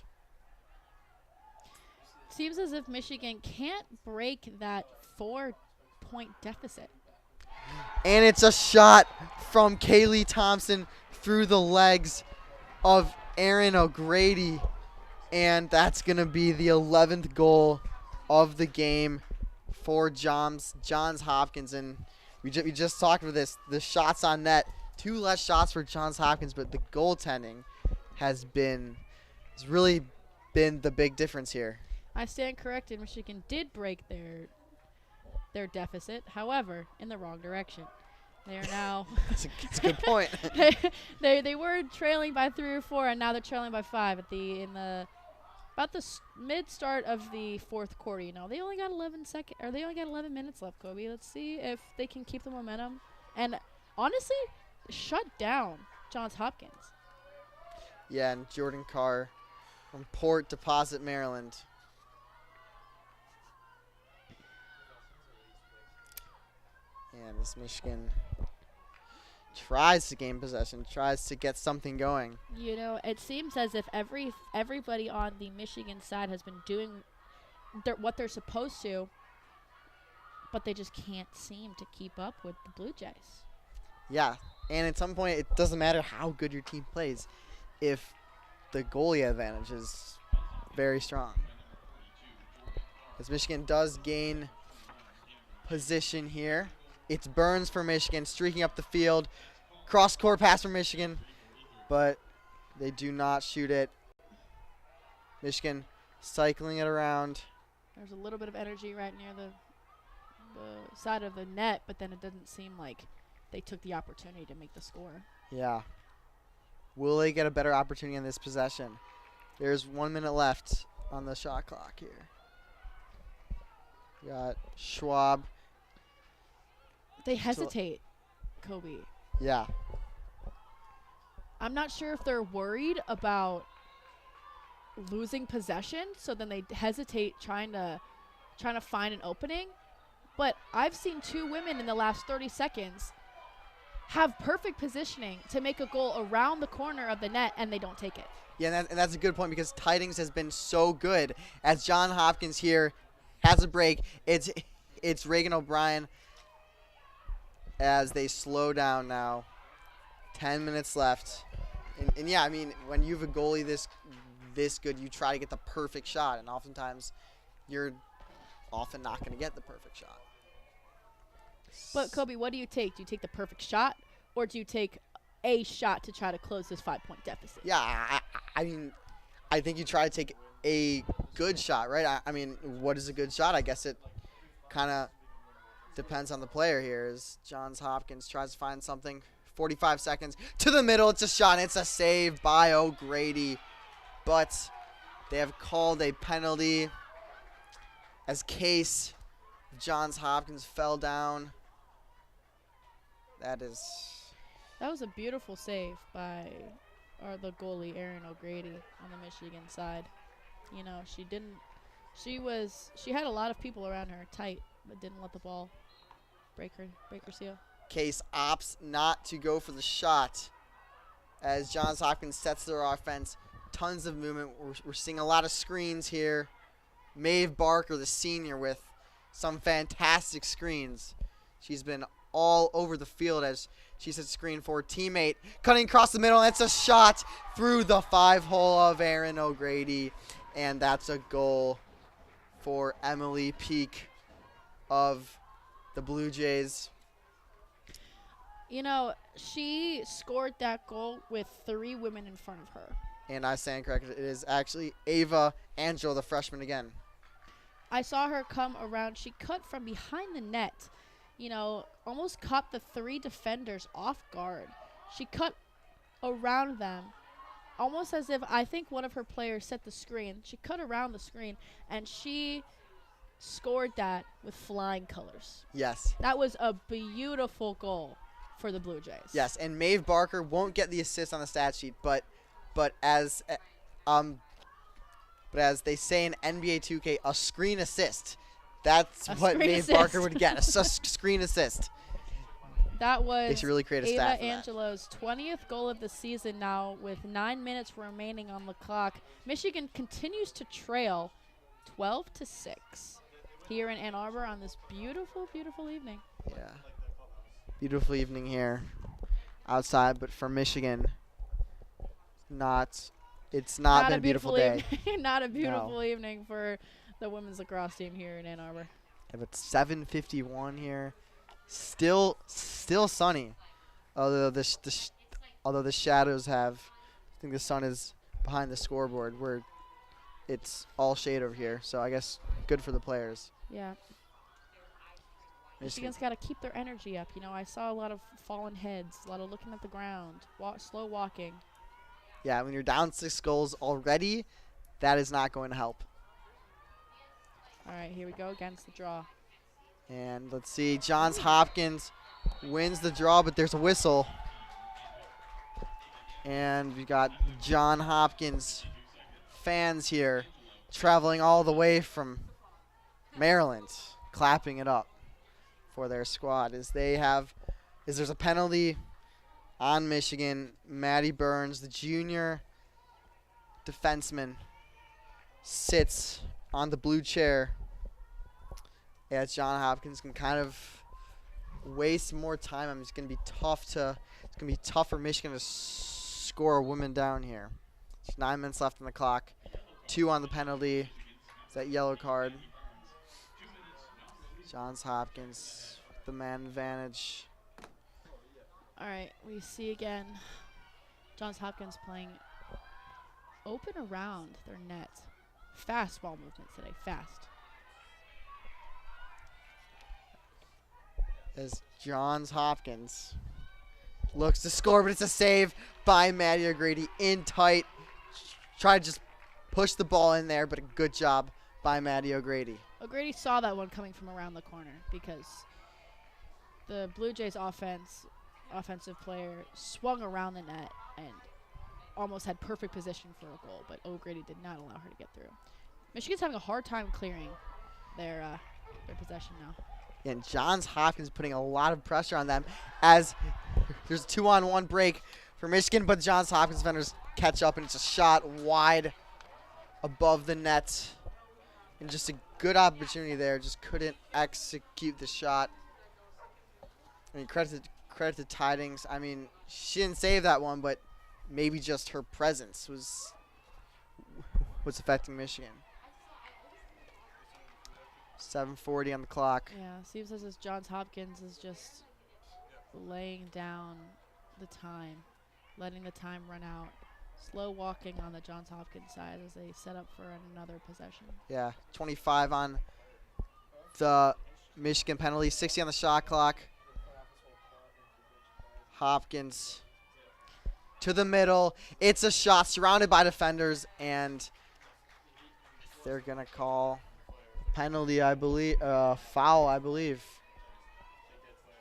Seems as if Michigan can't break that 4-point deficit. And it's a shot from Kaylee Thompson through the legs of Erin O'Grady, and that's going to be the 11th goal of the game for Johns Hopkins. And we just talked about this. The shots on net, 2 less shots for Johns Hopkins, but the goaltending has really been the big difference here. I stand corrected. Michigan did break their deficit, however, in the wrong direction. They are now. That's a good point. they were trailing by 3 or 4, and now they're trailing by 5 about the mid-start of the 4th quarter. You know, they only got 11 minutes left, Coby. Let's see if they can keep the momentum and honestly shut down Johns Hopkins. Yeah, and Jordan Carr from Port Deposit, Maryland. And this Michigan tries to gain possession, tries to get something going. You know, it seems as if everybody on the Michigan side has been doing what they're supposed to, but they just can't seem to keep up with the Blue Jays. Yeah, and at some point, it doesn't matter how good your team plays if the goalie advantage is very strong. As Michigan does gain position here. It's Burns for Michigan, streaking up the field. Cross-court pass for Michigan, but they do not shoot it. Michigan cycling it around. There's a little bit of energy right near the side of the net, but then it doesn't seem like they took the opportunity to make the score. Yeah. Will they get a better opportunity on this possession? There's 1 minute left on the shot clock here. We got Schwab. They hesitate, Coby. Yeah. I'm not sure if they're worried about losing possession, so then they hesitate trying to find an opening. But I've seen 2 women in the last 30 seconds have perfect positioning to make a goal around the corner of the net, and they don't take it. Yeah, and that's a good point because Tidings has been so good. As John Hopkins here has a break, it's Reagan O'Brien as they slow down now. 10 minutes left. And yeah, I mean, when you have a goalie this good, you try to get the perfect shot, and oftentimes you're often not going to get the perfect shot. But, Coby, what do you take? Do you take the perfect shot, or do you take a shot to try to close this 5-point deficit? Yeah, I mean, I think you try to take a good shot, right? I mean, what is a good shot? I guess it kind of depends on the player here. As Johns Hopkins tries to find something. 45 seconds to the middle. It's a shot. And it's a save by O'Grady. But they have called a penalty as Case Johns Hopkins fell down. That was a beautiful save by the goalie, Erin O'Grady, on the Michigan side. You know, she had a lot of people around her tight, but didn't let the ball break her seal. Case opts not to go for the shot as Johns Hopkins sets their offense. Tons of movement. We're seeing a lot of screens here. Maeve Barker, the senior, with some fantastic screens. She's been all over the field as she sets screen for her teammate. Cutting across the middle, and it's a shot through the 5-hole of Erin O'Grady. And that's a goal for Emily Peak of the Blue Jays. You know, she scored that goal with 3 women in front of her. And I stand corrected. It is actually Ava Angel, the freshman again. I saw her come around. She cut from behind the net, you know, almost caught the 3 defenders off guard. She cut around them, almost as if I think one of her players set the screen. She cut around the screen, and she scored that with flying colors. Yes. That was a beautiful goal for the Blue Jays. Yes, and Maeve Barker won't get the assist on the stat sheet, but as they say in NBA 2K, a screen assist. That's what Maeve Barker would get, a screen assist. That was they should really create a Ava stat for Angelo's 20th goal of the season now with 9 minutes remaining on the clock. Michigan continues to trail 12-6 here in Ann Arbor on this beautiful, beautiful evening. Yeah. Beautiful evening here outside, but for Michigan, it's not been a beautiful day. Not a beautiful evening for the women's lacrosse team here in Ann Arbor. Yeah, but 7:51 here. Still sunny. Although the shadows have, I think the sun is behind the scoreboard where it's all shade over here. So I guess good for the players. Yeah. Michigan's got to keep their energy up. You know, I saw a lot of fallen heads, a lot of looking at the ground, slow walking. Yeah, when you're down 6 goals already, that is not going to help. All right, here we go against the draw. And let's see, Johns Hopkins wins the draw, but there's a whistle. And we got John Hopkins fans here traveling all the way from Maryland, clapping it up for their squad as there's a penalty on Michigan. Maddie Burns, the junior defenseman, sits on the blue chair as John Hopkins can kind of waste more time. It's going to be tough for Michigan to score a woman down here. There's 9 minutes left on the clock. 2 on the penalty. It's that yellow card. Johns Hopkins, the man advantage. All right, we see again Johns Hopkins playing open around their net. fast ball movements today. Fast. As Johns Hopkins looks to score, but it's a save by Maddie O'Grady in tight. Try to just push the ball in there, but a good job by Maddie O'Grady. O'Grady saw that one coming from around the corner because the Blue Jays offensive player swung around the net and almost had perfect position for a goal, but O'Grady did not allow her to get through. Michigan's having a hard time clearing their possession now. And Johns Hopkins putting a lot of pressure on them as there's a 2-on-1 break for Michigan, but Johns Hopkins defenders catch up, and it's a shot wide above the net. And just a good opportunity there, just couldn't execute the shot. I mean, credit to Tidings. I mean, she didn't save that one, but maybe just her presence was affecting Michigan. 7:40 on the clock. Yeah, seems as if Johns Hopkins is just laying down the time, letting the time run out. Slow walking on the Johns Hopkins side as they set up for another possession. Yeah, 25 on the Michigan penalty, 60 on the shot clock. Hopkins to the middle. It's a shot surrounded by defenders, and they're going to call penalty, I believe, foul, I believe,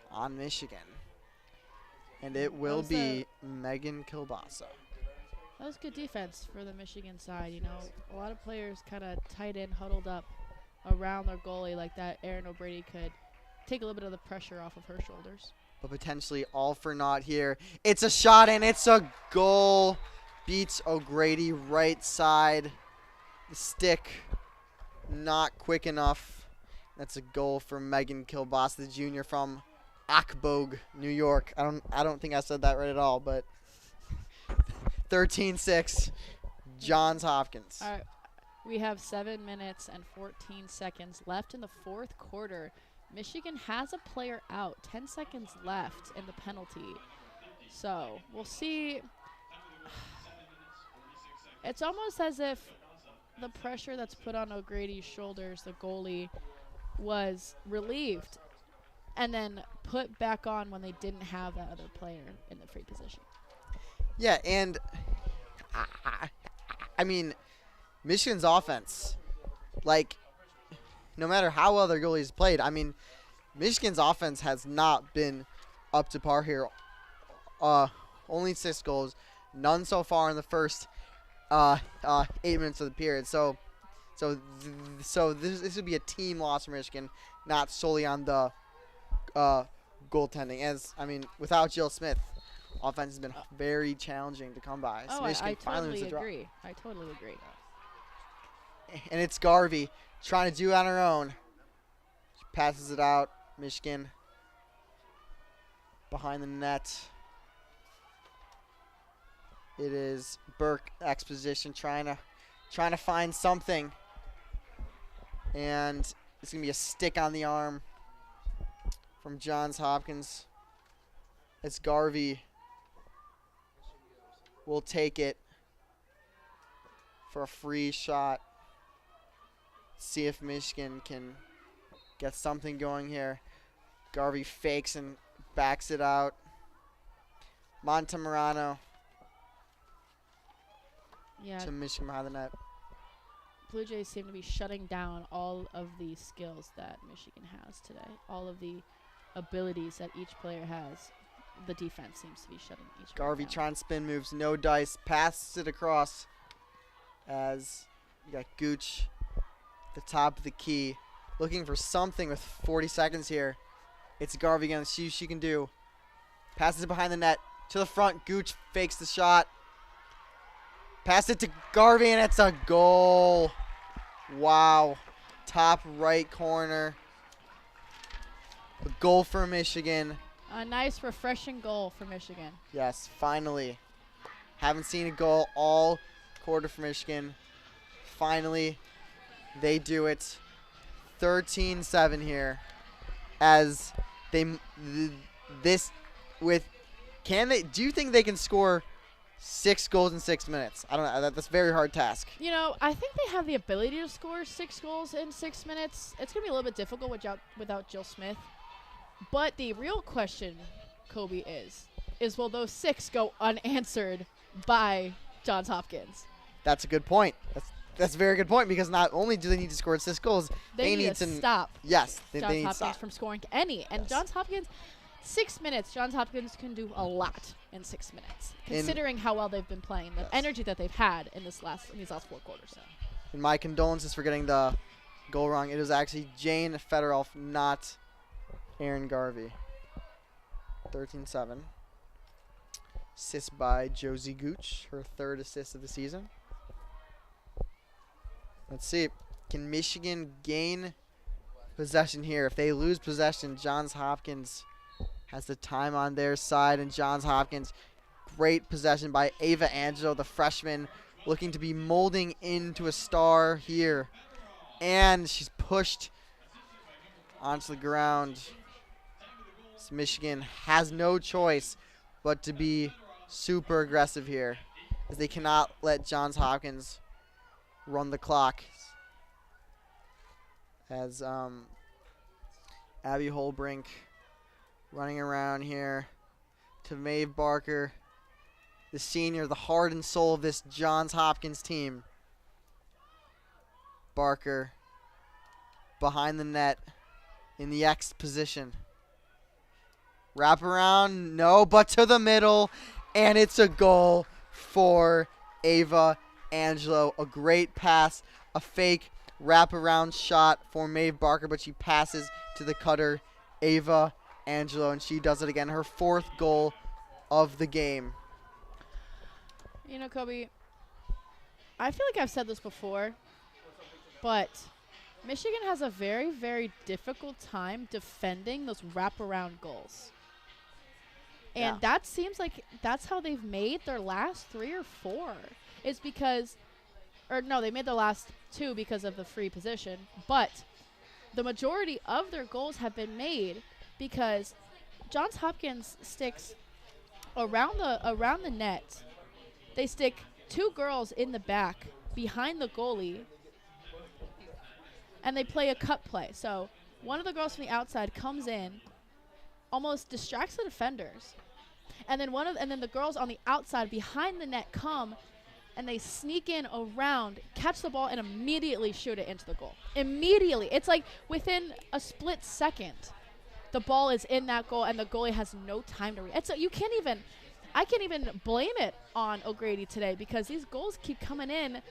on Michigan. And it will be Megan Kilbasa. That was good defense for the Michigan side. You know, a lot of players kind of tight in, huddled up around their goalie like that. Erin O'Brady could take a little bit of the pressure off of her shoulders. But potentially all for naught here. It's a shot, and it's a goal. Beats O'Grady right side. The stick not quick enough. That's a goal for Megan Kilbasa, the junior from Ockbogue, New York. I don't think I said that right at all, but 13-6, Johns Hopkins. All right, we have 7 minutes and 14 seconds left in the fourth quarter. Michigan has a player out, 10 seconds left in the penalty. So we'll see. It's almost as if the pressure that's put on O'Grady's shoulders, the goalie, was relieved and then put back on when they didn't have that other player in the free position. Yeah, and I mean, Michigan's offense, like, no matter how well their goalies played, I mean, Michigan's offense has not been up to par here. Only 6 goals, none so far in the first 8 minutes of the period. So this would be a team loss for Michigan, not solely on the goaltending. As I mean, without Jill Smith, offense has been very challenging to come by. So Michigan I finally totally wins the draw. agree. I totally agree. And it's Garvey trying to do it on her own. She passes it out. Michigan behind the net. It is Burke exposition trying to find something. And it's going to be a stick on the arm from Johns Hopkins. As Garvey will take it for a free shot. See if Michigan can get something going here. Garvey fakes and backs it out. Montemurano to Michigan behind the net. Blue Jays seem to be shutting down all of the skills that Michigan has today. All of the abilities that each player has. The defense seems to be shutting each Garvey down. trying spin moves, no dice, passes it across as you got Gooch at the top of the key, looking for something with 40 seconds here. It's Garvey again, see what she can do. Passes it behind the net, to the front, Gooch fakes the shot. Pass it to Garvey, and it's a goal. Wow. Top right corner. A goal for Michigan. A nice, refreshing goal for Michigan. Yes, finally. Haven't seen a goal all quarter for Michigan. Finally, they do it. 13-7 here. As they do you think they can score 6 goals in 6 minutes. I don't know. That's a very hard task. You know, I think they have the ability to score 6 goals in 6 minutes. It's going to be a little bit difficult without Jill Smith. But the real question, Coby, is will those 6 go unanswered by Johns Hopkins? That's a good point. That's a very good point, because not only do they need to score 6 goals, They need to stop Yes, they Johns need to Hopkins stop. from scoring any. And Yes. Johns Hopkins, 6 minutes, Johns Hopkins can do a lot in 6 minutes, considering how well they've been playing, the energy that they've had in these last 4 quarters. So. And my condolences for getting the goal wrong. It was actually Jane Federoff, not Aaron Garvey. 13-7. Assist by Josie Gooch, her 3rd assist of the season. Let's see. Can Michigan gain possession here? If they lose possession, Johns Hopkins has the time on their side. And Johns Hopkins, great possession by Ava Angelo, the freshman, looking to be molding into a star here. And she's pushed onto the ground. So Michigan has no choice but to be super aggressive here, as they cannot let Johns Hopkins run the clock. As Abby Holbrink running around here to Maeve Barker, the senior, the heart and soul of this Johns Hopkins team. Barker behind the net in the X position. Wrap around, no, but to the middle, and it's a goal for Ava Angelo. A great pass, a fake wraparound shot for Maeve Barker, but she passes to the cutter, Ava Angelo, and she does it again. Her 4th goal of the game. You know, Coby, I feel like I've said this before, but Michigan has a very, very difficult time defending those wraparound goals. And Yeah. that seems like that's how they've made their last 3 or 4. It's because, or no, they made their last 2 because of the free position. But the majority of their goals have been made because Johns Hopkins sticks around the net. They stick 2 girls in the back behind the goalie, and they play a cut play. So one of the girls from the outside comes in, almost distracts the defenders, and then the girls on the outside behind the net come, and they sneak in around, catch the ball, and immediately shoot it into the goal. Immediately. It's like within a split second, the ball is in that goal, and the goalie has no time to react. So I can't even blame it on O'Grady today, because these goals keep coming in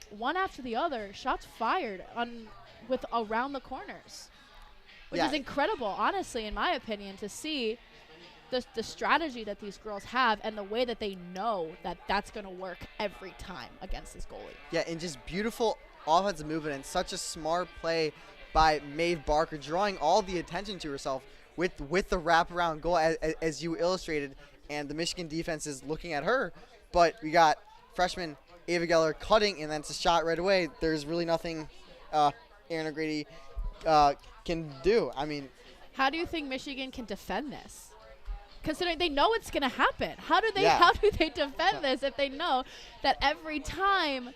one after the other, shots fired with around the corners, which is incredible, honestly, in my opinion, to see the strategy that these girls have and the way that they know that that's going to work every time against this goalie. Yeah, and just beautiful offensive movement and such a smart play by Maeve Barker, drawing all the attention to herself with the wraparound goal, as you illustrated, and the Michigan defense is looking at her. But we got freshman Ava Geller cutting, and then it's a shot right away. There's really nothing Aaron O'Grady can do. I mean, how do you think Michigan can defend this? Considering they know it's going to happen. How do they defend this if they know that every time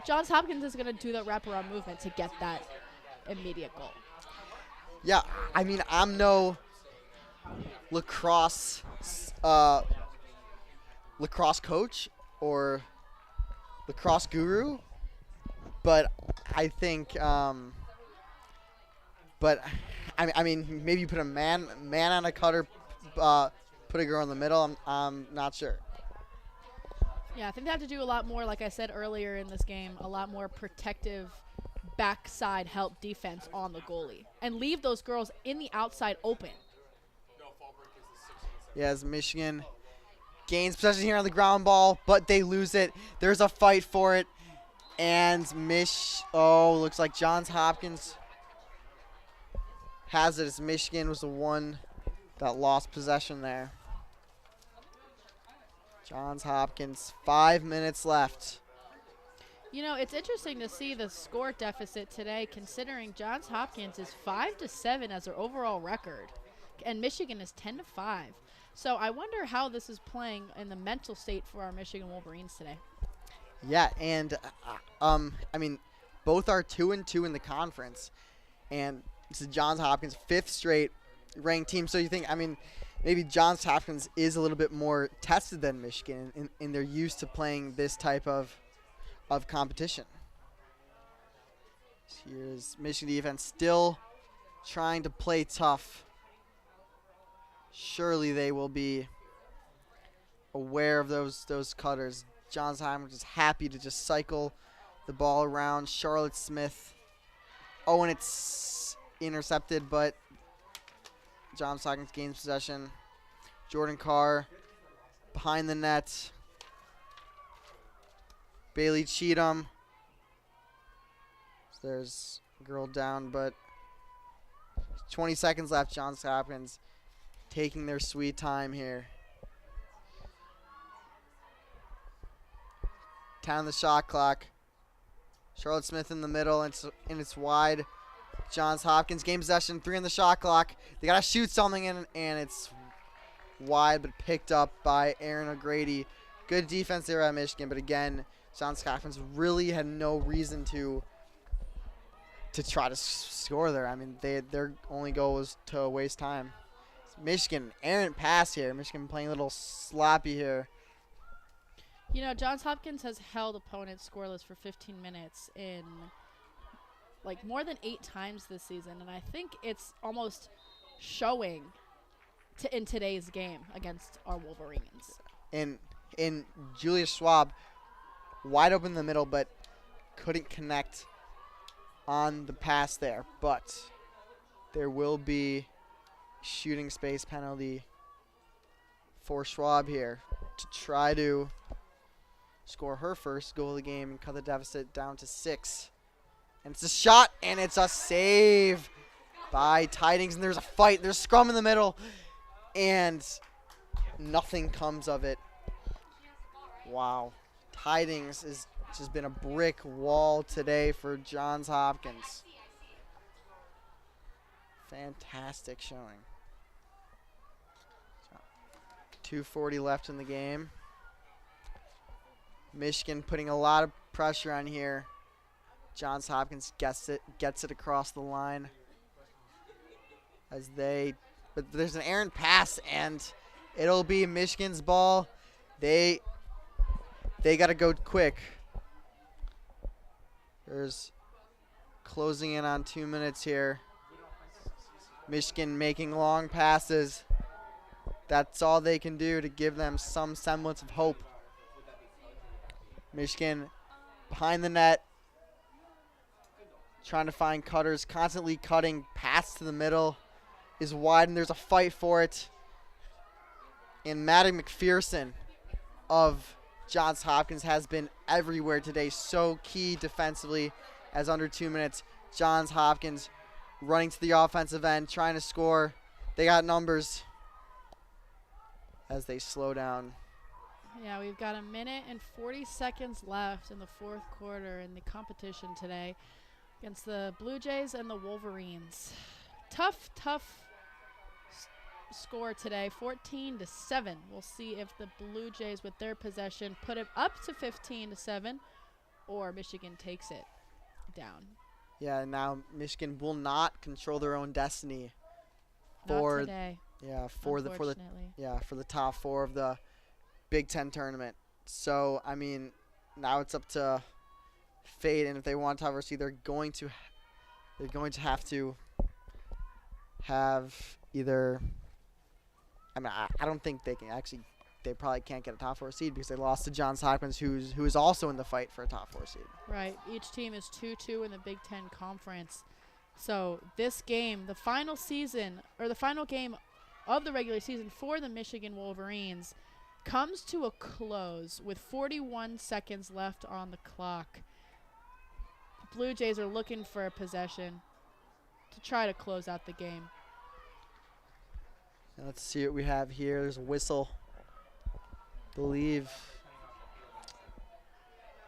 Johns Hopkins is going to do the wraparound movement to get that immediate goal? Yeah, I mean, I'm no lacrosse coach or lacrosse guru, but I think but I mean, maybe you put a man on a cutter, put a girl in the middle. I'm not sure. Yeah, I think they have to do a lot more, like I said earlier in this game, a lot more protective backside help defense on the goalie and leave those girls in the outside open. Yeah, as Michigan gains possession here on the ground ball, but they lose it. There's a fight for it, and looks like Johns Hopkins has it, as Michigan was the one that lost possession there. Johns Hopkins, 5 minutes left. You know, it's interesting to see the score deficit today, considering Johns Hopkins is 5-7 as their overall record, and Michigan is 10-5. So I wonder how this is playing in the mental state for our Michigan Wolverines today. Yeah, and I mean, both are 2-2 in the conference, and this is Johns Hopkins' 5th straight ranked team. So you think, I mean, maybe Johns Hopkins is a little bit more tested than Michigan, and they're used to playing this type of competition. Here's Michigan defense still trying to play tough. Surely they will be aware of those cutters. Johns Hopkins is happy to just cycle the ball around. Charlotte Smith. Oh, and it's intercepted, but Johns Hopkins gains possession. Jordan Carr behind the net. Bailey Cheatham. So there's a girl down, but 20 seconds left. Johns Hopkins taking their sweet time here. 10 on the shot clock. Charlotte Smith in the middle, and it's wide. Johns Hopkins game possession, 3 on the shot clock. They got to shoot something in, and it's wide, but picked up by Aaron O'Grady. Good defense there at Michigan, but again, Johns Hopkins really had no reason to try to score there. I mean, their only goal was to waste time. Michigan, errant pass here. Michigan playing a little sloppy here. You know, Johns Hopkins has held opponents scoreless for 15 minutes in like more than 8 times this season, and I think it's almost showing in today's game against our Wolverines. And Julius Schwab wide open in the middle, but couldn't connect on the pass there. But there will be shooting space penalty for Schwab here to try to score her first goal of the game and cut the deficit down to 6. And it's a shot, and it's a save by Tidings. And there's a fight. There's a scrum in the middle, and nothing comes of it. Wow. Tidings has just been a brick wall today for Johns Hopkins. Fantastic showing. 2:40 left in the game. Michigan putting a lot of pressure on here. Johns Hopkins gets it across the line but there's an errant pass, and it'll be Michigan's ball. They got to go quick. There's closing in on 2 minutes here. Michigan making long passes. That's all they can do to give them some semblance of hope. Michigan behind the net, trying to find cutters, constantly cutting. Pass to the middle is wide, and there's a fight for it. And Maddie McPherson of Johns Hopkins has been everywhere today, so key defensively. As under 2 minutes, Johns Hopkins running to the offensive end, trying to score. They got numbers as they slow down. Yeah, we've got 1 minute and 40 seconds left in the 4th quarter in the competition today against the Blue Jays and the Wolverines. Tough score today, 14-7. We'll see if the Blue Jays with their possession put it up to 15-7 or Michigan takes it down. Yeah, now Michigan will not control their own destiny Not today. For the top 4 of the Big Ten tournament. So I mean, now it's up to fate, and if they want top four seed, they're going to have to have either. I mean, I don't think they can actually. They probably can't get a top 4 seed because they lost to Johns Hopkins, who is also in the fight for a top 4 seed. Right. Each team is 2-2 in the Big Ten Conference. So this game, the final game of the regular season for the Michigan Wolverines, comes to a close with 41 seconds left on the clock. The Blue Jays are looking for a possession to try to close out the game. Now let's see what we have here. There's a whistle. Believe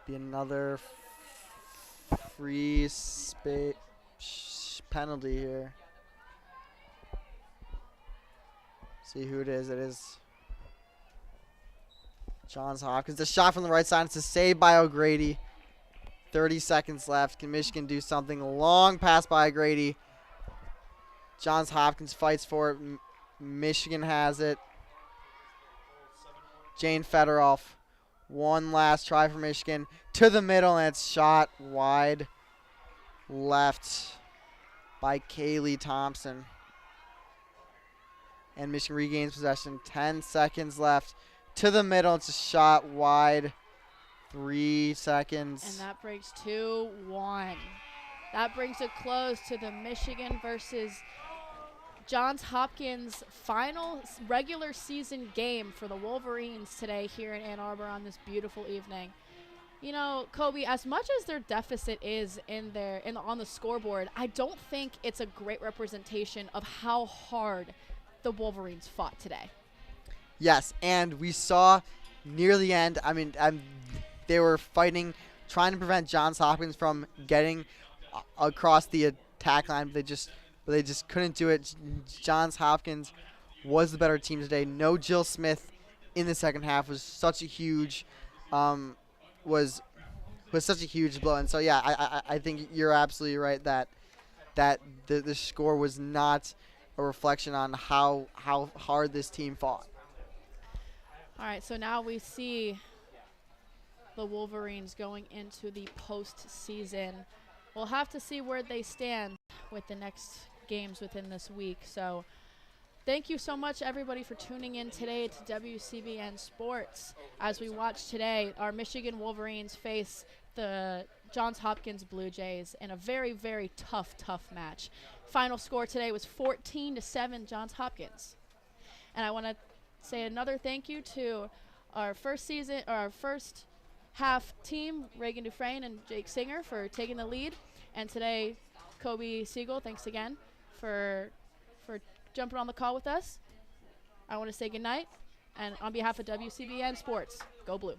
be another free space penalty here. See who it is. It is Johns Hopkins. The shot from the right side. It's a save by O'Grady. 30 seconds left. Can Michigan do something? Long pass by O'Grady. Johns Hopkins fights for it. Michigan has it. Jane Fedorov. One last try for Michigan. To the middle, and it's shot wide left by Kaylee Thompson. And Michigan regains possession. 10 seconds left. To the middle, it's a shot wide. 3 seconds. And that breaks 2-1. That brings it close to the Michigan versus Johns Hopkins final regular season game for the Wolverines today here in Ann Arbor on this beautiful evening. You know, Coby, as much as their deficit is on the scoreboard, I don't think it's a great representation of how hard the Wolverines fought today. Yes, and we saw near the end, they were fighting, trying to prevent Johns Hopkins from getting across the attack line, but they just couldn't do it. Johns Hopkins was the better team today. No Jill Smith in the second half was such a huge was such a huge blow. And so yeah, I think you're absolutely right that the score was not a reflection on how hard this team fought. All right, so now we see the Wolverines going into the postseason. We'll have to see where they stand with the next games within this week. So thank you so much, everybody, for tuning in today to WCBN Sports. As we watch today, our Michigan Wolverines face the Johns Hopkins Blue Jays in a very, very tough match. Final score today was 14-7 Johns Hopkins. And I want to say another thank you to our first half team, Reagan Dufrane and Jake Singer, for taking the lead. And today, Coby Segal, thanks again for jumping on the call with us. I want to say goodnight. And on behalf of WCBN Sports, go Blue.